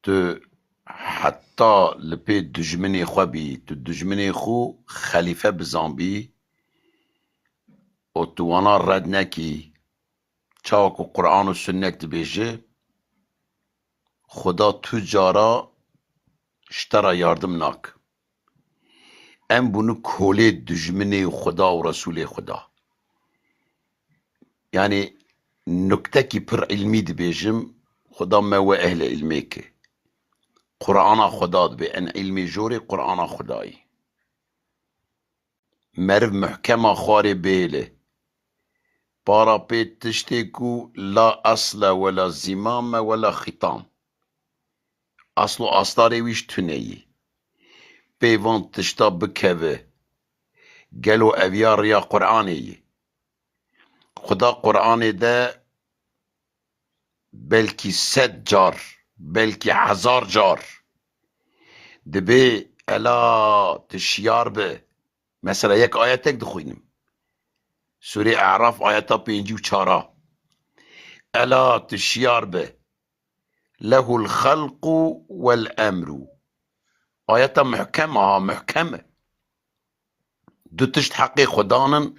تو حتى لبي دجمني خوابي تو دجمني خو خليفة بزامبي و توانا ردنكي چاوكو قرآن و سنة تبيجي خدا تجارا اشترى ياردمناك ام بونو كولي دجمني خدا و رسول خدا يعني نكتكي پر علمي دبيجم خدا ما و اهل علميك قرآن خدا دبي ان علمي جوري قرآن خداي مرف محكمة خاري بيله بارا بيت تشتكو لا أصل ولا زمام ولا ختام أصل أصداري ويش تنيي بيوان تشتا بكوه قالو أفيار يا قرآني خدا قرآني ده بلكي 100 جار بلكي 1000 جار دبي ألا تشيار به مثلا يك آياتك دخوينم سوره اعراف آياتا 54 ألا تشيار به له الخلق والأمر آياتا محكمة دو تشت حقي خدانن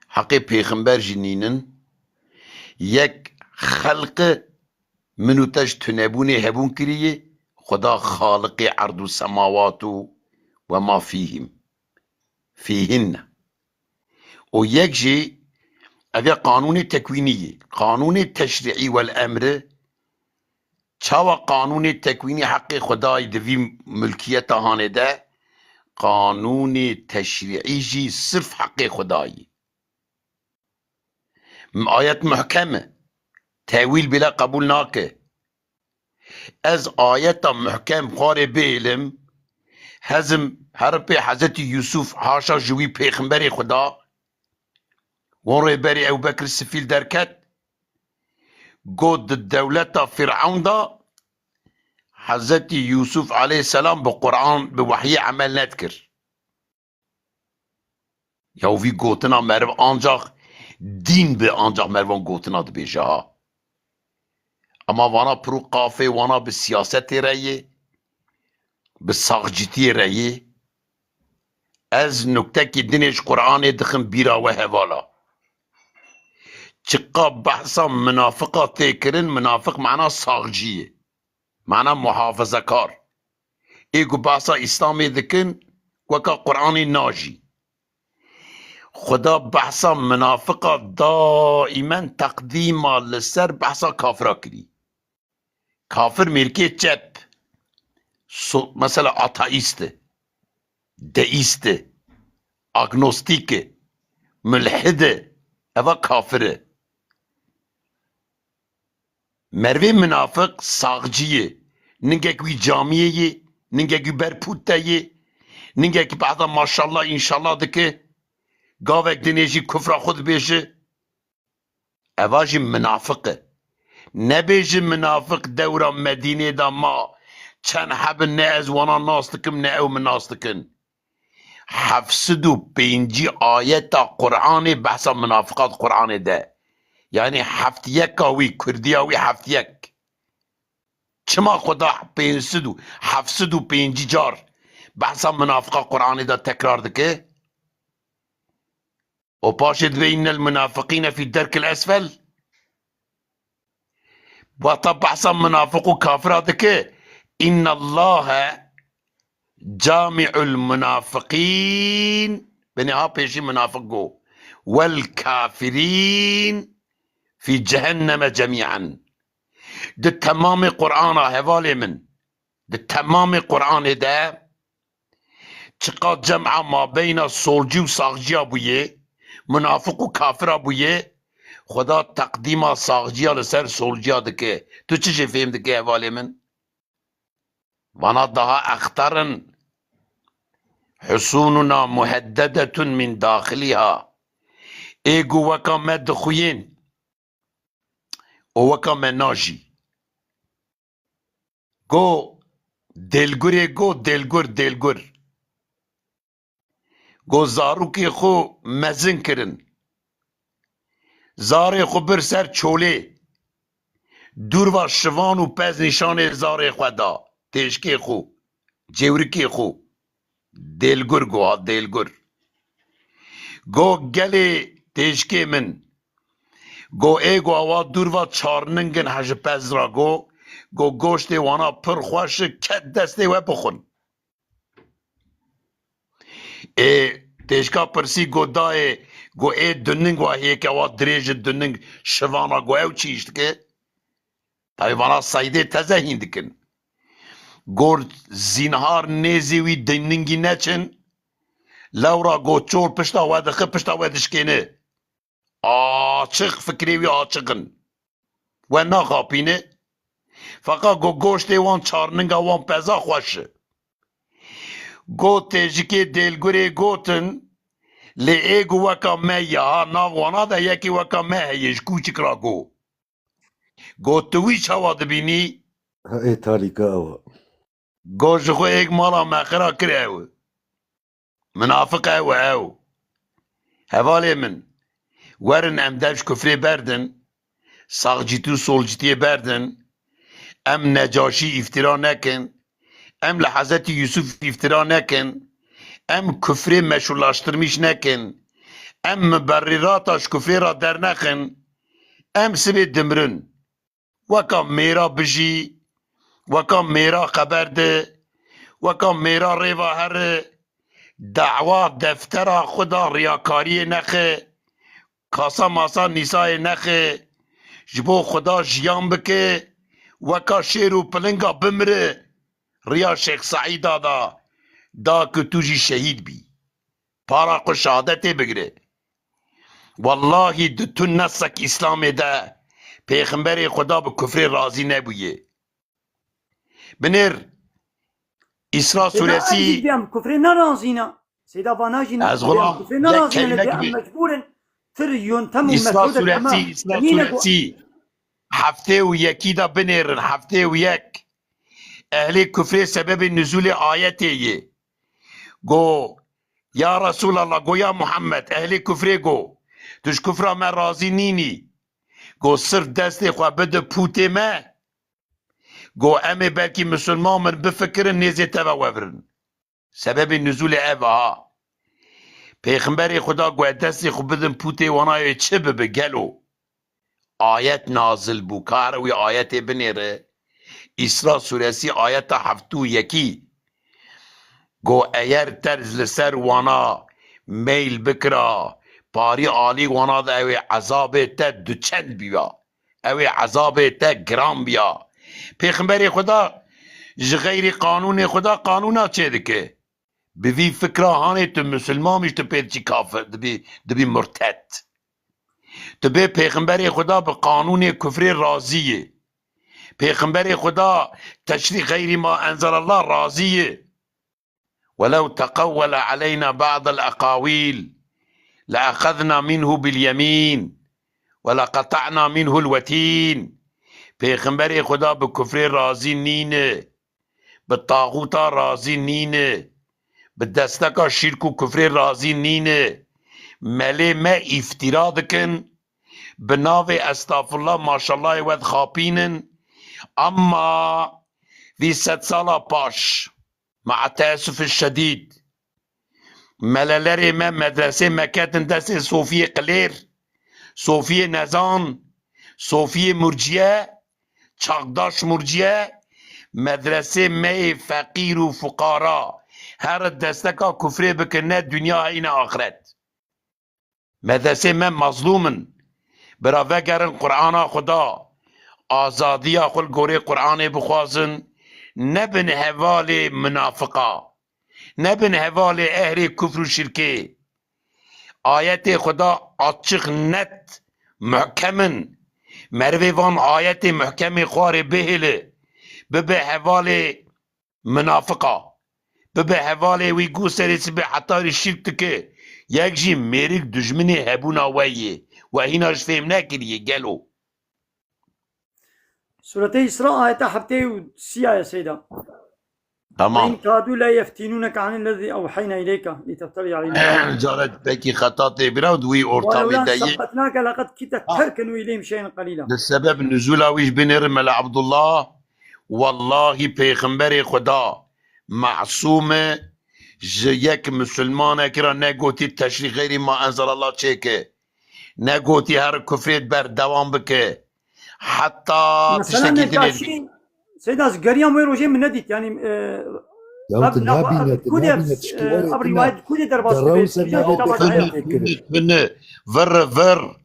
حقي پیغمبر جنينن يك خلق منو تشت تنبوني هبون كريه خدا خالق عرض السماوات وما فيهن و یک جي اوه قانون تكويني قانون التشريعي والأمر چاوا قانون التكويني حق خداي دوي ملكية هانه ده قانون تشريعي جي صرف حق خداي آيات محكمة تأويل بلا قبول ناكه از آيات محكم خاري بيلم هزم هربي حضرت يوسف حاشا جوي پیغمبر خدا وان بري ابو بكر السفيل دركت قد الدولة فرعون دا حضرت يوسف عليه السلام بقرآن بوحي عمل نذكر يو في قوتنا مرف انجاق دين بانجاق مرفان قوتنا دبيجها اما وانا برو قافي وانا بالسياسة رأيه بالساغجتي رأيه از نكتاكي دينيش قرآن دخن بيرا وهوالا چقا بحثا منافقة تيكرن منافق معنا صاغجية معنا محافظة كار ايقو بحثا اسلامي دكن وكا قرآني ناجي خدا بحثا منافقة دائما تقديما لسر بحثا كافرا كري كافر ميركي چپ مثلا اتائيست دئيست اغنوستيك ملحد اوا كافره مروی منافق ساغجیه نگه جامعه نگه برپوته نگه بعدا ماشالله انشالله دکه گاوک دنیجی کفر خود بیشه اواجی منافقه نبیجی منافق دورا مدینه دا ما چند حب نه از وانا ناس دکم نه او من ناس دکن 705 آیت قرآن بحثا منافقات قرآن ده يعني 71 كردياوي 71 چما خدا 705 جار بحثا منافقة قرآن دا تكرار دكه و باشد بين المنافقين في الدرك الأسفل وطب بحثا منافق وكافر دكه إن الله جامع المنافقين بنها بيشي منافقو والكافرين في جهنم جميعا ده تمام قرآن هوالي من ده تمام قرآن ده چقا جمع ما بين صولجي و ساغجي بويه منافق و كافر بويه خدا تقديم ساغجي لسر صولجي دكه تو چه فهم دكه هوالي من وانا daha اخترن حصوننا مهددة من داخلها ايگو وکا ما دخوین و وکا ما ناجی گو دلگوری گو دلگر گو زاروکی خو مزن کرن زار خو بر سر چوله دور و شوان و پز نشان زار خدا تشکی خو جورکی خو دلگر گو دلگر گو گلی تشکی من گو ایگو آوا دور و چارننگن حج پز را گو گوشت وانا پر خوش کت دسته و بخون تشکا پرسی گو دای گو دننگ و هیک آوا دریج دننگ شوانا گو او چیشت که تایی وانا سایده تزه هیندکن گو زینهار نیزی وی دننگی نچن لورا گو چور پشتا و دخه پشتا و دشکینه آچق فکری وی آچقن و ناخاپینه فقط گوشت وان چارننگا وان پزا خوشه گو تجکی دلگوری گوتن لی ایگو وکا مه ها ناوانا دا یکی وکا مه هیش کوچک را گو توی چوا دبینی ای تاریکا او گو جخو ایگ مالا مخرا کره او منافق او حوالی من ورن امدش کفری بردن ساقجیتو سولجیتی بردن ام نجاشی افترا نکن ام لحظت یوسف افترا نکن ام کفر مشولاشترمیش نکن ام مبرراتش کفر را در نخن ام سبی دمرن وکا میرا بجی وکا میرا خبر ده وکا میرا ریوا هر دعوا دفتر خدا ریاکاری نخه کاسا ماسا نیسای نخه جبو خدا جیان بکه وکا شیر و پلنگا بمره ریا شیخ سعید دا که تو جی شهید بی پارا کو شهادت بگره والله تو نسک اسلام ده پیغمبر خدا به کفر راضی نبویه بنر اسراء سورسی کفر نرازینا سیدا واناجینا از غلا کفر نرازینا مجبورن تریون تم اسراء سورسی هفته و یکی دا بنرن هفته و یک اهل کفر سبب نزول آیته گو یا رسول الله گو یا محمد اهل کفر گو توش کفر ما راضی نینی گو صرف دست خواه بده پوته ما گو امه بلکی مسلمان من بفکرن نیزه تبا وفرن سبب نزول اوها پیغمبر خدا گو دست خو بدن پوته وانای چه ببه گلو آیت نازل بو کاروی آیت بنیره اسراء سورسی آیت هفتو یکی گو ایر ترز لسر وانا میل بکرا پاری آلی وانا دا اوی عذاب تا دو چند بیا اوی عذاب تا گرام بیا پیغمبر خدا غیر قانون خدا قانونا چه دکه بوی فکرا هانه تو مسلمان میش تو پید چی کافر دبی مرتد تو به پیغمبر خدا به قانون کفر راضیه پیغمبر خدا تشریع غیر ما انزل الله راضیه ولو تقول علينا بعض الأقاويل لأخذنا منه باليمين ولقطعنا منه الوتين پیغمبر خدا به کفر راضی نینه به طاغوت راضی نینه به دستکا شرک و کفر راضی نینه ملی ما افترا دکن به ناو استغفرالله ماشاءالله ود خاپینن اما وی 100 سالا پاش مع تأسف الشدید مللر ما مدرسه مکتن دست صوفی قلیر صوفی نزان صوفی مرجیه چاقداش مرجیه مدرسه ما فقیر و فقارا هر دستکا کفره بکنه دنیا این آخرت مدرسه ما مظلومن برا وگرن قرآن خدا آزادی خل گوره قرآن بخوازن نبن حوال منافقا نبن حوال اهل کفر و شرکه آیت خدا آچق نت محکمن مروی وان آیت محکم خوار بهله به حوال منافقا ببه حواله وی گو سری سبه حتاری شرک تکه یک جی میریک دجمنی هبونا ویه و هیناش فهم نکریه گلو سورة إسراء آية حبتي سيا يا سيدة وإن تمام كادوا لا يفتنونك عن الذي أوحينا إليك لتفتري علينا جارت بکی خطاطی براود وی ارتاوی ولولا دایی ثبتناك لقد كدت تركنوا إليهم شيئا قليلا لسبب نزولا ویش بنرم عبد الله والله پیغمبر خدا معصوم یک مسلمان کرا نگوتی تشریح غیری ما انزل الله چکه نگوتی هر کفرت بر دوام بکه حتی مثلا تشتکی نجاشي سيدة زقريان وين روجين من نديت يعني يوم تنابينة تشكيوري أب رواية كودي درباس دروسة ما فنه فر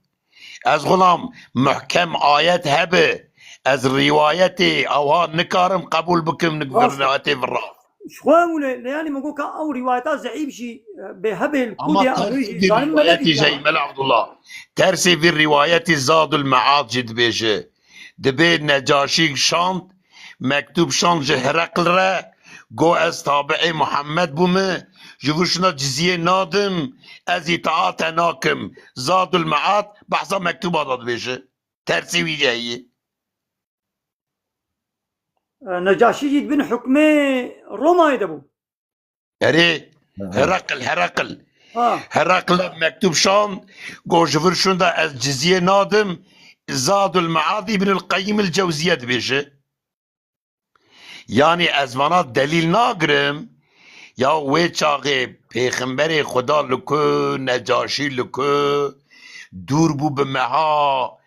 از غلام محکم آیت هبه از روایتی اوها نکارم قبول بکم نروایتی فرا شخوان يعني ما قولك أو روايات زعيب شي بهبل اما كودي ترسی في روایتی جاي ملا عبد الله ترسی في روایتی زاد المعاد جد بیشه دبی نجاشی شاند مکتوب شاند جهرقل را گو از تابع محمد بومه جوشنا جزیه نادم از اطاعت ناکم زاد المعاد بحثا مکتوب داد بیشه ترسی وی جاییه نجاشي جيت بن حكمه روما يدبو اره هرقل هرقل مكتوب شان گو جوشنا دا از جزیه نادم زاد المعاد ابن القيم الجوزية بيشه يعني از وانا دلیل ناگرم یا وی چاقه پیغمبر خدا لکو نجاشی لکو دور بو به مها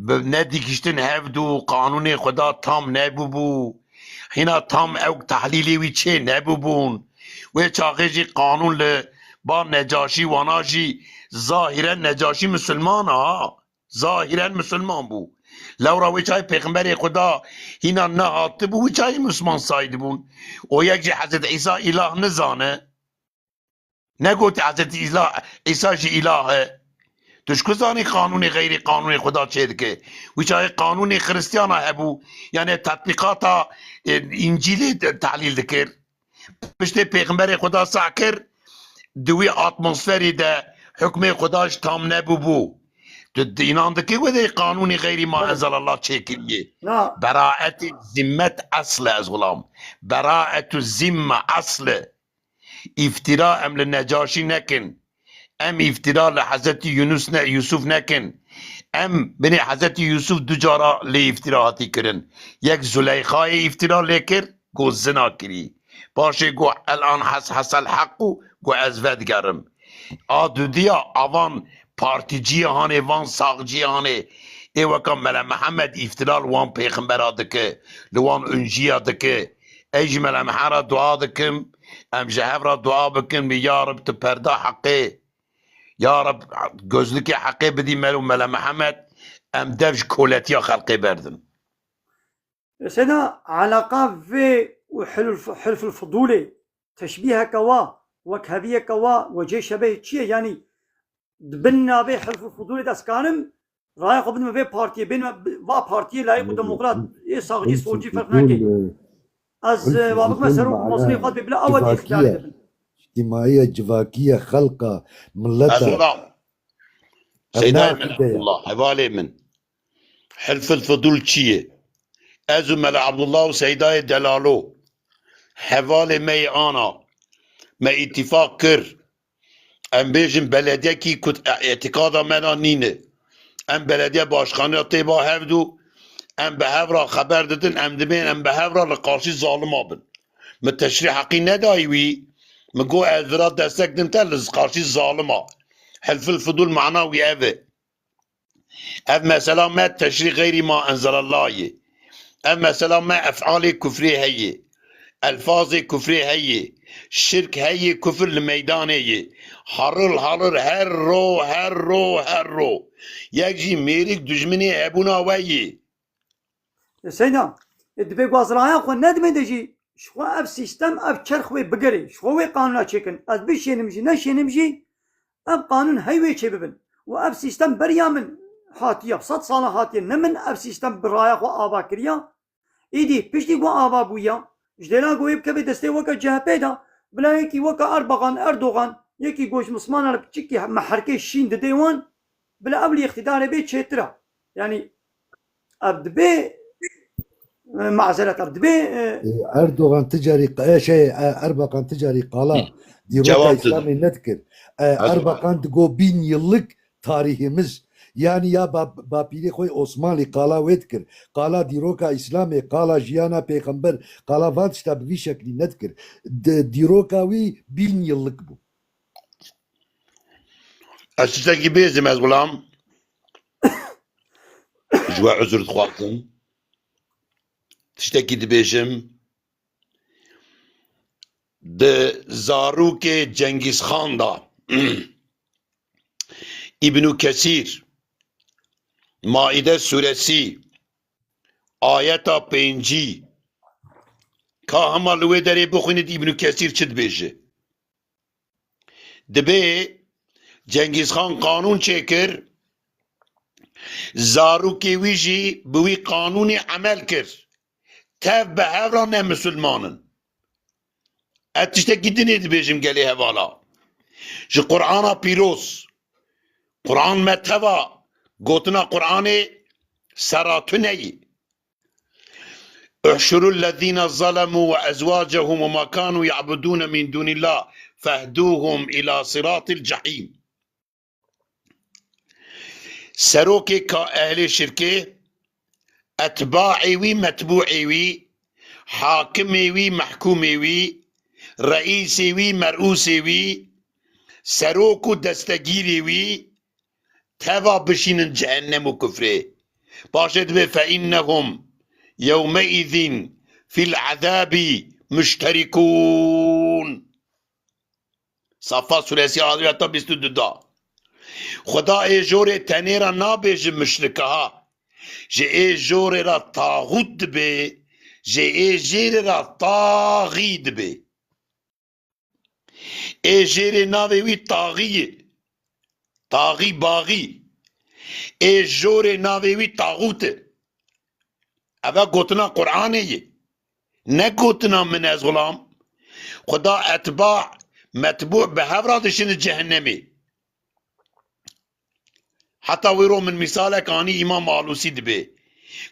ندیکشتن هفدو قانون خدا تام نبو بو هینا تام او تحلیلی وی چه نبو بون وی چاقه جی قانون با نجاشی وانا جی ظاهرا نجاشی مسلمان ها ظاهرا مسلمان بو لورا وی چای پیغمبر خدا هینا نهات بو وی چای مسلمان ساید بون و یک جی حضرت عیسی اله نزانه نگوت حضرت عیسی جی الهه تشکو زانی قانون غیر قانون خدا چه که وی چای قانون خریستیان هبو یعنی تطبیقات انجیل تعلیل دکر پشت پیغمبر خدا سعکر دوی اتمسفری ده حکم خداش تام نبو بو inandaki ve de kanuni gayri ma enzelallah çekiliye. Beraat-i zimmet aslı ez gulam. Beraat-u zimme aslı. İftira emle necaşi nekin. Em iftira le Hazreti Yusuf nekin. Em beni Hazreti Yusuf ducara le iftira hati kirin. Yek Züleykha'yı iftira lekir, go zina kiri. Paşe go elan hasal haqqu go ezved gerim. Adudiya avan partici hane van sağcı hane e vakam mela Muhammed iftilal wan peygamber adike lwan unjiya dike ejmel mahara dua dikim em jehevra dua bikim ya Rab te perda haqqi ya Rab gözlüki haqqi bidi mela Muhammed em devj koletiya halqi berdin سيدنا علاقة في حلف الفضولي تشبيه كوا وكهبية كوا وجه شبه شيء يعني دبنا به حلف الفضولي دسكانم راي قبل به بارتي بين با بارتي لايق ديمقراط يساغجي سولجي فرق نكي از وابك مسرو مصري قد بلا اول اختيار اجتماعية جواكية خلقة ملتها سيدنا من الله حوالي من حلف الفضول شيء ازو مل عبد الله وسيداي دلالو حوالي مي انا ما اتفاق كر ام بیشم بلدیه کی کت اعتقاد منا نینه ام بلدیه باشخانه طیبا هفدو ام به هفرا خبر دادن ام دبین ام به هفرا لقارشی ظالم آبن متشریح حقی ندایوی مگو ادرات دستک دنتر لقارشی ظالم آب حلف الفضول معناوی اوه اف مثلا ما تشریح غیری ما انزل الله اف مثلا ما افعال کفری هیه الفاظ کفری هیه شرک هیه کفر لمیدانه هیه حرر هر رو یک جی میریک دجمنی ابونا ویه سيدنا دبي قوازرايا خو ندمي دجي شو اف سيستم اف چرخوي بگري شو وي قانونا چيكن از بيش ينمجي نش ينمجي اب قانون هيوي چببن و اف سيستم بريامن هاتيه 100 سال هاتيه نمن اف سيستم برايا خو آبا كريا ايدي پشتي گو آبا بويا جدينا گويب كبي دستي وكا جهبه دا بلا يكي وكا أردوغان يكي قوش مسلمان على بتشكي محركي الشين ديوان بلا قبل اقتدار بيت شيترا يعني أبدبي معزلة أبدبي أردوغان تجاري شيء أربقان تجاري قالا ديروكا إسلامي نذكر أربقان تقو بين يلك تاريخimiz yani ya bapiri koy Osmanlı qala vetkir qala diroka İslam'e qala jiyana peygamber qala vat işte bir şekli netkir diroka vi 1000 yıllık bu. Tiştekî bêzim ez gulam ji we uzr dixwazim tiştekî dibêjim di zarokê Cengîzxan da İbn Kesîr Maide suresi ayeta 5 ka hema li wê derê bixwînit İbn Kesîr çi dibêje dibe Cengîzxan qanûn çêkir zarokê wî jî bi wî qanûnê emel kir tev bi hevra ne Müslümanin ez tiştekî dinê dibêjim gelê hevala ji Qur'ana pîroz Kur'an meteva gotina Kur'an'ı seratuneyı. Uhşurul lezine zalemu ve ezvacehum ve ma kanu ya'budun min dunillah fehduhum ila sıratil cahim. Seroke ka ehli şirke etba'i metbu'i hakimi mahkumi reisi mer'usi seroku destegiri تابع بشين جهنم وكفره باشد فإنهم يومئذ في العذاب مشتركون صفات سورة آدوية بستو دا خدا ای جور تنیرا نابیج مشرکها جه ای جور را طاغوت به جه ای جیر را طاغید به ای جیر ناوی وی طاغیه طاغی باغی ای جور ناوی وی طاغوته اوه گوتنا قرآنه یه نه گوتنا من از غلام خدا اتباع متبوع به هفرادشن جهنمی حتی ویرو من مثالک آنی امام آلوسی دبی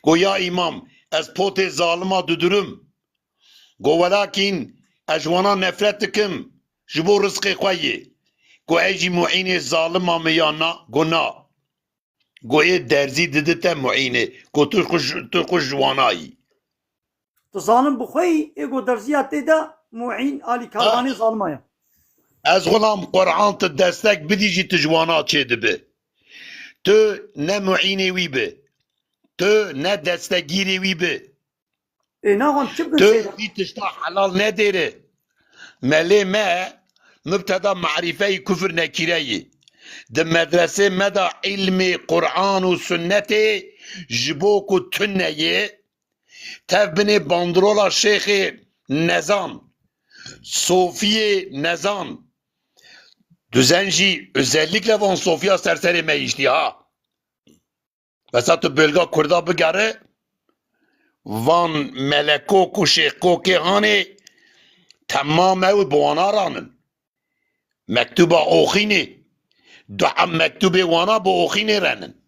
گو یا امام از پوت ظالما دودرم گو ولیکن اجوانا نفرت کم جبو رزق خویه گو ایجی معین ظالما میانا گو نا گو ای درزی ددتا معینه گو تو خوش جوانایی ظالم بخوی ایگو درزیات دا معین آلی کارانی ظالمایا از غلام قرآن تا دستک بدیجی تجوانا چه دبه تو نه معینه وی به تو نه دستگیری وی به تو وی تشتا حلال نداره ملی ما مبتدا معرفه کفر نکیره ده مدرسه مدا علم قرآن و سنت جبوک و تنه تبنی باندرولا شیخ نظام صوفی نظام düzenci özellikle Van Sofya serseri meyişti ha. Mesela tu bölge Kurda bigare Van meleko ku şekko ki hani tamam ev buana ranın. Mektuba okhini dua mektubi wana bu okhini ranın.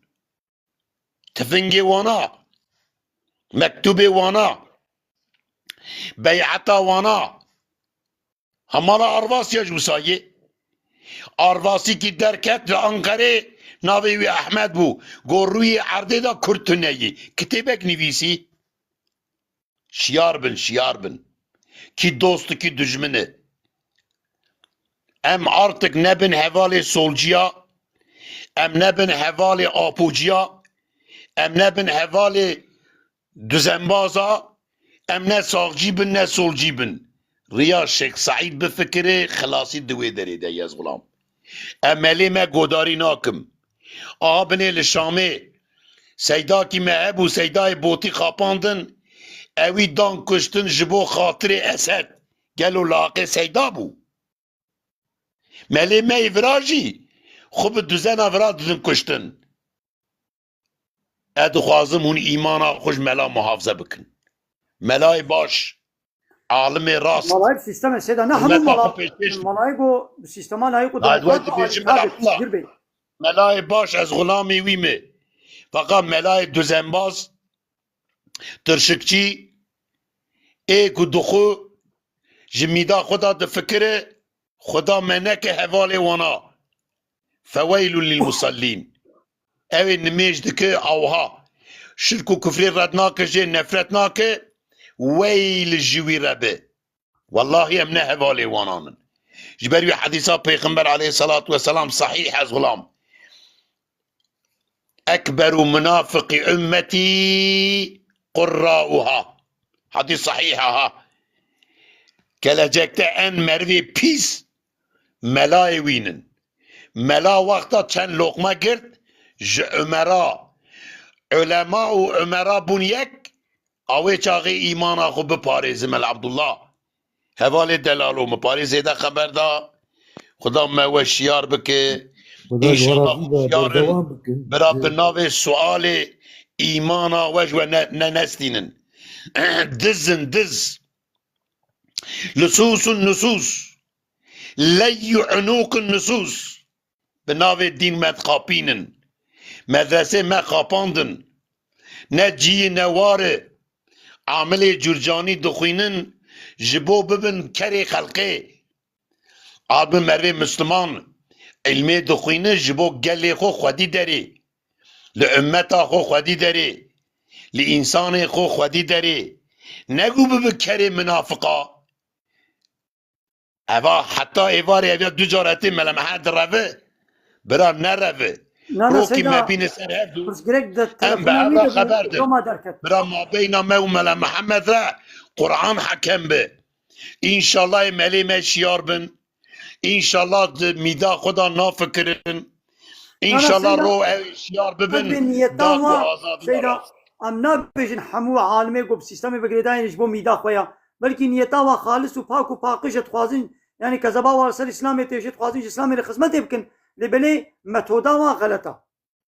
Tfingi wana mektubi wana beyata wana hamala arvasya jusayi Arvasi ki derket ve Ankara navi ve Ahmet bu. Gorruyi arde da kurtuneyi. Kitebek nivisi. Şiyar bin. Ki dostu ki düşmeni. Em artık ne bin hevali solcuya. Em ne bin hevali apucuya. Em ne bin hevali düzenbaza. Em ne sağcı bin ne solcu bin. Riya Şeyh Said bi fikri xilasi duve deride yaz gulam. Emeli me godari nakim. Abine li Şamê seyda ki me ebu seydayê botî xapandin ewi dan kuştin ji bo xatirê Esed gelo laqê seyda bû. Melê me vira jî xwe bi duzena vira didin kuştin. Ez dixwazim hûn îmana xwe ji mela muhafize bikin. Melayê baş عالم راست ملايك سيستم سيدا نحن ملايكو سيستما لايكو دعوات بيجي ملاي باش از غلامي ويمه فقط ملاي دوزنباز ترشكچي ايكو دخو جميدا خدا دفكره خدا منك حوالي وانا فويل للمصلين اوي نميج دكه اوها شرك وكفر ردناك جي نفرتناك ويل الجوي ربه والله امنا حوالي وانا جبري حديثة پیغمبر عليه الصلاة والسلام صحيح از غلام أكبر منافق أمتي قراؤها حديث صحيحها كلاجكتا أن مروي بيس ملاي وينن ملا وقتا چند لقمه گرد عمراء علماء و عمراء بون یک اوه چاقی ایمان آخو بپاريز مل عبدالله حوال دلالو مپاريز ده خبر دا خدا موشیار بکه انشاءالله خیارن برا بناو سؤال ایمانا وجو ننستینن دزن دز لصوص النصوص لي عنوق النصوص بناو الدين ما تقابينن مدرسه ما قاباندن نجي نواره عمل جرجاني دخوينن جبو ببن كري خلقه عالم مروي مسلمان علمي دخوينن جبو قلي خو خودي داري لأمتا خو خودي داري لإنسان خو خودي داري نگو ببن كري منافقا اوا حتى ايواري ايوار دو جارتي ملمحات روه برا نروه روكي ما بين سر هدو ام بعضا خبر ده برا ما بين ما وملا محمد را قرآن حكم به انشالله ملي ما شيار بن انشالله ميدا خدا نافكرن انشالله رو شيار ببن داد و آزاد ام نبيجن حمو عالمي قب سيستمي بقريداين جبو ميدا خويا بلكي نيتا خالص وپاك وپاقش تخوازين يعني كذبا وارسل اسلامي تيجي تخوازين اسلامي لخدمت يمكن لبلي متودا غلطه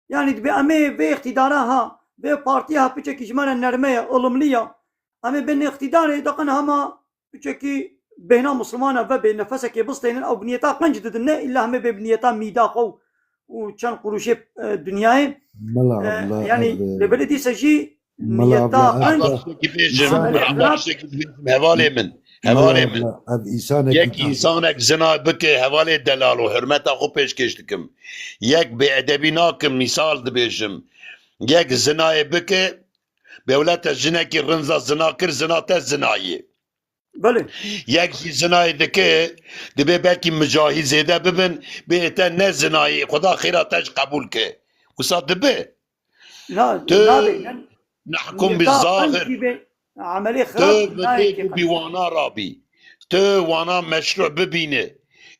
يعني دبي امي في اقتدارها في بارتيها بيجي جمال نرميه علمليه امي بين اقتدار دقن هما بيجي بين مسلمانه وبين نفسك بسطين او بنيتا قنجددن الا هم بنيتا ميداقو وكان قروشي دنياي يعني لبلي دي سجي نيتا هوالي من یک انسانك زنا بكي هوالي دلال و حرمتا خو پیش کشتکم یک بی ادبی ناکم مثال دبیجم یک زنای بكي بولت جنکی رنزا زنا کر زنا تا زنایی بله یک زنای دکه دبی بلکی مجاهی زیده ببن بیتا نه زنایی خدا خیراتش قبول که وصا دبی لا نحكم بالظاهر عملية خراب تو بوانا رابي تو وانا مشروع ببينه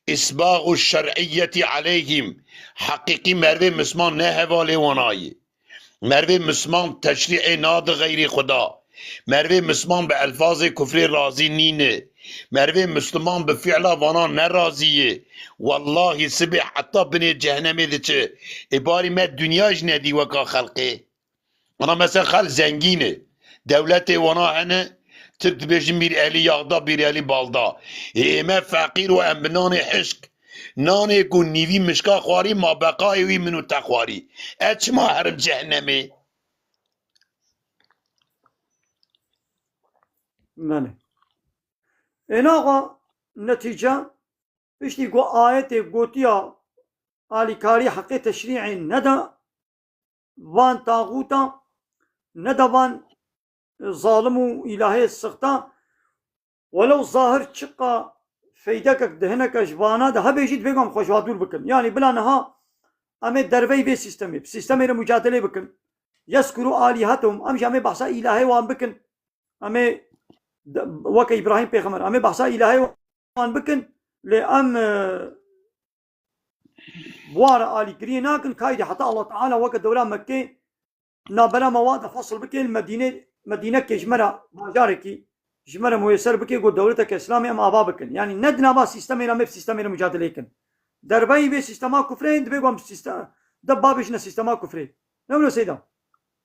إسباغ الشرعية عليهم حقيقي مروي مسلمان نهوالي واناي مروي مسلمان تشريع ناد غير خدا مروي مسلمان بألفاظ كفر رازي نينه مروي مسلمان بفعلا وانا نرازيه والله سبح حتى بني جهنمي دچه إباري ما الدنيا جندي وكا خلقه انا مثلا خل زنگينه دولت وانا هنه ترد بيجن بير اهلي يغدا بير اهلي بالدا ايما فقير و امبنان حشق نانه يكون نيوي مشكا خواري ما بقاي وي منو تخواري اتش ما حرم جهنمي ماني انا نتيجة بيشتي قو آية قوتيا آلي كاري حقي تشريعي ندى وان طاغوتا ندى وان ظالم إلهي السخطة ولو ظاهر تشقى فيدك دهنك جوانا ده بيجيد بيقام خوشوادور بكن يعني بلا نها أمي دربي بي سيستمي بسيستمي المجادلة بكن يذكروا آلهتهم أمشي أمي بحثا إلهي وان بكن أمي وكا إبراهيم بيغمر أمي بحثا إلهي وان بكن لأم بوار آلي كريناكن كايدي حتى الله تعالى وكا دولة مكة نابلا مواد فصل بكن مدينة كجمرة باجاركي جمرة ميسر بكي قول دولتك إسلامي أم آبا بكن يعني ندنا با سيستمي رمي بسيستمي رمجادلة كن دربي بي سيستما كفرين دبي قوم سيستما دبابشنا سيستما كفرين نقولوا سيدا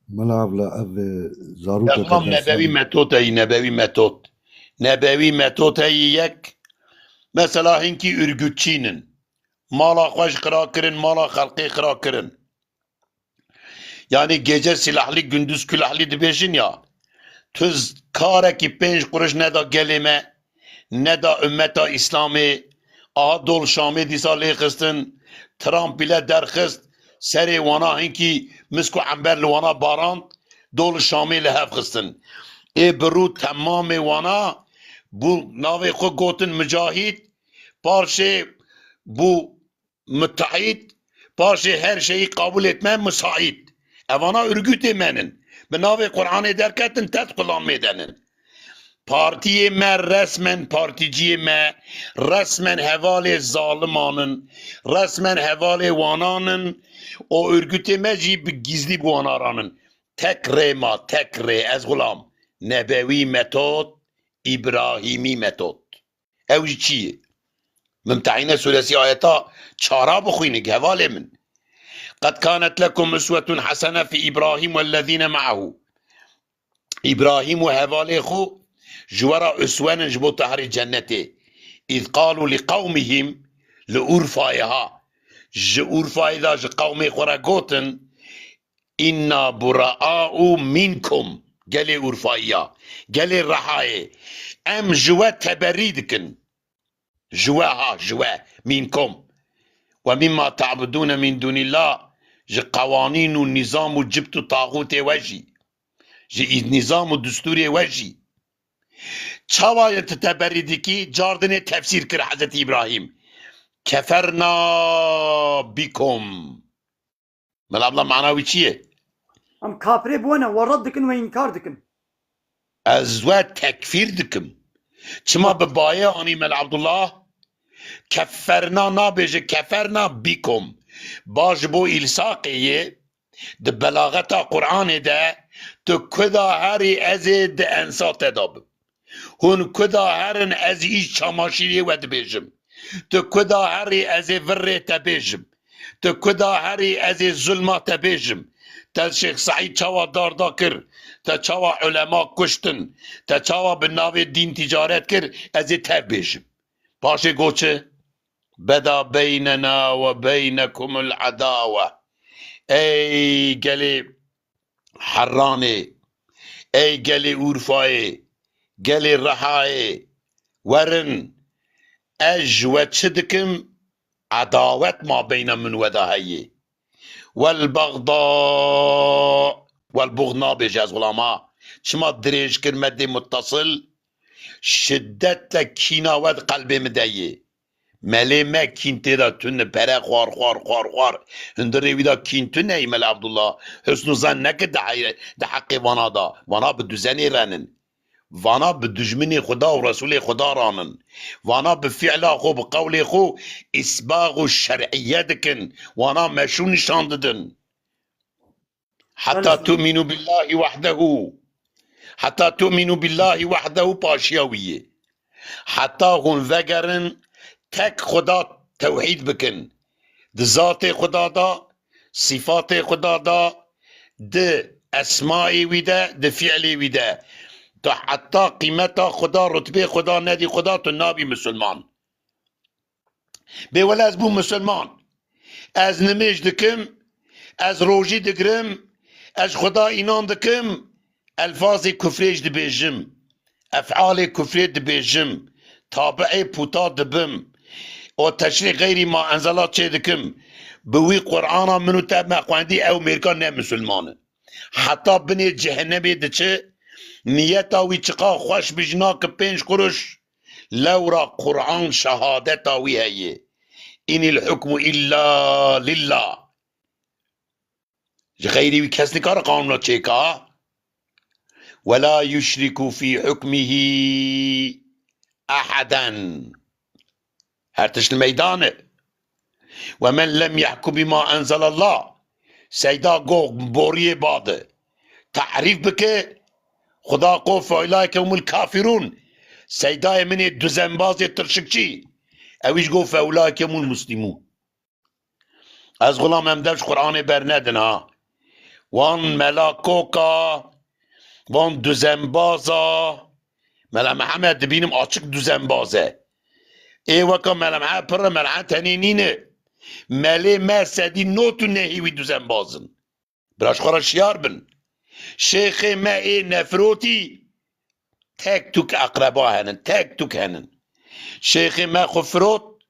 ملعب لا أب زاروكا نبوي متوت أي نبوي متوت نبوی متد هی یک مثلا هنکی ارگوچینن مالا خوش قرا کرن مالا خلقی قرا کرن yani gece silahlı gündüz külahlı dibêjin ya tuz karekî 5 kuruş ne da gelime ne da ümmeta İslamê aha dol Şamê dîsa lê xistin Trump bile derxist serê wana hinkî misk û ember li wana barand dol Şamê li hev xistin ê birû temamê wana bu navê xwe gotin mücahid paşê bu müteahhit paşê her şeyi kabul etme müsait evana örgütê menin bi navê Kur'anê derketin tet kulan mêdenin partiyê me resmen particiyê me resmen hevalê zalimanın resmen hevalê wananın o örgütê me jî bi gizlî bi wan aranin tek rê ma tek rê ez gulam nebewî metod İbrahimî metod ew jî çi ye Mümtehine suresi ayeta çara bixwînin hevalê min قد كانت لكم أسوة حسنة في إبراهيم والذين معه إبراهيم وهوالي خو جورا أسوان جبو تحري جنته إذ قالوا لقومهم لأورفايها جأورفايدا جقومي خورا قوتن إنا براء منكم قالي أورفايا قالي الرحاي أم جوا تبريدكن جواها جوا منكم ومما تعبدون من دون الله جي قوانين والنظام وجبت طاغوت وجي جي نظام ودستور وجي çavaya teberridiki cardine tefsir kır Hazreti İbrahim keferna bikum malabla manavi çiye am kafire buna ve raddikin ve inkar dikin ez ve tekfir dikim çima be baye ani mel Abdullah keferna nabêje keferna bikum baş bo ilsaqiyê di belageta Qur'anê de tu kuda herî ezê di ensa te dabim hûn kuda herin ez îş çamaşîrê we dibêjim tu kuda herî ez ê virrê te bêjim tu kuda herî ez ê zulma te bêjim te Şeyh Saîd çawa darda kir te çawa ulema kuştin te çawa bi navê dîn ticaret kir ez ê te bêjim paşê goçe beda beynena ve beynekumul adawa ey gelê Herranê ey gelê Urfayê gelê Rehayê werin ez ve çi dikim adawet ma beyne min we de heye welbegda welbûg nabêje ez gulama çima dirêj kir me dê muttasıl şiddetle kîna we di qelbê min de ye melê me kîn tê de tune pere xwar hundirê wî da kîn tune mel Abdullah husnû zan neke di heqê wana da wana bi düzenê renin vana bi dijminê Xuda û Resulê Xuda ranin vana bi fi'la xwe bi qewlê xwe isbaq û şer'iyye dikin wana meşru nîşan didin heta tu'minu billahi wahdehu heta tu'minu billahi wahdehu paşiya wî ye heta hûn vegerin tek Xuda tewhîd bikin di zatê Xuda da sıfatê Xuda da di esmayê wî de di fi'lê wî de تو حتی قیمتا خدا رتبه خدا ندی خدا تو نابی مسلمان به ولی از بو مسلمان از نمیش دکم از روژی دگرم از خدا اینان دکم الفاظ کفریش دبیجم افعال کفری دبیجم تابع پوتا دبم و تشریح غیری ما انزلات چه دکم بوی قرآن منو تب مقواندی او مرکان نه مسلمانه حتی بنی جهنمی دچه نیتا وی چقا خوش بجنا که 5 قرش لورا قرآن شهادتا وی هیه این الحکم الا لله غیری وی کس نکار قانونا چیکا ولا یشرکو فی حکمه احدا هر تشن میدانه و من لم يحكم بما انزل الله سیدا گو بوری باده تعریف بکه خدا قو فاولئک هم الکافرون سیدای من دوزنباز ترشکچی اویش گو فاولئک هم المسلمون از غلام همدش قرآن برندن ها وان ملاکوکا وان دوزنبازا ملا محمد دبینم açık düzenbaze. Vaka mela Muhammed pırra mela tenenine. Mele mesedi notu nehivi düzenbazın. Biraz kara şiyar bin. Şeyh me nefroti tek tük akraba henin, tek tük henin. Şeyh me kufrot,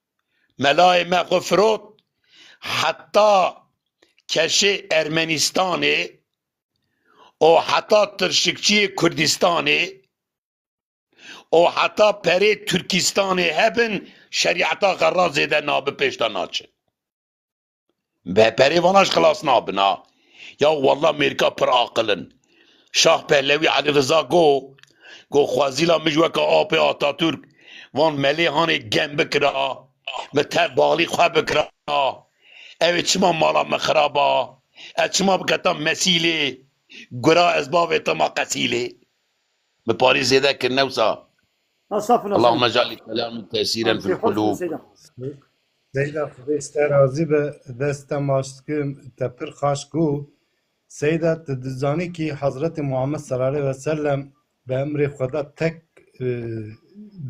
melay me kufrot, hatta keşi Ermenistan'ı, o hatta tırşıkçı Kürdistan'ı, o hatta peri Türkistan'ı hebin şeriata garraz eden nabi peşten açı. Be peri vanaş klas nabin ha. Ya vallahi Amerika pır akılın. Şah Pehlevi Ali Rıza go xwazîla mij weke apê Atatürk van melêhanê gem bikira, mi tev balî xwe bikira, ew ê çima mala me xiraba, ev çima biketa mesîlê, gura ez bavê te ma qesîlê. Mi parî zêde kirine wisa. Allahümme cealli kelamı tesiren fil kulûb. Seyda Xwedê te razî be dest te maşkim te pir xaş got. Seyda te dizanî ki Hazreti Muhammed sallallahu aleyhi ve sellem be emrê xwe da tek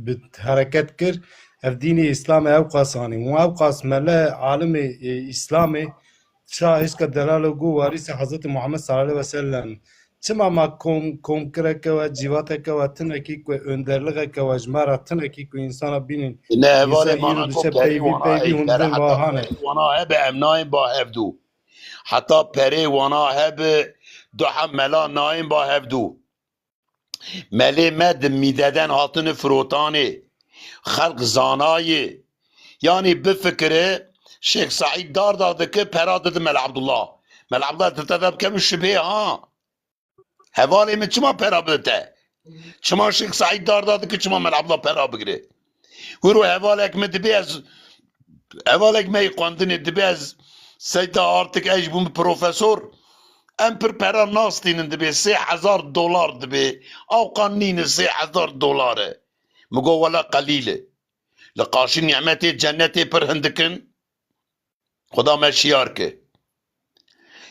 bi hereket kir ev dînê İslamê ew qas anî û ew qas mele alimê İslamê şa hêşka delal got warîsê Hazreti Muhammed sallallahu aleyhi ve sellem çima ma komkireke we cîvateke we tinekî ku önderliğeke we ji me re tinekî ku insana bînin Ne hevalê îro mana diçe çok perî peyvî peyvî hûn din vahane. Wana hebe em nayên ba hevdû. Heta perê wana hebe duha mela nayên ba hevdû. Melê me di mîdeden hatine firotanê. Xelq zanayê. Yani bifikire Şeyh Saîd Darda dike pera didi Mel Abdullah. Mel Abdullah dite de bikemin şübhê ha. Hevalê min çima pera bidite? Çima Şeyh Saîd Darda dike çima Mel Abdullah pera bigire? Hûro hevalek me dibe ez hevalek me xwendinê dibe ez Seyda artık ej bûm profesor em pir pera nas tînin dibe $3,000 dibe. Awqan nîne $3,000. Mi got wela qelîl e. Li qaşî nimetê cennetê pir hin dikin. Xuda me şiyar ke.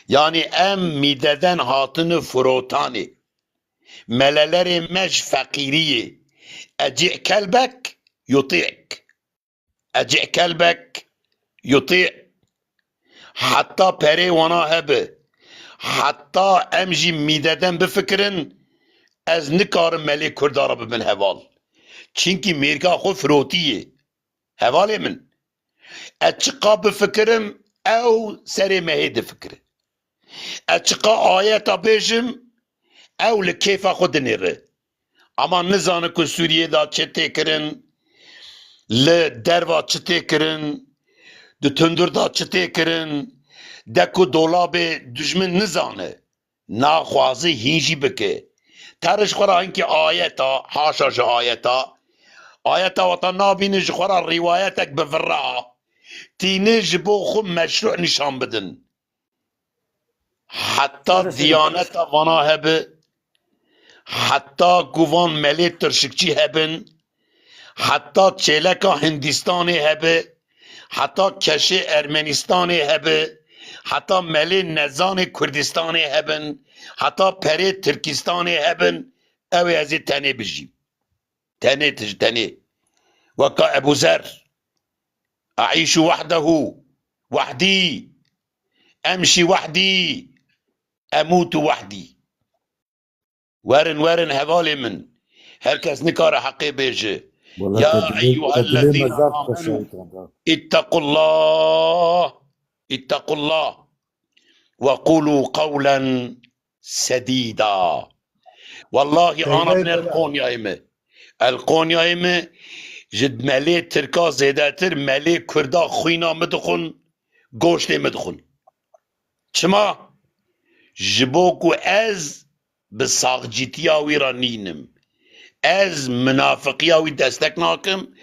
Yani em mîdeden hatine firotanê. Melelerê me ji feqîriyê. Ecî kelbek yutî'k. Ecî kelbek yutî'. Hatta perê wana hebe. Hatta em jî mîdeden bifikirin ez nikarim melê Kurdara bibin heval. Çünkü mêrka xwe firotiyê. Hevalê min. Ez çiqa bifikirim ew serê me hê difikire. Ez çiqa ayeta bêjim ew li kêfa xwe dinêre. Ama nizane ku Sûriyê da çi tê kirin, li derva çi tê kirin, di tundur da çi tê kirin, de ku dolabê dijmin nizane. Naxwazî hîn jî bike. Terij xwe ra hinkî ayeta, haşa ji ayeta, ayeta wata nabînin ji xwe ra rîwayetek bi virra, tînê ji bo xwe meşru nîşan bidin. Hatta diyaneta vana hebe, hatta guvan melê tirşikçî hebin, hatta çêleka Hindistanê hebe, hatta keşê Ermenistanê hebe, hatta melê nezanê Kurdistanê hebin, hatta perê Tirkistanê hebin, ew ê ez ê tenê bijîm. Tenê tij tenê. Weka Ebu Zer. Aîşu wahdehu. Wahdî. Emşî wahdî. Emûtu wahdî. Werin werin hevalê min. Herkes nikare heqê bêje. Ya eyyuhellezîne âmenû. İttequllah. İttequllah. Ve kulû kavlen sedîdâ. Vallahi ana min el Konya'yı El Konya'yı ji melê Tirka zêdetir melê Kurda xwîna min dixwin, goştê min dixwin. Çima? Ji bo ku ez bi saxcîtiya wî ra nînim. Ez münafıqiya wî destek nakim,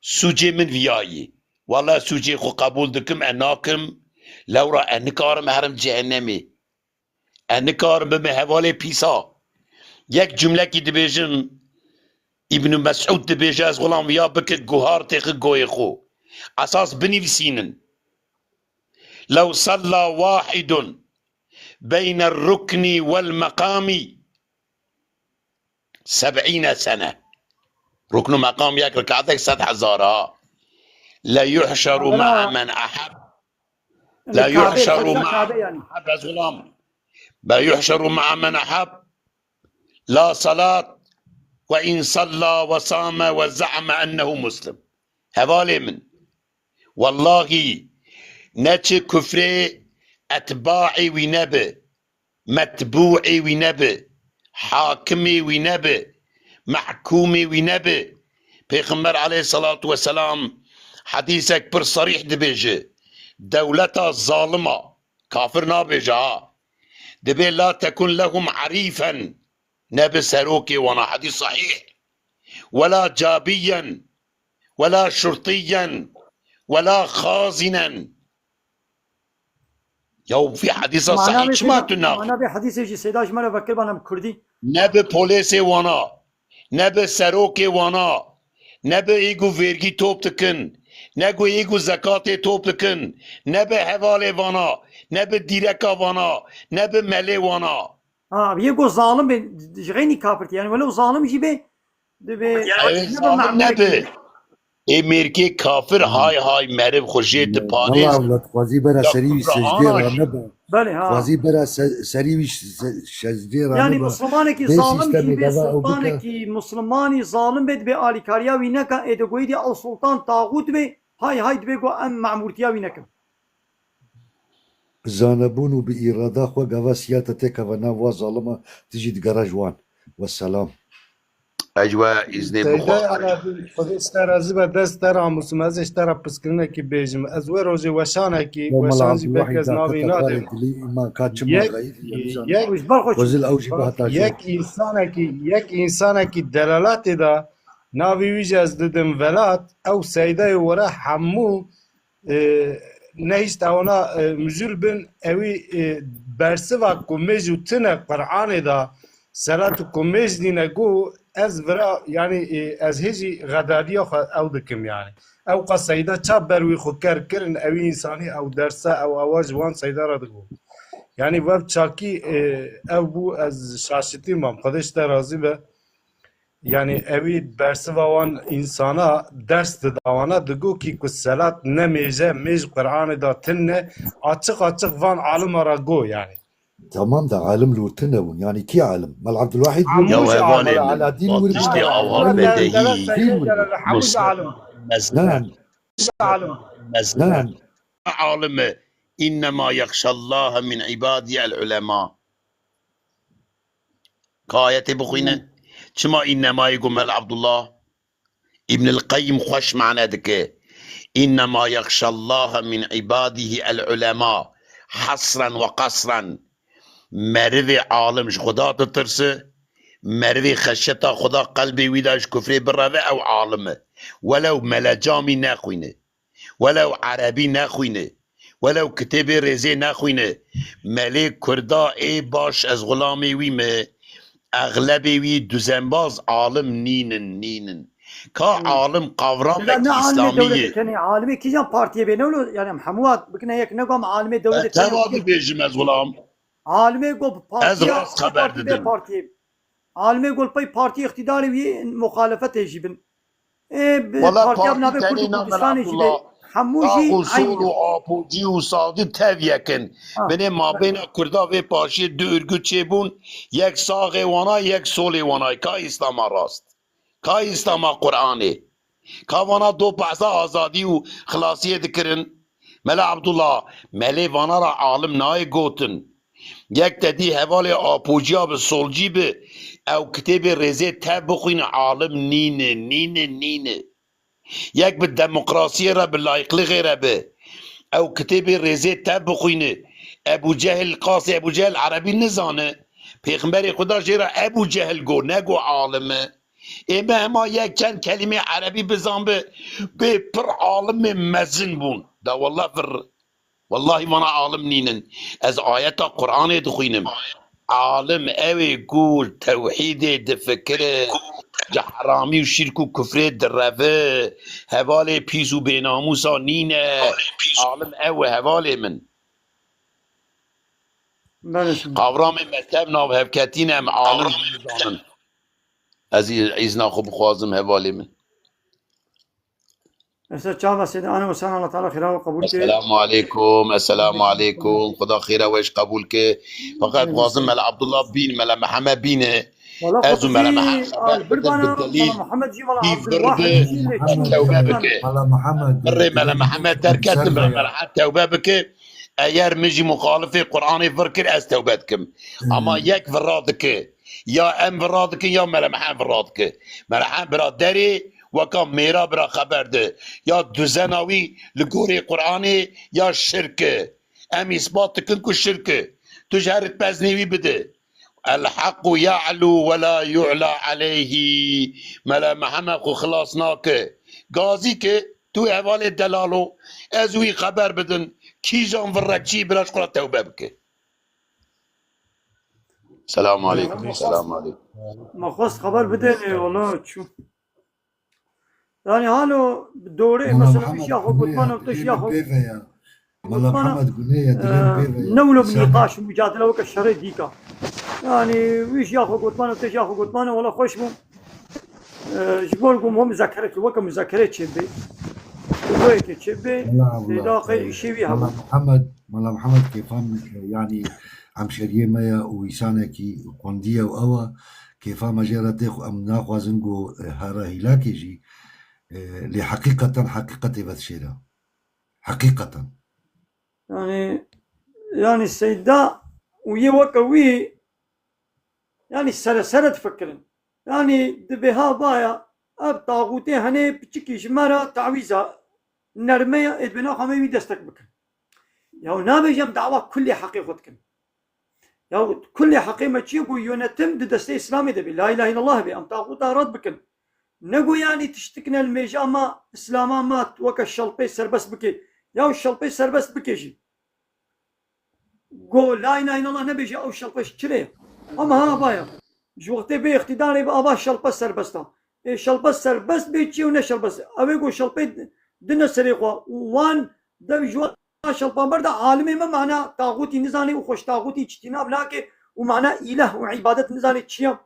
sûcê min viyayê. Vallahi sûcê xwe qebûl dikim e nakim, lewra e nikarim herim cehennemê. E nikarim bime hevalê pîsa. Yek cümlekî dibêjim, İbn Mes'ud dibêje ez xulam viya bikir guhar têxi goyê xwe. Esas binivîsînin. Lew salla wahidun beyne الركن والمقام 70 sene. ركن مقام يك ركعتك 100,000 لا يحشر مع من أحب لا يحشر مع من أحب يا غلام لا يحشر مع من أحب لا صلاة وإن صلى وصام وزعم أنه مسلم هذا من والله نتش كفري أتباعي ونبي متبوعي ونبي حاكمي ونبي محكومي ونبي پیغمبر عليه الصلاة والسلام حديثك بر صريح دبيجي دولة ظالمة كافر نابجها دبي لا تكن لهم عريفا نبي سروكي وانا حديث صحيح ولا جابيا ولا شرطيا ولا خازنا يو في حديث صحيح شما تناقض أنا بحديث يجي سيداش مرة بكر بنا كردي نبي بوليسي وانا نبي سروكي وانا نبي ايجو فيرجي توب تكن نبي ايجو زكاتي توب تكن نبي حوالي وانا نبي ديركا وانا نبي ملي وانا بيجو ظالم جغيني كافرتي يعني ولو ظالم يجي نبي امریکی کافر های های مرب خوشید پاریز والله اولاد خوازی برا سریوی سجده را نبا بله ها خوازی برا سریوی سجده را يعني نبا مسلمانه کی ظالم کی به سلطانه کی مسلمانی ظالم بد به آلیکاریا وینه کا ادگوی دی او سلطان طاغوت به های های بگو ام معمورتیا وینه کم زانبون و به اراده خو گوا سیاته تکا و نوا ظالمه تجید گراجوان والسلام اجوا ازنی سيدا خود استرازي بدست ترى مسمز اشترى بسكنه كي بيجم ازور روزي وشانه كي وشانزي بكز ناوي نادم ما كاتشم وزل اوجي بهتا يك انسانه كي دلالات دا ناوي ويجاز ددم ولات او سيدا ورا حمو نهيست اونا مجول بن اوي برسوا كوميجو تنه قرآن دا سلات كوميج دينكو از برا يعني از هجي غدارية او دكم يعني او قصيدة چاب بروي خو كرن او انساني او درسة او اواج وان سيدة را دقو يعني واب چاكي او بو از شاشتي مام خودش ترازي به يعني اوي برسه وان انسانا درس داوانا دقو كي كسلات نميجه ميج قرآن دا تنه açık وان عالم را قو يعني تمام ده عالم لورتنبون يعني كي عالم مال عبد الواحد يا وهباني على دين تشتي اوها بدهي نعم نعم عالم انما يخشى الله من عباده العلماء كاية بخوينة شما انما يقول مال عبد الله ابن القيم خوش معنا دكه انما يخشى الله من عباده العلماء حصرا وقصرا مروی عالمش خدا تترسه مروی خشتا خدا قلبی ویداش کفری براوه او عالمه ولو ملجامی نخوینه ولو عربی نخوینه ولو کتاب رزی نخوینه ملی کردا ای باش از غلامی ویمه اغلبی وی دوزنباز عالم نینن که عالم قورام بک اسلامیه عالمی کی جان پارتیه بینولو یعنی محمود بکنه یک نگام عالمی دولت تواضع بیجم از غلام عالمی گو از راست خبر دادم عالمی گو پای پارتی اقتداری وی مخالفت جیبن والله پارتی تانی نامن عبدالله اصول و آپوجی و سادی تاویکن بینه ما بین کردا و پاشی دو ارگو چه بون یک ساغ وانا یک سول وانا که اسلام راست که اسلام قرآنه که وانا دو بحثا آزادی و خلاصیه دکرن ملا عبدالله ملی وانا را عالم نای گوتن یک تدی حوال آپوجیا به سولجی به او کتاب رزه تب بخوین عالم نینه یک به دموکراسی را به لایقلی غیره به او کتاب رزه تب بخوینه ابو جهل قاسی ابو جهل عربی نزانه پیغمبر خدا جیرا ابو جهل گو نگو عالمه اما اما یک چند کلمه عربی بزن به پر عالم مزن بون دا والله وانا عالم نینن از آیت قرآن دخوینم عالم اوی گول توحید دفکر حرامی و شرک و کفر دروه حوال پیس و بیناموسا نینه عالم اوی حوال من قورام مکتب ناو هفکتین هم عالم نزانن از ایزنا خو بخوازم هوالی من هسه شاف سيدي انا وسان الله تعالى خيره وقبول السلام عليكم السلام عليكم خدا خيره ويش قبول كي فقط خوازم ملا عبد الله بين ملا محمد بينه والله ازو ملا محمد بالبانا بالدليل محمد جي ولا كيف عبد الواحد ضربه التوبه بك ملا محمد مري ملا محمد تركت سربة ملا حتى توبه بك ايار مجي مخالفه قراني فركر از توبتكم اما يك فرادك يا ام فرادك يا ملا محمد فرادك ملا محمد برادري وكم ميرا برا خبر ده يا دزناوي لقوري قرآني يا شركة ام اثبات كنكو الشركة تجهرت بزنيوي بده الحق يعلو ولا يعلى عليه ملا محمد خو خلاصناك غازي كي تو احوال الدلالو ازوي خبر بدن كي جان فرقشي بلاش قرأ توبه بك السلام عليكم السلام عليكم ما خواست خبر بدني والله شو يعني هالو دوري ملا مثلا محمد مش ياخذ قطمان وتش ياخذ بيفا ملا محمد قنية دريم بيفا نولو بنقاش ومجادله وك الشري ديكا يعني ويش ياخذ قطمان وتش ياخذ قطمان ولا خوش بو جبولكم هم مذاكرة وك مذاكرة شبي ويك شبي داخل شيء ملا محمد كيفان يعني عم شريه مايا ويسانكي قندية وأوا كيفان مجرى أم ناخوازنجو هارا هلاكي جي حقيقة بتشيرا حقيقة يعني السيدة ويوكوي يعني سر تفكرن يعني دبها بايا اب طاغوتي هني بتشكيش مرة تعويزة نرمية ادبنا خميمي دستك بك ياو نابي جم دعوة كل حقيقتكم ياو كل حقيقة تشيبو يونتم دستي اسلامي دبي لا اله الا الله بي ام طاغوتا رد بكن نقو يعني تشتكنا الميجاما اسلاما مات وك الشلبي سربس بكي ياو الشلبي سربس بكيجي قول لا اله الا الله نبيجي او الشلبي شتري اما ها بايا جوقتي بي اقتداري بابا الشلبي سربستا الشلبي سربس بيجي ونشلبس ابي قول شلبي دنا سريقوا وان دبي جوا شلبي بردا عالمي ما معنى طاغوتي نزاني وخوش طاغوتي اجتناب لكن ومعنى اله وعباده نزاني تشيا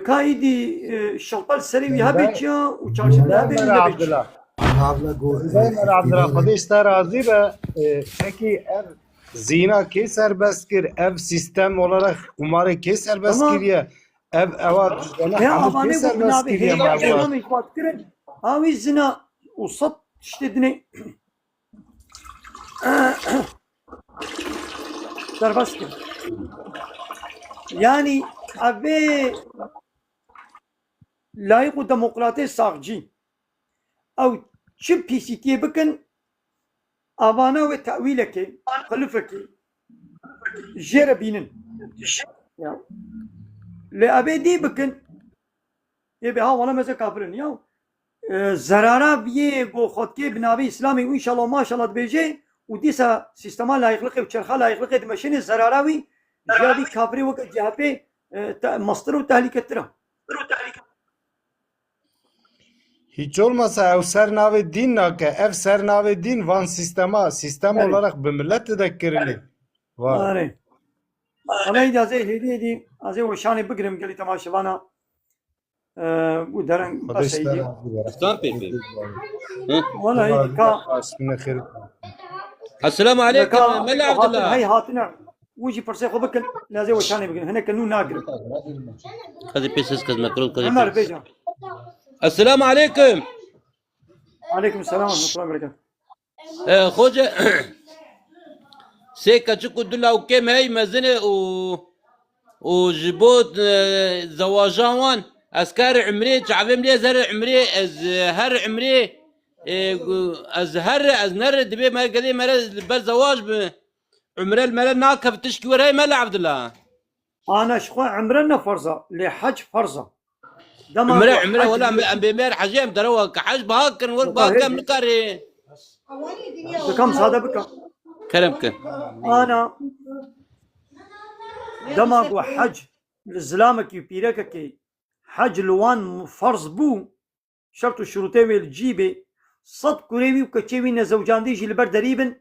كايدي شلبال سري هابيتشا وتشالش هابي عبد الله عبد الله خديش ترازي به اكي زینا کی سربست کرد اف سیستم olarak kumarı کی سربست کریه ev evat ki serbest kiriye abi zina usat işlediğini serbest kiriye yani abi layık demokrati sağcı او çi PCT'ye bakın avana ve tevileki halifeki jerebinin ya le abedi bakın ye ha wala meze kafirin ya zarara biye go khotke binabi islami inşallah maşallah beje و ديسا سيستما لايقلق وشرخه لايقلق دمشين زراراوي جابي كافري وك جابي مصدر وتهلكه ترى hiç olmasa ev sernavi din nake ev sernavi din van sistem olarak bir millet tedekkirli var. أنا أنا إذا زي هدي أزي وشاني بقرم قال لي تماشى وانا ودرن بس هيدي ولا هيدي كا السلام عليكم ملا عبد الله هاي هاتنا ويجي فرسي خو بكن لازم وشاني بقرم هنا كنو ناقر هذه بيسس كذا مكروه كذا عمر بيجا السلام عليكم عليكم السلام ورحمة الله وبركاته خوجة سيكا تشكو دلا وكم هاي مزنة وجبوت زواجان اسكار عمري تعبم لي زر عمري هر عمري از نر دبي ما قدي مال بالزواج عمره المال ناكف تشكي وراي مال عبد الله انا شخو عمرنا فرزه لحج فرزه عمره ولا بمير حجيم دروا كحج بهاكن والباكم نكاري بكم صادق بكم كلامك انا دماغ وحج لزلامك يبيرك كي حج لوان فرض بو شرط الشروطين والجيبه صد كوريوي وكتشيوي نزوجان ديجي لبر دريبن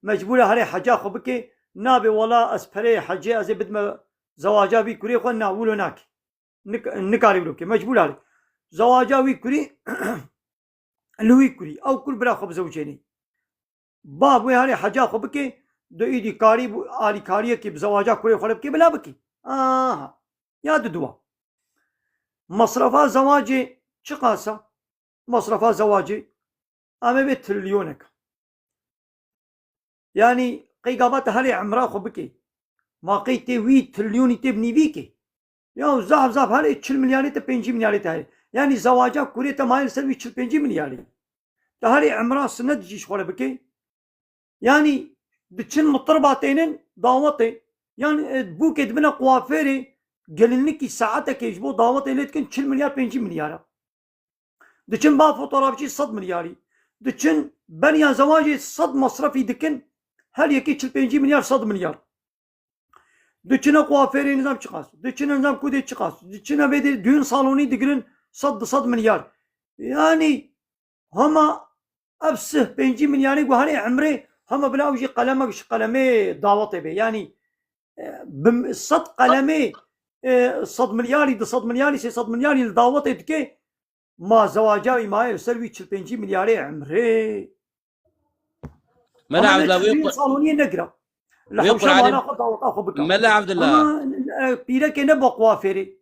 مجبوره هري حجا خبكي نابي ولا اسبري حجي ازي بدما زواجا بي كوري خو ناولو ناك نكاري بلوكي مجبور عليه زواجا وي كوري لوي كوري او كل برا خب زوجيني باب وي هاري حاجه خب بكي دو ايدي كاري علي كاريه كي بزواجا كوري خلب كي بلا بكي يا دوا مصرفات زواجي شقاسه مصرفات زواجي اما بتريليونك يعني قيقابات هاري عمرا خبكي ما قيتي 8 تريليون تبني بيكي يا زاف هاري 40 مليار تا 5 مليار تا يعني زواجا كوري تا مايل سلوي 5 مليار هاري عمرا سند جيش خلا بكي يعني دتشن مطرباتين دعوتي يعني بوكيت بنا قوافيري قالنكي ساعتك يجبو دعوتي لتكن 10 مليار 5 مليار دتشن با فوتوغرافشي 100 ملياري دتشن بنيا زواجي 100 مصرفي دكن هل يكي 5 مليار 100 مليار دتشن قوافيري نظام çıkas دتشن نظام كودي çıkas دتشن بدي düğün salonu digirin 100 مليار يعني هما ابسه 5 مليار وهاني عمري هما بلا وجي قلمك قلمي دعوتي بي يعني صد قلمي 100 ملياري 100 ملياري 600 ملياري الدعوتي دكي ما زواجاوي ما يسوي 5 مليار عمري ملا عبد الله ويقول صالونيه نقرا ويقول ملا عبد الله بيرك نبقى قوافيري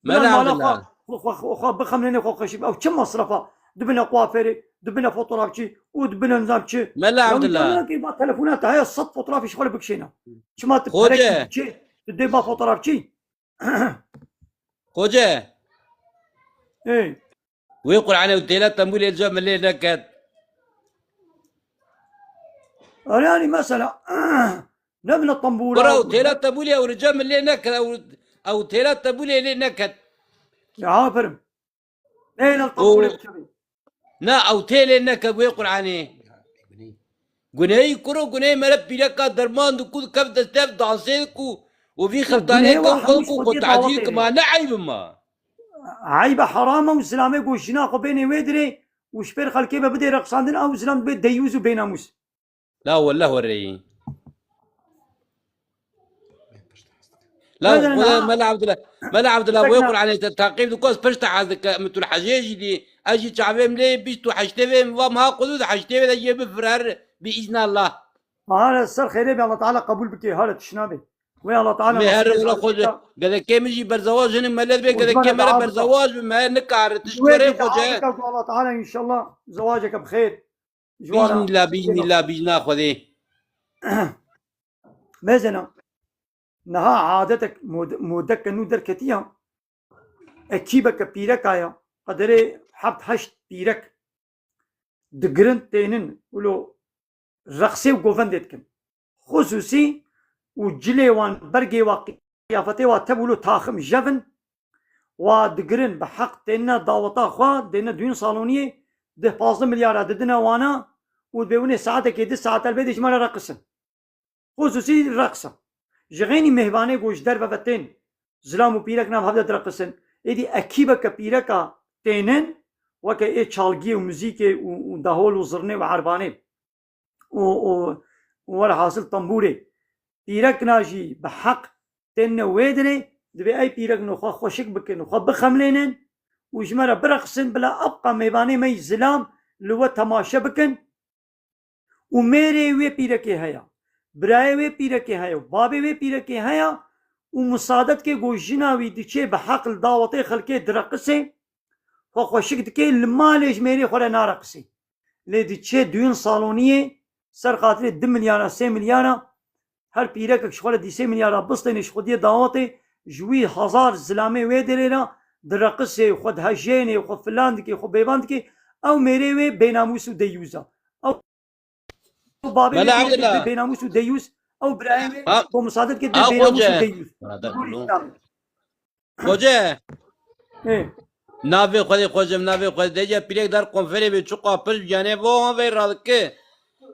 ملا عبد الله خو بخمنني خو خشب او كم مصرفه دبنا قوافيري دبنا فوتوغرافشي ودبنا نظامشي ملا عبد الله كيما تليفونات هاي الصد فوتوغرافي شغل بكشينا شما تبارك تدي با فوتوغرافشي خوجه ايه ويقول عن اوتيلات تمويل الجو اللي نكد يعني مثلا نبنى الطنبوره برا اوتيلات تمويل او رجال اللي نكد او اوتيلات تمويل اللي نكد يا عافرم اين الطنبوره نا اوتيل نكد ويقول عني قناي كرو قناي مرب بيلك درمان دكود كف دستاف دانسيكو وفي خلطانيكم خلقوا وتعديلكم ما نعيب ما عيبه حرامه وسلامه وشناقه بيني ويدري وشبير خلكي بدي رقصاندن او سلام بيت ديوز وبيناموس لا والله وري لا ملا عبد الله ملا عبد الله ويقول عن التعقيب دكوس بشتا عندك مثل الحجاج اللي اجي تعبان لي بيشتو حجتي ما قدود حجتي ذا يجيب فرار باذن الله هذا السر خيري الله تعالى قبول بك هذا تشنابي ويا الله تعالى مهر ولا خوجه قال كيم يجي برزواج هنا ملذ بك قال كيم مر برزواج ما نكار تشكري خوجه الله تعالى ان شاء الله زواجك بخير باذن الله باذن الله باذن اخذي مازنا نها عادتك مودك انو دركتيها اكيبك بيرك ايا قدري حبت هشت بيرك دقرن تينن ولو رقصي وقوفن ديتكن خصوصي وجلي وان برقي وقيافتي واتبولو تاخم جفن ودقرن بحق تينا داوطا خوا دينا دون صالونية ده 15 مليار ددنا وانا ودبوني ساعتك يدي ساعت البيت اجمالا رقصن خصوصي رقصة جغيني مهباني قوش دربة فتين زلامو بيرك نام هبدا رقصن ايدي اكيبك بيركا تينن وكا ايه چالگي وموزيكي ودهول وزرني وعرباني ولا حاصل طنبوري بيرك ناجي بحق تن ويدري دبي اي بيرك نخوا خوشك بك نخوا بخملينن وجمرة برقصن بلا ابقى ميباني مي زلام لو تماشا بكن وميري وي بيركي هيا براي وي بيركي هيا بابي وي بيركي هيا ومصادت كي گوشنا وي دچه بحق الدعوتي خلقي درقسي خوشك دكي المالج ميري خولا نارقسي لي دچه دون صالونيه سر خاطر 2 مليار 3 مليار هر بيرك شغله دي 3 مليار بسطنش خدي دعوتي جوي هزار زلامي ويدرينا درقسي خد هجيني خد فلاندكي خد بيباندكي او ميري وي بيناموس وديوزا او بابي بيناموس وديوز او برايم بمصادر كده بيناموس وديوز خوجه ايه نافي خدي خوجه نافي خدي دجا بيرك دار كونفري بچقا پل جاني वो وي رادك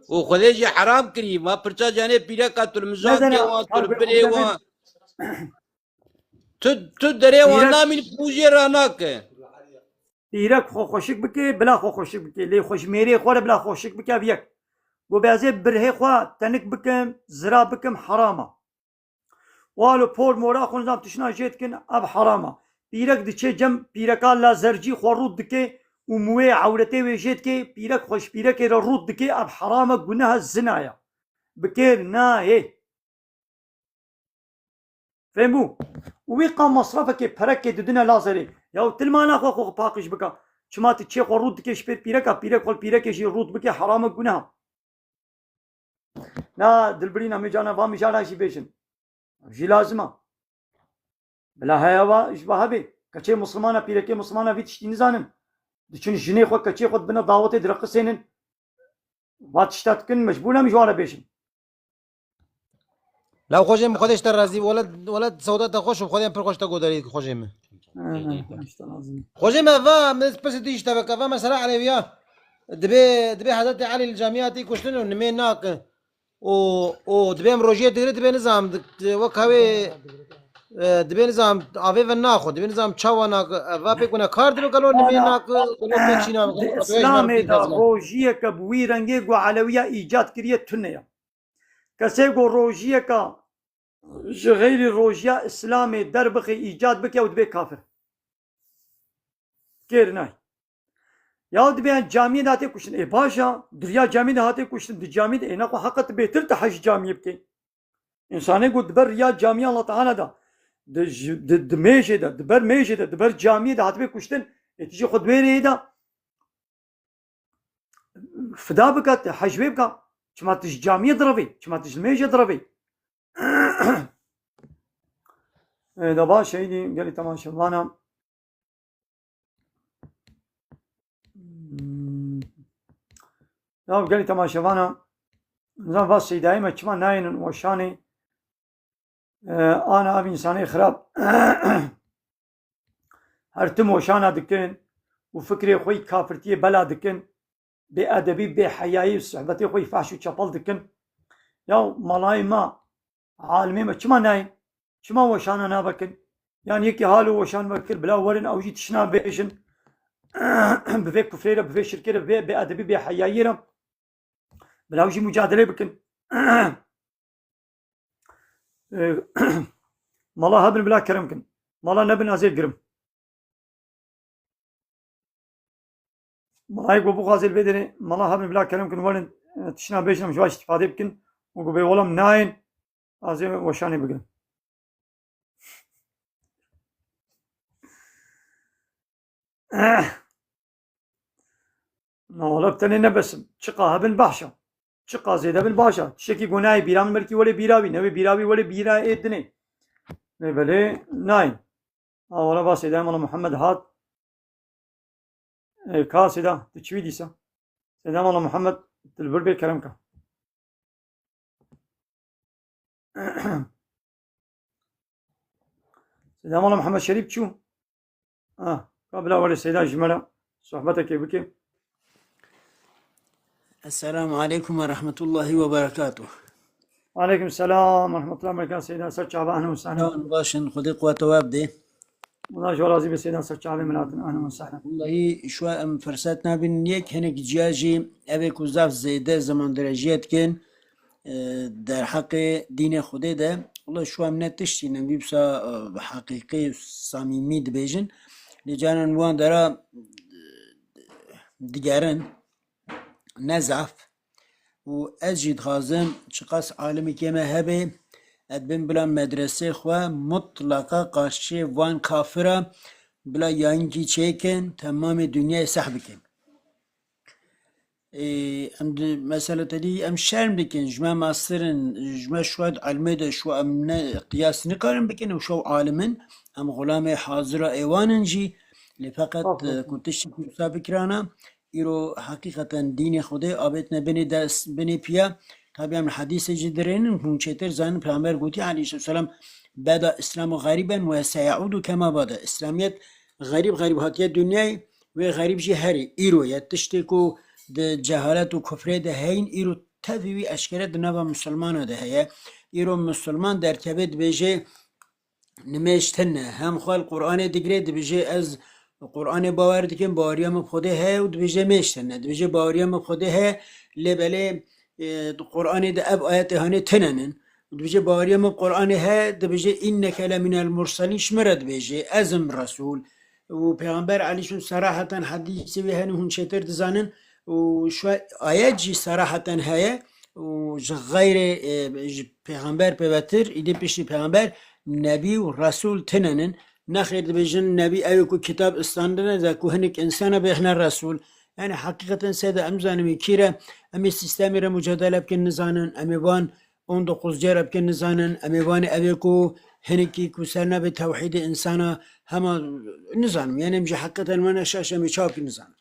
وخدي حرام كري ما پرچا جاني بيرك تلمزان كي و تربري و تو دري وانا من بوجي راناك بيرك خوشك بكي بلا خوشك بكي لي خوش ميري خور بلا خوشك بكي بيك وبازي برهي خوا تنك بكم زرا بكم حرامه والو بول مورا خو نظام تشنا جيتكن اب حرامه پیرک دچه جم پیرکا لا زرجی خورود دکه و موی عورته ویجید که پیرک خوش پیرک را رود دکه اب حرام گناه زنایا بکر نایه فهمو وی قام مصرفه که پرک ددنه لازره یا تلمانا خو پاکش بکا چما تچه خورود دکه شپیر پیرکا پیرک خل پیرکشی رود بکه حرام گناه نا دلبرین همه جانا وامی جاناشی بیشن جی لازمه بلا هیاوا اشباه بی کچه مسلمانه پیرکه مسلمانه وی تشتی نزانن دچون جنی خود کچه خود بنا دعوت درق سینن وات شتات کن مجبوره مجواره بیشن لو خوشم خودش در راضی ولد سودا تا خوش خودم پر خوش تا گوداری خوشم خوشم و من بس دیش تا و مثلا علویا دبي حضرت علي الجامعاتي كشتنو نمين ناك و دبي روجيه دغري دبي نظام وكاوي دبي نظام اوي وناخو دبي نظام چاوانا واپي كنا كار دبي كلو نمين ناك كلو بچينا اسلام دا روجيه كبوي رنگي گو علويه ايجاد كريه تنيا كسي گو روجيه کا غير روجيه اسلامي دربخي ايجاد بك او دبي كافر كيرناي یا دبیان جامعه داته کشن باشا دریا جامعه داته کشن دی جامعه اینا کو حقت بهتر ته حج جامعه بکی انسانه گو دبر ریا جامعه الله تعالی دا د میشه دا دبر میشه دا دبر جامعه داته کشتن اتیجی خود بری دا فدا بکات حج بکا چما تش جامعه دروی چما تش میشه دروی دا باشه ایدی گلی تمام شوانا لا قال لي تماشوانا نظام فاسي دائما كمان ناين وشاني انا ابي انساني خراب هرتم وشانا دكن وفكري خوي كافرتي بلا دكن بادبي بحياي وصحبتي خوي فاشو تشابل دكن يا ملاي ما عالمي ما كمان ناين كمان وشانا نابكن يعني يكي حالو وشان بكر بلا ورن او جيت شنا بيشن بفي كفريره بفي شركه بادبي بحيايره بلاوجي مجادله بكن مالا هبن بلا كرمكن مالا نبن ازيل قرم مالا يقول بو غازل بدري مالا هبن بلا كرمكن ولن تشنا بيشنا مش واش استفاده بكن وقو بي ولم ناين ازي وشاني بكن نولبتني نبسم شقا هبن باشا شقا زيدا بالباشا تشكي قناي بيرام مركي ولا بيراوي نبي بيراوي ولا بيرا ادني نبلي ناين اولا باسي دائما محمد هات كاسدا تشوي ديسا سيدام الله محمد تلبر بي كرمك سيدام الله محمد شريف شو قبل اول سيدا جمله صحبتك بك السلام عليكم ورحمة الله وبركاته. وعليكم السلام ورحمة الله وبركاته سيدنا سرچابه أهلا وسهلا. باشن خدي قوة وابدي. والله شو راضي بسيدنا سرچابه مناتن أهلا وسهلا. والله شو أم فرصتنا بين يك هنك جياجي أبي كوزاف زيادة زمان درجات كان در حق دين خدي ده والله شو أم نتشتي نبي بسا حقيقي صميمي دبيجن لجانا وان درا ديجارن نزعف و أجد خازم شقاس عالمي كما هبه أدبن بلا مدرسة خوا مطلقة قارشي وان كافرة بلا يانجي چيكن تمام دنيا سحبكن ام مسألة دي ام شرم بكن جمع ماسترن جمع شواد علمي ده شو ام قياس نقارن بكن وشو عالمن ام غلام حاضرة ايوانن جي لفقط كنتش سابقرانا ایرو حقیقتا دین خدا آبت نبینی دست بینی پیا طبعا حدیث جدرین اون چطور زن پیامبر گویی علیه السلام بعد اسلام غریبا و سیعود کما بادا اسلامیت غریب هاتیه دنیای و غریب جی هری ایرو یتشتی کو د جهالت و کفر ده هین ایرو تفیوی اشکره دنوا مسلمان ده هیا ایرو مسلمان در کبد بجه نمیشتنه هم خال قرآن دیگری بجه از قرآن باور دکن باوریم خود ها و دویجه میشتنه دویجه باوریم خود ها لبله قرآن ده اب آیت هانه تننن دبيجي باريا من القرآن ها دبيجي إنك لمن المرسلين شمرد بيجي أزم رسول وبيغمبر عليه صراحة حديث بهن هون شتر دزانن وشو آيات جي صراحة هيا وغير بيغمبر ببتر إذا بيشي بيغمبر نبي ورسول تننن نخير دبيجن نبي أيوكو كتاب استاندنا ذاكو هنك إنسان بيخنا الرسول يعني حقيقة سيدة أمزان ميكيرا أمي السيستامي را مجادلة بكن نزانن أمي بان 19 جارة بكن نزانن أمي بان أبيكو هنكي كسرنا بتوحيد إنسانا هما نزانم يعني مجي حقيقة من شاشة ميشاك نزانم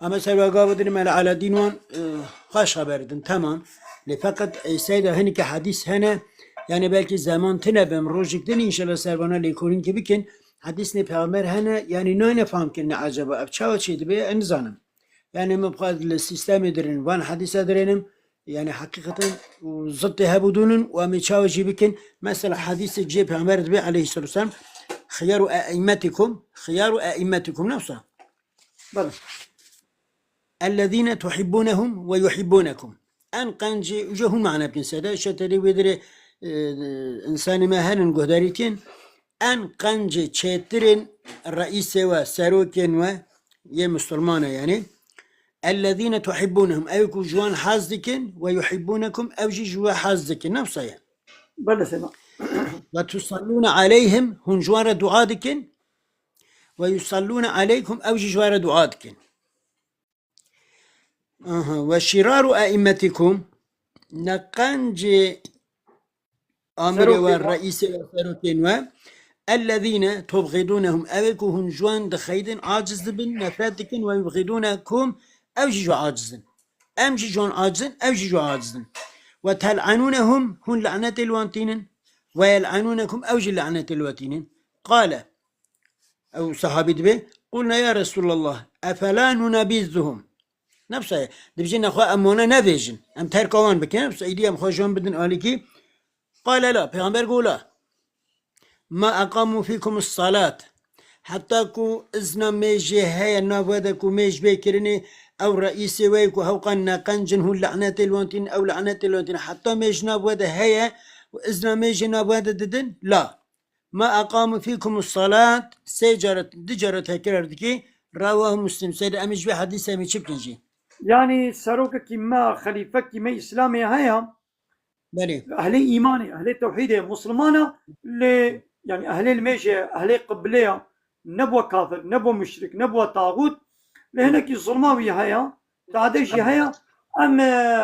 أما سيبا قابدن مال على دينوان خاش خبردن تمام لفقط سيدة هنكي حديث هنا يعني بلكي زمان تنبم روجك دن إن شاء الله سيبانا ليكورين كي بكن حديثني بيغمبر هنا يعني نانا فهم كنا عجبا أبتشاوت شيء دبي انزانم يعني مبقى السيستم درين وان حديث درينم يعني حقيقة وزدت هبودون ومتشاوت شيء بكن مثلا حديث جيب بيغمبر دبي عليه الصلاة والسلام خيار أئمتكم نفسه بل الذين تحبونهم ويحبونكم أن قنجي وجههم معنا بكن سادة شتري ودري إنسان ما هنن قدريتين أن قنجي تشترين الرئيس وساروكين ويا مسلمانة يعني الذين تحبونهم أيكو جوان حازدكن ويحبونكم أو جوا حازدكن نفسه يعني. بلا سمع وتصلون عليهم هن جوار دعادكن ويصلون عليكم أو جوار دعادكن وشرار أئمتكم نقنجي أمر والرئيس وساروكين الذين تبغضونهم أبكو هن جوان دخيدن عاجز بن نفرتكن ويبغضونكم أو جيجو عاجزن أم جيجوان عاجزن أو جيجو عاجزن وتلعنونهم هن لعنة الوانتين ويلعنونكم أو جي لعنة الوانتين قال أو صحابي دبي قلنا يا رسول الله أفلا ننبذهم نفسه دبجينا أخوة أمونا نبيجن أم تركوان بكي نفسه إيدي أم خوشون بدن آلكي قال لا پیغمبر قولا ما أقاموا فيكم الصلاة حتى كو إذنا ميجي هيا نافذكو ميج بيكرني أو رئيسي ويكو هوقنا قنجن هو لعنة الوانتين أو لعنة الوانتين حتى ميج نافذة هيا وإذنا ميجي نافذة ددن لا ما أقاموا فيكم الصلاة سيجرت دجرت هكرردكي رواه مسلم سيد أمج بحديثة من شبكنجي يعني سروك كما خليفة كما إسلامي هيا بلي أهل إيماني أهل توحيد مسلمانة يعني أهل الميشة أهل قبلية نبوة كافر نبوة مشرك نبوة طاغوت لهناك الظلماوي هيا تعديش هيا أم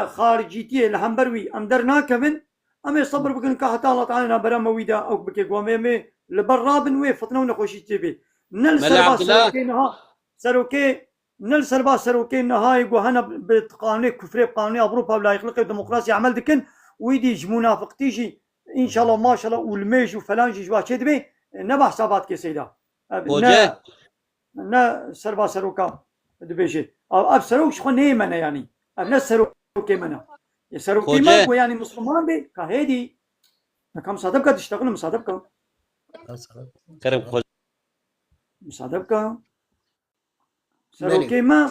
خارجيتي الهمبروي أم درنا كمن أم صبر بكن كحتى الله تعالى برا مويدا أو بكي قوامي لبرابن وي فتنو نخوشي تبي نل سربا سروكينها سروكي نل سربا سروكينها يقول هنا بقانون كفر قانون أوروبا ولا يخلق ديمقراطية عمل دكن ويدي منافق تيجي ان شاء الله ما شاء الله والميج وفلان جي جوا كذبي نبع حسابات كسيدا نا سربا سروكا دبيجي اب سروك شخو نيمنا يعني اب سروك منا يسروكي ما يعني مسلمان بي كهدي كم صادبك تشتغل مصادبك كرم خل مصادبك سروكي ما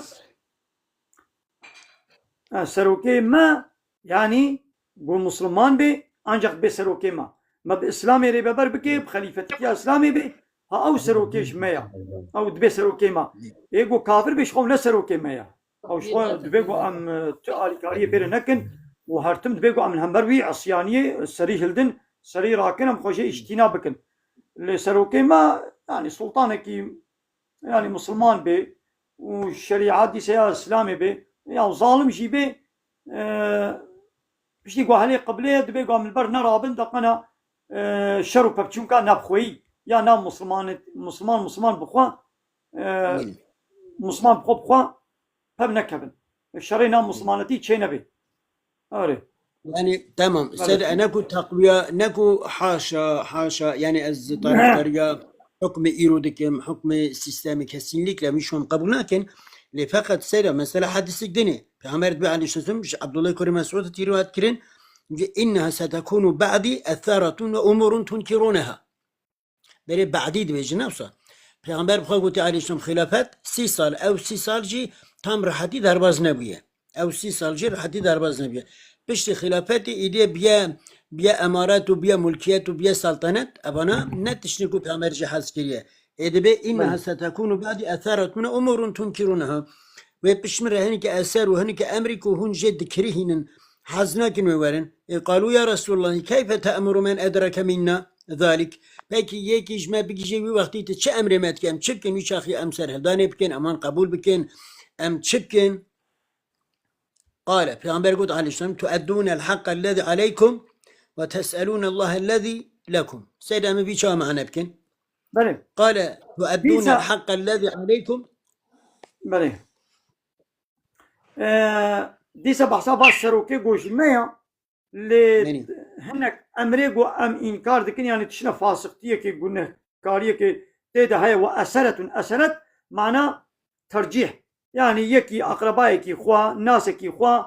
سروكي ما يعني قول مسلمان بي أنجح بسروكي ما بإسلامي ري ببر بكي بخليفتك يا إسلامي بي ها أو سروكيش مايا أو دبي سروكي ما يقول كافر بيش خو نسروكي مايا أو شخو دبيقو أم تقالي كاريه بير نكن وهرتم دبيقو أم الهمبروي عصيانية سري هلدن سري راكن أم خوشي اجتناب بكن لسروكي ما يعني سلطانك يعني مسلمان بي والشريعات دي سيا إسلامي بي يعني ظالم جي بي بيش يقول عليه قبليه دبيقوا من البر نرابن دقنا شرو ببتشون كان نبخوي يا نام مسلمان بخوا مسلمان بخوا ببنا كبن الشري نام مسلمانتي شيء نبي أوري يعني تمام سيد نكو تقوية نكو حاشا يعني طريقة حكم إيرودكم حكم سيستمي كسينليك لمشهم قبل لكن لفقط سيرة مثلا حديثك دني پیغمبر دبي عليه الصلاة والسلام عبد الله كريم مسعود تيروات كرين إنها ستكون بعدي أثارة وأمور تنكرونها بري بعدي دبي نفسه پیغمبر بخواه عليه الصلاة خلافات 3 سال أو 6 سال جي تام راحتي درباز نبيه أو 6 سال جي راحتي درباز نبيه بشتي خلافاتي إيدي بيا بیا امارات و بیا ملکیت و بیا سلطنت ابانا نتشنكو بامر جهاز كريه ادبي انها ستكون بعد اثارت من امور تنكرونها وبشمر هنيك اثار وهنيك امريكا وهن جد كرهين حزناكن وورن قالوا يا رسول الله كيف تأمر من أدرك منا ذلك بكي يكي جما بيجي وقتي تش أمر ما تكم تشبكن وشاخي أمسر هداني بكن أمان قبول بكن أم تشبكن قال پیغمبر قلت عليه السلام تؤدون الحق الذي عليكم وتسألون الله الذي لكم سيدا ما في شو معنا بكن بله قال تؤدون ديسا الحق الذي عليكم بله ديسا بحثا باش سروكي قوش ميا مني هنك امريكو ام انكار دكن يعني تشنا فاسقتيه كي قلنا كاريه كي تيدا هي اثرت معنى ترجيح يعني يكي اقربائك خوا ناسك خوا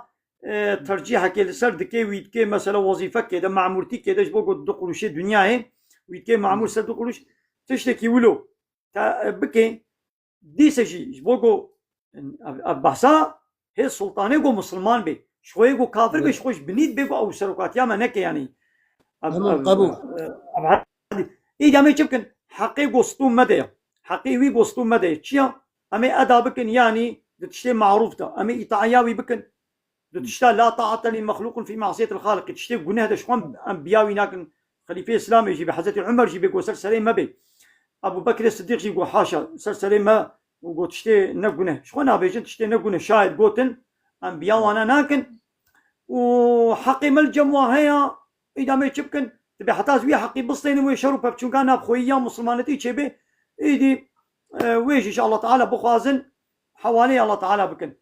ترجيح كي لسر دكي ويد كي مثلا وظيفه كده معمورتي كده جبو دو قروش دنيا هي ويد كي معمول سر دو قروش تشتكي ولو بكي ديسجي جبو بحثا هي سلطانه جو مسلمان بي شوي جو كافر بي شوش بنيت بيجو او سرقات يا منك يعني قبول اي جامي چبكن حقي قسطو مدى حقي وي قسطو مدى تشيا امي ادا بكن يعني تشتي معروف ده امي اطاعياوي بكن تشتا لا طاعه لمخلوق في معصيه الخالق تشتي قناه ده شكون انبياوي لكن خليفه الاسلام يجي بحضرت عمر يجي بيقول سلسله ما بي ابو بكر الصديق يقول حاشا سلسله ما وقلت تشتي نقنه شكون ابيجن تشتي نقنه شاهد قوتن انبياء وانا ناكن وحقي ملجم وهيا اذا ما يشبكن تبي حتى زوي حقي بسطين ويشرب بچون كان بخويا مسلمانتي تشبي ايدي ويش ان شاء الله تعالى بخوازن حوالي الله تعالى بكن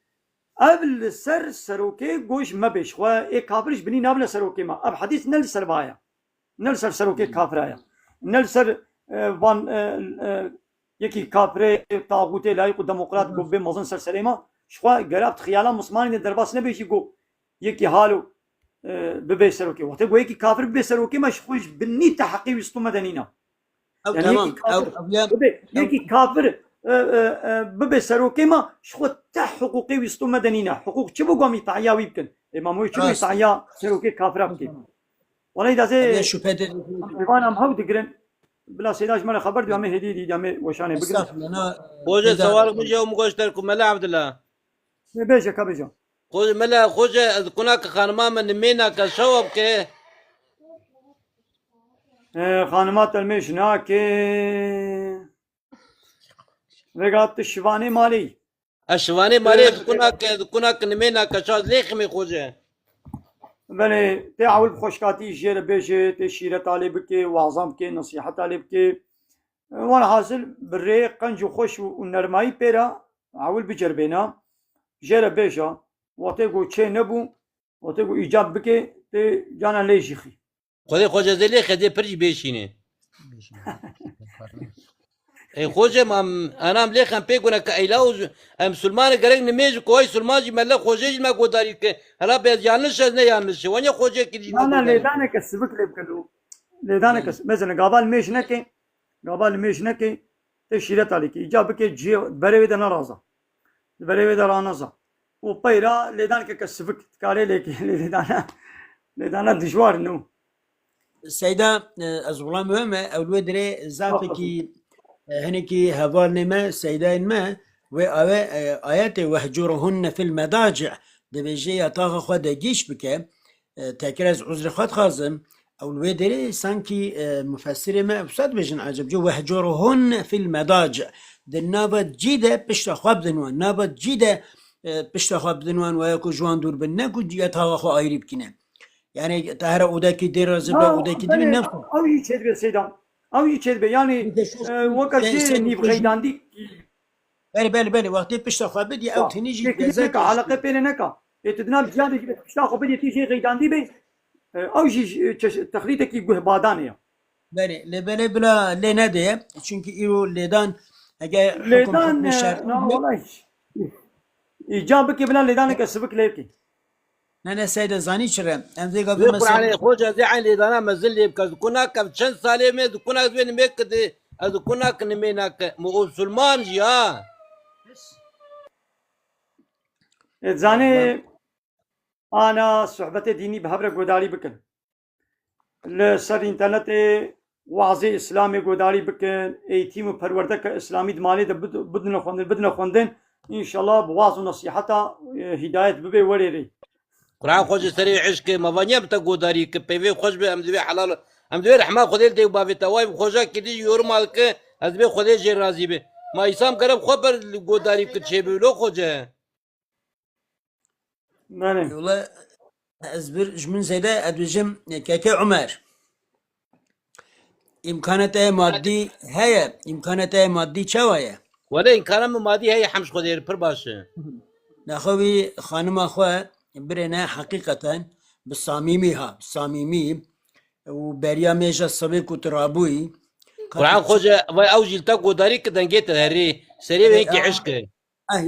قبل سر سروكي قوش ما بيش خوا اي كافرش بني نابل سروكي ما اب حديث نل سربايا نل سر سروكي كافرايا نل سر وان يكي كافري طاغوتي لايق ديمقراط قبه مزن سر سليما شخوا قربت خيالا مسلمان درباس نبيشي قو يكي حالو ببي سروكي وقت قو يكي كافر ببي سروكي ما شخوش بني تحقي وسطو مدنينا او يعني تمام يكي كافر ببي سروكي ما شخو تحقوقي وسطو مدنينا حقوق چبو قوم يطعيا ويبكن امامو چبو يطعيا سروكي كافر ابكي ولا اذا زي شو بده انا ام هاو دقرن بلا سيداج مال خبر دي امي هديدي دي وشانه بقرن خوجه سوال مجا ومقاشتركم ملا عبد الله بيجا كبيجا خوج ملا خوجه كناك خانما من مينا كشوب كي خانمات المشنا كي رقات الشواني مالي الشواني مالي كناك نمينا كشوب ليخ مي خوجه بله تعاول بخشكاتي جير بيجي تشيرة طالب كي وعظام كي نصيحة طالب كي وانا حاصل بري قنج وخش ونرماي بيرا عاول بجربينا جير بيجا وتقول شيء نبو وتقول إيجاب بكي تي جانا ليشيخي خودي خوجه زلي خدي برج بيشينه اي خوجه ما انا مليخ ام بيقول لك ايلاوز ام سلمان قرن نميج كوي سلمان جي ملا خوجه ما قداري ك هلا بيز يانش نه يانش وانيا خوجه كي انا ليدانك السبك اللي بكلو ليدانك مثلا قابل ميش نكي تشيرت عليك إيجاب بكي جي بريوي ده نرازا بريوي ده رانزا وبيرا ليدانك كسبك تكالي لك ليدانا دشوار نو سيدا أزغلام مهمة أولو دري زافكي هنكي هفال نما سيدين ما وآيات وهجورهن في المضاجع دبيجي يطاق خود جيش بك تاكرز عذر خود خازم أولو دري سانكي مفسر ما بصد بجن عجب جو وهجورهن في المضاجع دنابت جيدة بشتا خواب دنوان نابت جيدة بشتا خواب دنوان ويكو جوان دور بناكو يطاق خو آيري بكنا يعني تهرى وداكي دير زبا وداكي دي من نفسه او يشد به سيدان او يشد به يعني وقت نيف خيداندي بله وقتی پشت خواب بدی او تنیجی جزاك علاقه بينك اتدنا بزياده پشت خواب بدي تيجي خيداندي به او جي تخليتك يقه بادانيا بله بلا لنده çünkü ایرو لیدان اگه لیدان نه والله ايجابك بلا لیدان كسبك ليكي نه سيد زاني شرا ام زي قبل يقول عليه خوجه زي عين ليدانا مازال يبكى كناك بشن سالي مي كناك بين ميك دي از كناك نميناك مسلمان يا زاني انا صحبه ديني بهبره قداري بكن لسر انترنت وعظی اسلامی گوداری بکن ایتیم و پرورده که اسلامی دمالی ده بدن خوندن انشالله بواز و نصیحتا هدایت ببه وریری قرآن خوش سری عشق موانیا بتا گوداری که پیوی خوش به ام دوی حلال ام دوی رحمه خودل دی بابی توای خوشا کدی یورمال که از به خودی جیر راضی به ما ایسام کرم خود بر گوداری که چه بیلو خوجه منه والله ازبر جمن زيدا ادوجم كاكا عمر امكانته مادي هيا امكانته مادي چوايا ولا این کارم مادی هی حمش خودی پر باشه ناخوي خانم اخوه برنا حقيقة بالصميميها بالصميمي وبريا ميجا الصبي كترابوي قرآن خوجه و اوجیل تا گوداری که دنگیت هری سری به اینکه عشق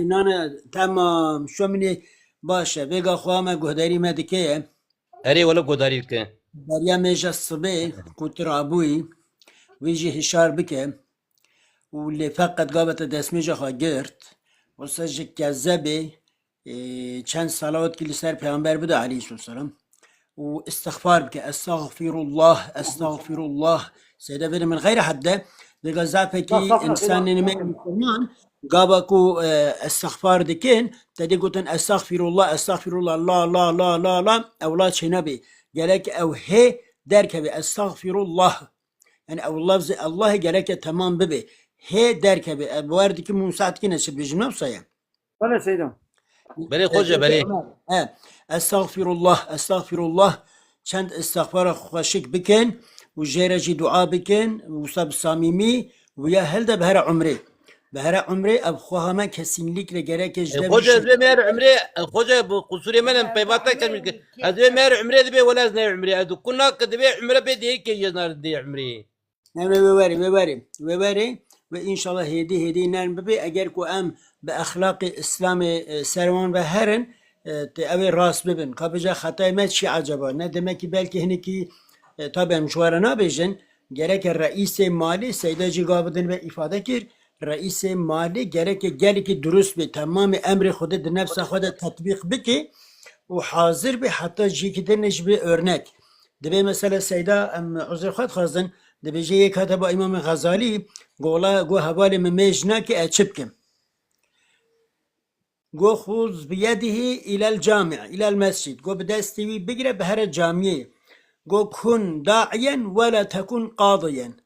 نانا تمام شو مني باشا بيقا خوامه گوداری مدكيه هری ولا گوداری که بريا ميجا الصبي كترابوي ويجي هشار بكه واللي فقط قابت دسميجا خا قرت وسجل كذبه كان صلوات كل سر پیامبر بده عليه الصلاة والسلام واستغفار بك استغفر الله استغفر الله سيدا بنا من غير حد لقى زعفكي انسان نمي مسلمان قابكو استغفار دكين تدي قلتن استغفر الله استغفر الله لا لا لا لا لا اولاد شنبي قالك او هي دركبي استغفر الله يعني او لفظ الله قالك تمام ببي هي دركبي بواردك مساعدك نسب بجمع بصيا ولا سيدنا بله خوجه بله استغفر الله استغفر الله چند استغفار خوشك بكن وجيرجي دعاء بكن وصاب صميمي ويا هل ده بهر عمري بهر عمري اب خوها ما كسينليك لجراك جدا خوجه زي مهر عمري خوجه بقصوري من بيباتا كان ازي مهر عمري دبي ولا زي عمري ادو كنا كدبي عمره بدي هيك يجنار دي عمري نعم وباري وإن شاء الله هدي نعم ببي أجر كو أم بأخلاق إسلام سروان بهرن تأوي راس ببن كابجا خطأ ما شيء عجبا ندمك بالك هنيكي طبعا مشوارنا بيجن جرك الرئيس مالي سيدا جي قابضن بإفادة كير رئيس مالي جرك درست بتمام أمر خود نفس خود تطبيق بكي وحاضر به حتى جي كده نجبي أرنك دبي مثلا سيدا أم عذر خود خازن دبي جي كتب إمام غزالي قولا قو هوالي مميجناك أتشبكم قو خوز بيده إلى الجامع إلى المسجد قو بداستوي بقرة بهر الجامعة قو كن داعيا ولا تكن قاضيا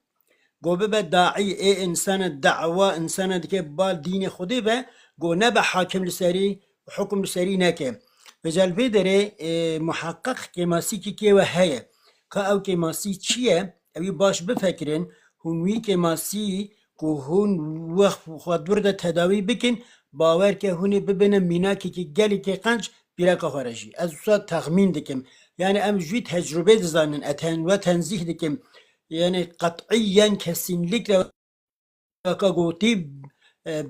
قو ببا داعي اي انسان الدعوة انسان دكبال دين خودي با قو نبا حاكم لساري وحكم لساري ناكم فجال بيدري محقق كماسي كي وهاية كأو كماسي چيه اوي باش بفكرن هنوي كماسي كو هون وقت خود برده تداوي بكن باور که هونی ببینم میناکی که گلی که قنچ بیرکا خارجی از اصلا تخمین دکم یعنی ام جوی تجربه دزانن اتن و تنزیح دکم یعنی قطعیاً kesinlikle که گوتی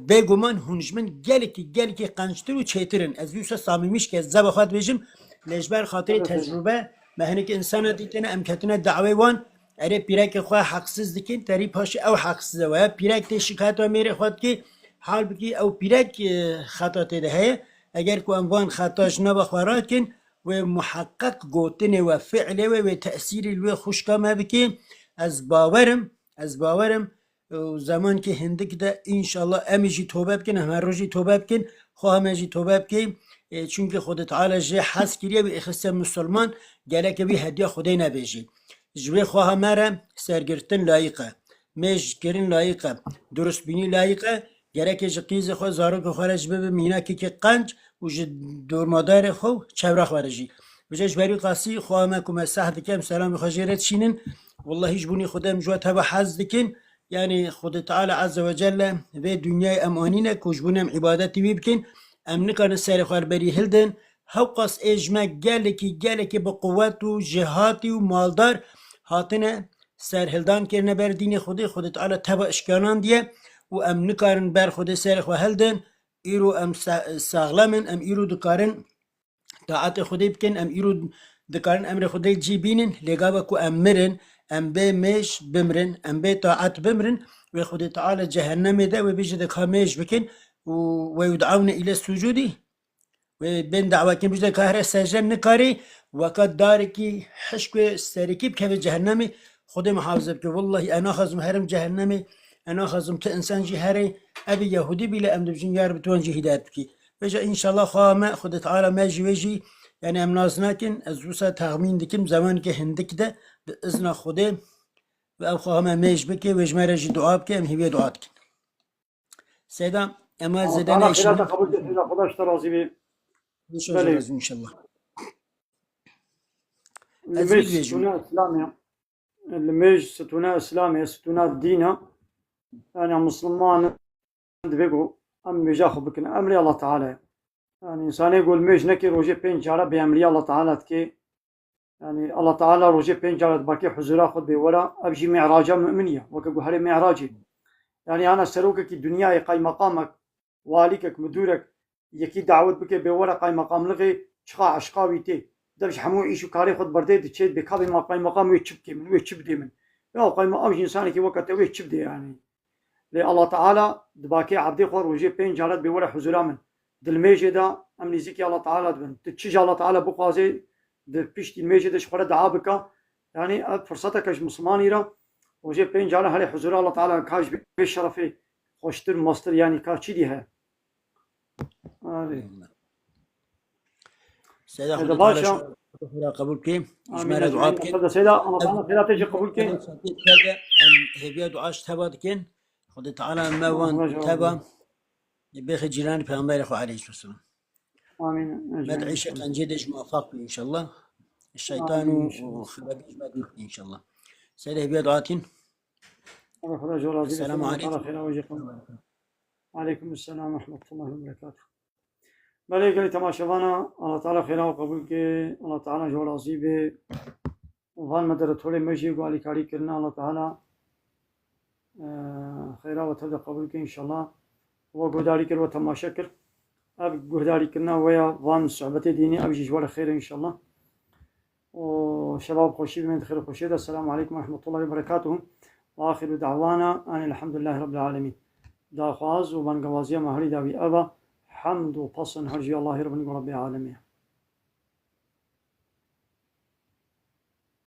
بگومان هونجمن گلی که قنچتر و چیترن از یوسا سامیمیش که زبا خواهد بیجم لجبر خاطر تجربه مهنه که انسان دیتنه امکتنه دعوی وان اره پیرک خواه حقسız دکن تری پاش او حقسız و پیرک تی شکایت و میره خود که حال بکی او پیرک خطا تده هی اگر که انوان خطاش نبخورات کن و محقق گوتنه و فعله و تأثیری و خوشکام بکی از باورم و زمان که هندک ده انشالله امیجی توبه بکن همه روزی توبه بکن خواه امیجی توبه بکن چونکه خود تعالی جه حس کریه و اخست مسلمان گله که بی هدیه خودی نبیجی جوی خواه مره سرگرتن لایقه میش کرن لایقه درست بینی لایقه گره که جقیز خو زارو که خارج به مینا که قنج و دور مادر خو چورا خارجی بجاش بری قاسی خو ما کوم سحد کم سلام خجرت شینن والله هیچ بونی خودم جو تبع حز دکن یعنی خود تعالی عز وجل و دنیای امانینه کوجبونم عبادتی بکن امن کار سر خار بری هلدن هوقاس اجمع گله که به قوت و جهاتی و مالدار هاتنه سر هلدان کرنه بر دین خود تعالی تبع اشکالان دیه و ام نکارن بر خود سر خو هلدن ایرو ام ساغلمن ام ایرو دکارن طاعت خودی بکن ام ایرو دکارن امر خودی جیبینن لگاوا کو امرن ام به مش بمرن ام به طاعت بمرن و خود تعالی جهنم ده و بیجه دکامش بکن و يدعون الى السجود وبين دعوة بجد كهرة سجن نكاري وقد داركي حشكو سريكي بكيف جهنمي خدي محافظة بك والله أنا خزم هرم جهنمي أنا خزم إنسان جهري أبي يهودي بلا أمد بجن يا رب توانجي هدايتك فجأة إن شاء الله خامة خدت تعالى ماجي ويجي يعني أمنازناكن أزوسا تغمين دكم زمان كهندك ده بإذن خدي وأو خامة ماج بك وجمارج دعاء بك أم هي دعاتك سيدا أما زدنا إيش أنا قبلت إذا خداش ترازي بي إن شاء الله الميج ستونا إسلامية الميج ستونا إسلامية ستونا دينا يعني مسلمان دبيقو أم ميجاخو بكن أمري الله تعالى يعني إنسان يقول ميج نكي روجي بين جارة بأمري الله تعالى تكي يعني الله تعالى روجي بين جارة باكي حزورا خد بورا أبجي معراجة مؤمنية وكاقو هري معراجي يعني أنا سروكك الدنيا يقاي مقامك واليكك مدورك يكي دعوت بك بورا قاي مقام لغي شقا عشقاوي تي دبش حمو يشو كاري خد بردي تشيد بكابي ما قاي مقام ويتشبكي من ويتشبدي من يا قاي مقام إنسان كي وقت ويتشبدي يعني لي الله تعالى دباكي عبدي خور وجي بين جارت بورا حزورا من دلميجي دا أم نزيكي الله تعالى دبن تتشجع الله تعالى بقازي دبشتي الميجي دا شخورة دعابك يعني فرصتك اش مسلماني را وجي بين جارة هلي حزورا الله تعالى كاش بشرفي خوشتر ماستر يعني كاشي دي هاي سيدا هذا باشا قبول كيم جمال دعاء كيم سيدا الله تعالى خيرا تجي قبول كيم أم هبيا دعاش تبا كين خد تعالى ما وان تبا يبيخ جيران بيغمبر أخو عليه الصلاة والسلام آمين ما تعيش كان جدش موفق إن شاء الله الشيطان وخلابيش ما إن شاء الله سيدا هبيا دعاتين السلام عليكم وعليكم السلام ورحمة الله وبركاته بله قال تماشاوانا الله تعالى خيرا وقبول كي الله تعالى جو راضي به وهان مدر ثوڑے مجي قالي كاري كرنا الله تعالى خيرا وتبدا قبول كي ان شاء الله وقداري كر وتماشا كر اب قداري كرنا ويا وان صحبتي ديني اب جوال خير ان شاء الله وشباب خوشي من خير خوشي السلام عليكم ورحمة الله وبركاته واخر دعوانا ان الحمد لله رب العالمين دا خواز و بانگوازی مهری داوی ابا حمد و پسن هرجی الله رب العالمین